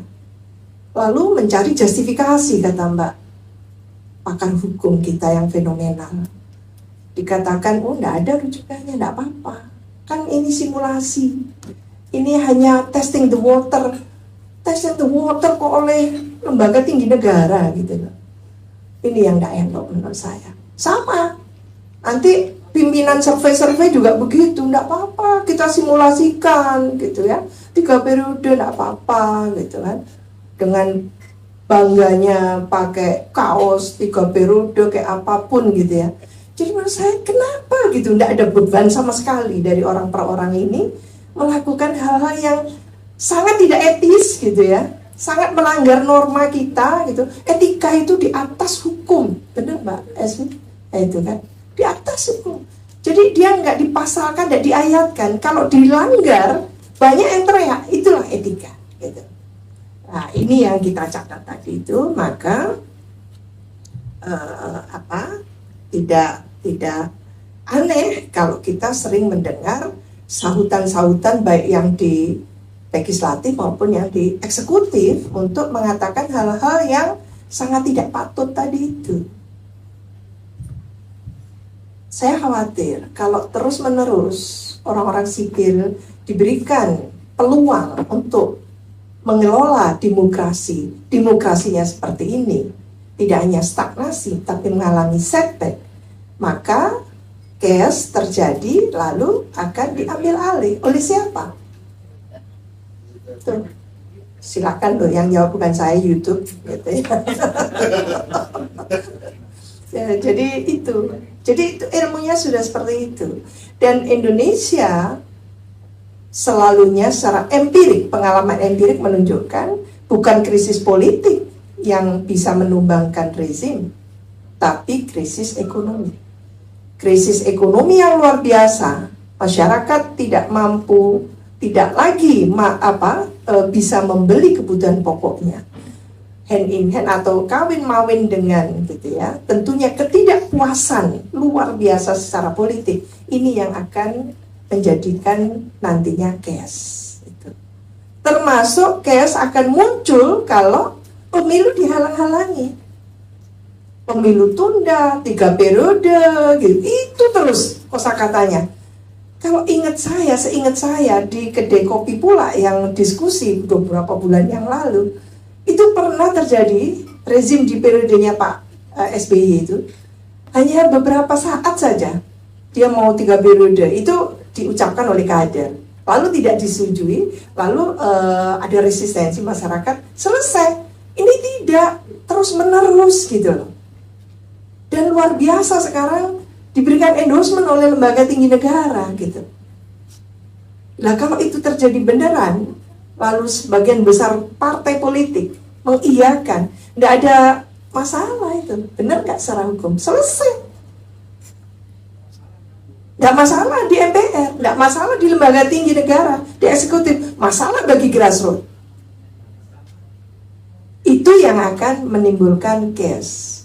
Lalu mencari justifikasi, kata Mbak pakar hukum kita yang fenomenal. Dikatakan, oh nggak ada rujukannya, nggak apa-apa. Kan ini simulasi. Ini hanya testing the water. Testing the water kok oleh lembaga tinggi negara gitu loh. Ini yang nggak enak menurut saya. Sama. Nanti pimpinan survei-survei juga begitu, nggak apa-apa. Kita simulasikan gitu ya. 3 periode nggak apa-apa gitu kan. Dengan bangganya pakai kaos 3 periode kayak apapun gitu ya. Jadi menurut saya kenapa gitu nggak ada beban sama sekali dari orang per orang ini melakukan hal-hal yang sangat tidak etis gitu ya, sangat melanggar norma kita gitu. Etika itu di atas hukum, benar Mbak Esmi? Itu kan di atas hukum. Jadi dia nggak dipasalkan, nggak diayatkan. Kalau dilanggar banyak yang teriak, itulah etika gitu. Nah, ini yang kita catat tadi itu, maka tidak aneh kalau kita sering mendengar sahutan-sahutan baik yang di legislatif maupun yang di eksekutif untuk mengatakan hal-hal yang sangat tidak patut tadi itu. Saya khawatir kalau terus-menerus orang-orang sipil diberikan peluang untuk mengelola demokrasinya seperti ini, tidak hanya stagnasi tapi mengalami setback, maka chaos terjadi lalu akan diambil alih oleh siapa? Tuh, silakan loh yang jawab, bukan saya, YouTube gitu ya. Ya, jadi itu ilmunya sudah seperti itu. Dan Indonesia selalunya secara empirik, pengalaman empirik menunjukkan bukan krisis politik yang bisa menumbangkan rezim, tapi krisis ekonomi. Krisis ekonomi yang luar biasa, masyarakat tidak mampu, tidak lagi bisa membeli kebutuhan pokoknya, hand in hand atau kawin mawin dengan gitu ya. Tentunya ketidakpuasan luar biasa secara politik ini yang akan menjadikan nantinya chaos. Itu. Termasuk chaos akan muncul kalau pemilu dihalang-halangi. Pemilu tunda, 3 periode, gitu. Itu terus kosakatanya. Kalau seingat saya di kedai kopi pula yang diskusi beberapa bulan yang lalu, itu pernah terjadi rezim di periodenya Pak SBY itu hanya beberapa saat saja dia mau 3 periode, itu diucapkan oleh kader, lalu tidak disetujui, lalu ada resistensi masyarakat, selesai. Ini tidak, terus menerus gitu loh. Dan luar biasa sekarang diberikan endorsement oleh lembaga tinggi negara gitu. Nah kalau itu terjadi beneran, lalu sebagian besar partai politik mengiyakan, nggak ada masalah itu, benar nggak secara hukum? Selesai. Nggak masalah di MPR, nggak masalah di lembaga tinggi negara, di eksekutif, masalah bagi grassroots. Itu yang akan menimbulkan chaos.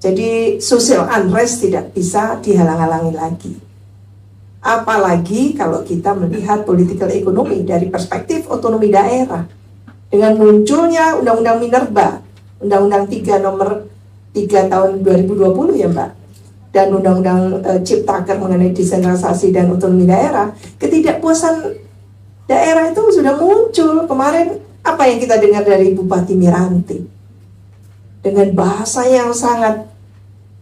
Jadi social unrest tidak bisa dihalang-halangi lagi. Apalagi kalau kita melihat political economy dari perspektif otonomi daerah. Dengan munculnya Undang-Undang Minerba, Undang-Undang 3 nomor 3 tahun 2020 ya Mbak, dan Undang-Undang Ciptaker mengenai desentralisasi dan otonomi daerah, ketidakpuasan daerah itu sudah muncul. Kemarin apa yang kita dengar dari Bupati Miranti? Dengan bahasa yang sangat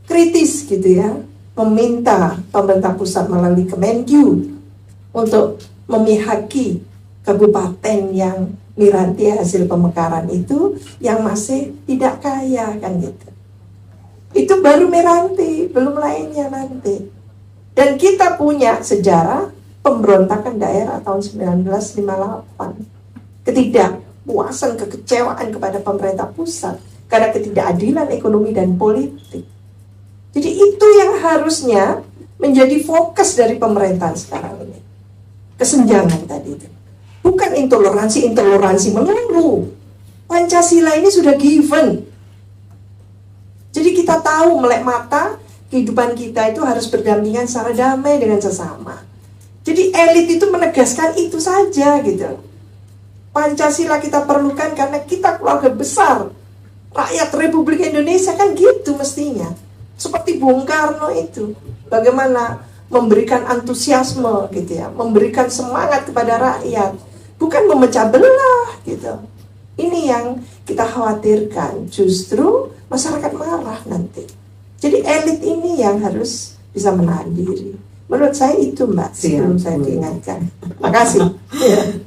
kritis gitu ya, meminta pemerintah pusat melalui Kemenkyu untuk memihaki kabupaten yang Miranti hasil pemekaran itu yang masih tidak kaya kan gitu. Itu baru Miranti, belum lainnya nanti. Dan kita punya sejarah pemberontakan daerah tahun 1958. Ketidakpuasan, kekecewaan kepada pemerintah pusat karena ketidakadilan ekonomi dan politik. Jadi itu yang harusnya menjadi fokus dari pemerintahan sekarang ini. Kesenjangan tadi itu. Bukan intoleransi melulu. Pancasila ini sudah given. Jadi kita tahu melek mata kehidupan kita itu harus berdampingan secara damai dengan sesama. Jadi elit itu menegaskan itu saja gitu. Pancasila kita perlukan karena kita keluarga besar rakyat Republik Indonesia, kan gitu mestinya. Seperti Bung Karno itu, bagaimana memberikan antusiasme gitu ya, memberikan semangat kepada rakyat, bukan memecah belah gitu. Ini yang kita khawatirkan, justru masyarakat marah nanti. Jadi elit ini yang harus bisa menahan diri. Menurut saya itu Mbak, sebelum saya diingatkan. Makasih.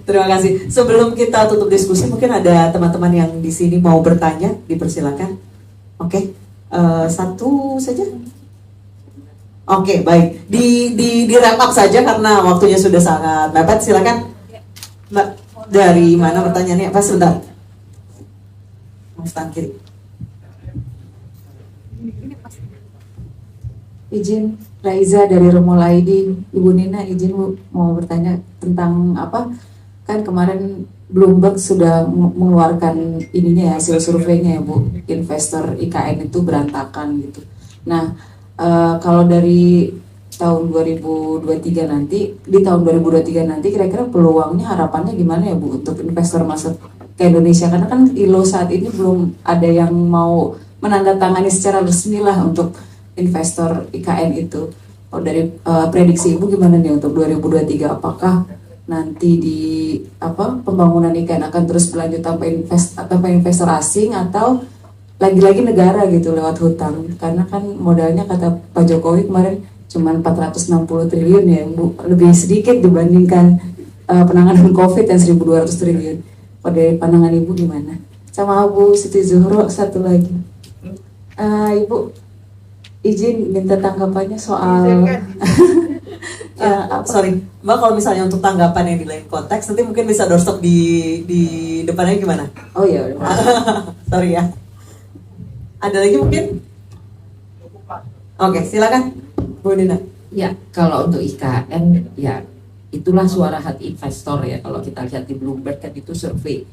Terima kasih. Sebelum kita tutup diskusi, mungkin ada teman-teman yang di sini mau bertanya, dipersilakan. Oke. Satu saja. Oke, baik. Di wrap up saja karena waktunya sudah sangat mepet. Silakan, Mbak. Dari mana pertanyaannya? Pas sebentar. Mas kiri. Izin, Raiza dari Romolaidi. Ibu Nina, izin mau bertanya tentang apa? Kan kemarin Bloomberg sudah mengeluarkan ininya ya, hasil surveinya ya Bu, investor IKN itu berantakan gitu. Nah, kalau dari tahun 2023 nanti, di tahun 2023 nanti kira-kira peluangnya, harapannya gimana ya Bu untuk investor masuk ke Indonesia? Karena kan ILO saat ini belum ada yang mau menandatangani secara resmi lah untuk investor IKN itu. Kalau dari prediksi Ibu gimana nih untuk 2023, apakah nanti di pembangunan IKN akan terus berlanjut tanpa investor asing atau lagi-lagi negara gitu lewat hutang? Karena kan modalnya kata Pak Jokowi kemarin cuma 460 triliun ya Bu, lebih sedikit dibandingkan penanganan COVID yang 1.200 triliun. Kalau dari pandangan Ibu gimana? Sama Bu Siti Zuhro satu lagi, Ibu izin minta tanggapannya soal sorry Mbak, kalau misalnya untuk tanggapan yang di lain konteks nanti mungkin bisa doorstop di depannya gimana? Oh ya sorry ya, ada lagi mungkin? Oke, silakan Bu Nina. Ya, kalau untuk IKN ya itulah suara hati investor ya. Kalau kita lihat di Bloomberg kan itu survei.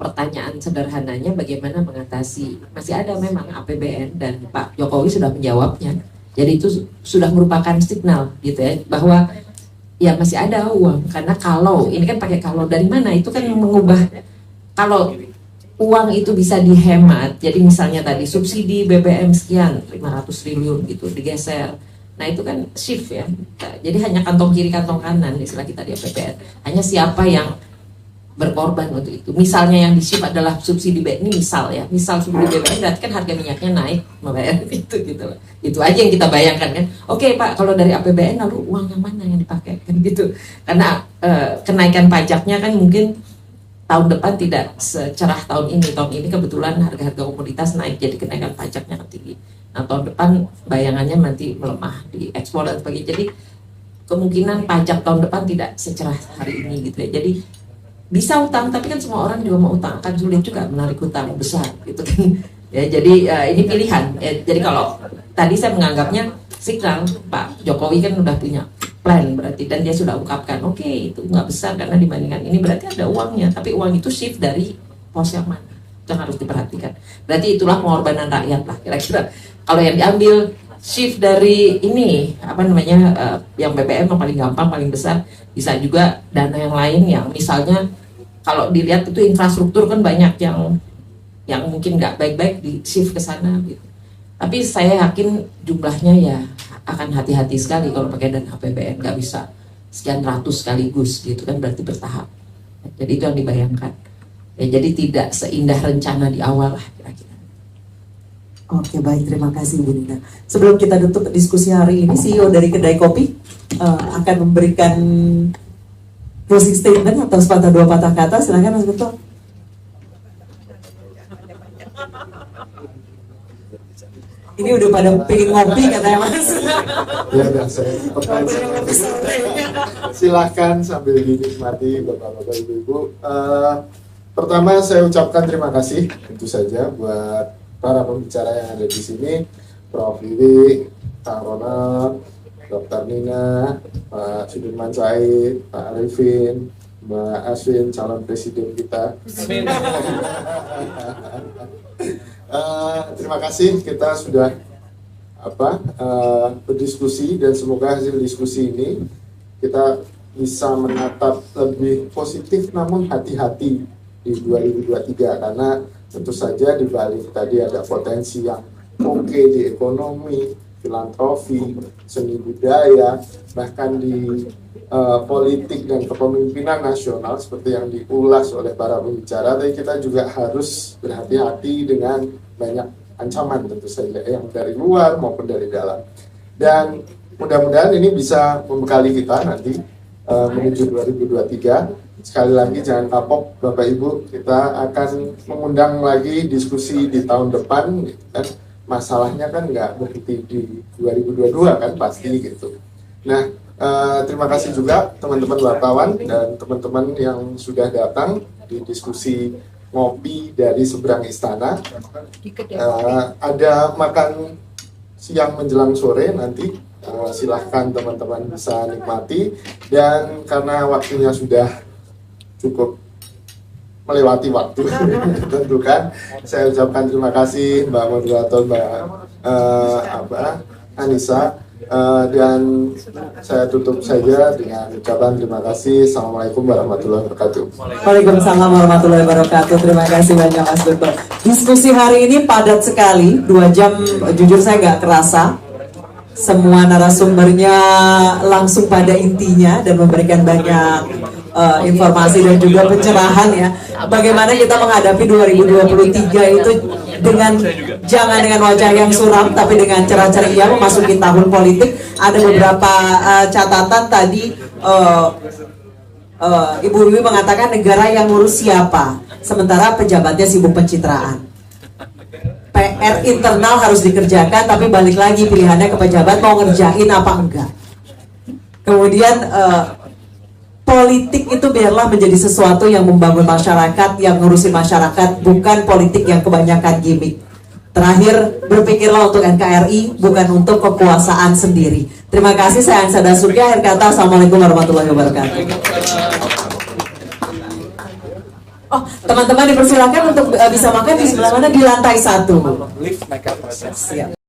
Pertanyaan sederhananya bagaimana mengatasi, masih ada memang APBN dan Pak Jokowi sudah menjawabnya. Jadi itu sudah merupakan signal gitu ya, bahwa ya masih ada uang. Karena kalau, ini kan pakai kalau dari mana, itu kan mengubah, kalau uang itu bisa dihemat, jadi misalnya tadi subsidi BBM sekian, 500 triliun gitu, digeser. Nah itu kan shift ya, jadi hanya kantong kiri kantong kanan, istilah kita di APBN. Hanya siapa yang berkorban untuk itu. Misalnya yang di-shift adalah subsidi BBM, ini misal subsidi BBM berarti kan harga minyaknya naik, membayar itu gitu loh. Itu aja yang kita bayangkan kan. Oke Pak, kalau dari APBN lalu uang yang mana yang dipakai kan gitu. Karena kenaikan pajaknya kan mungkin tahun depan tidak secerah tahun ini. Tahun ini kebetulan harga-harga komoditas naik, jadi kenaikan pajaknya tinggi. Nah tahun depan bayangannya nanti melemah di ekspor dan sebagainya. Jadi kemungkinan pajak tahun depan tidak secerah hari ini gitu ya. Jadi bisa utang, tapi kan semua orang juga mau utang, akan sulit juga menarik utang besar gitu kan. Ya, jadi ini pilihan. Ya, jadi kalau tadi saya menganggapnya sekarang Pak Jokowi kan udah punya plan berarti, dan dia sudah ungkapkan oke, itu nggak besar karena dibandingkan ini berarti ada uangnya, tapi uang itu shift dari pos yang mana, itu yang harus diperhatikan. Berarti itulah pengorbanan rakyat lah kira-kira. Kalau yang diambil shift dari ini apa namanya yang BBM yang paling gampang, paling besar, bisa juga dana yang lain yang misalnya kalau dilihat itu infrastruktur kan banyak yang mungkin nggak baik-baik di shift ke sana gitu. Tapi saya yakin jumlahnya ya akan hati-hati sekali kalau pakai dana APBN, nggak bisa sekian ratus sekaligus gitu kan, berarti bertahap. Jadi itu yang dibayangkan. Ya, jadi tidak seindah rencana di awal lah kira-kira. Oke, baik, terima kasih Bu Nina. Sebelum kita tutup diskusi hari ini, CEO dari Kedai Kopi akan memberikan closing statement atau sepatah dua patah kata. Silakan Mas Guntur. Ini udah pada pengen ngopi katanya Mas. Ya, dan saya silahkan sambil dinikmati Bapak-Bapak Ibu-Ibu. Pertama saya ucapkan terima kasih tentu saja buat para pembicara yang ada di sini, Prof. Wiwi, Kang Ronald, Dr. Nina, Pak Sudirman Said, Pak Arifin, Mbak Aswin, calon presiden kita. Terima kasih, kita sudah berdiskusi, dan semoga hasil diskusi ini kita bisa menatap lebih positif namun hati-hati di 2023, karena tentu saja di balik tadi ada potensi yang oke di ekonomi, filantropi, seni budaya, bahkan di politik dan kepemimpinan nasional seperti yang diulas oleh para pembicara. Tapi kita juga harus berhati-hati dengan banyak ancaman tentu saja yang dari luar maupun dari dalam. Dan mudah-mudahan ini bisa membekali kita nanti menuju 2023. Sekali lagi jangan kapok Bapak Ibu, kita akan mengundang lagi diskusi di tahun depan kan. Masalahnya kan nggak berhenti di 2022 kan, pasti gitu. Nah, terima kasih juga teman-teman wartawan dan teman-teman yang sudah datang di diskusi ngopi dari seberang istana. Ada makan siang menjelang sore nanti, silahkan teman-teman bisa nikmati. Dan karena waktunya sudah cukup melewati waktu tentu kan, saya ucapkan terima kasih Mbak Moderator, Mbak Anissa, dan saya tutup saja dengan ucapan terima kasih. Assalamualaikum warahmatullahi wabarakatuh. Waalaikumsalam warahmatullahi wabarakatuh. Terima kasih banyak Mas Guntur. Diskusi hari ini padat sekali, 2 jam jujur saya nggak kerasa. Semua narasumbernya langsung pada intinya dan memberikan banyak informasi dan juga pencerahan ya. Bagaimana kita menghadapi 2023 itu dengan jangan dengan wajah yang suram, tapi dengan cerah ceria memasuki tahun politik. Ada beberapa catatan tadi. Ibu Wiwi mengatakan negara yang ngurus siapa, sementara pejabatnya sibuk pencitraan. PR internal harus dikerjakan, tapi balik lagi pilihannya ke pejabat mau ngerjain apa enggak. Kemudian politik itu biarlah menjadi sesuatu yang membangun masyarakat, yang ngurusin masyarakat, bukan politik yang kebanyakan gimmick. Terakhir, berpikirlah untuk NKRI, bukan untuk kekuasaan sendiri. Terima kasih, saya Ansa Dasuki. Akhir kata, Assalamualaikum warahmatullahi wabarakatuh. Oh, teman-teman dipersilakan untuk bisa makan di sebelah mana, di lantai 1. Siap.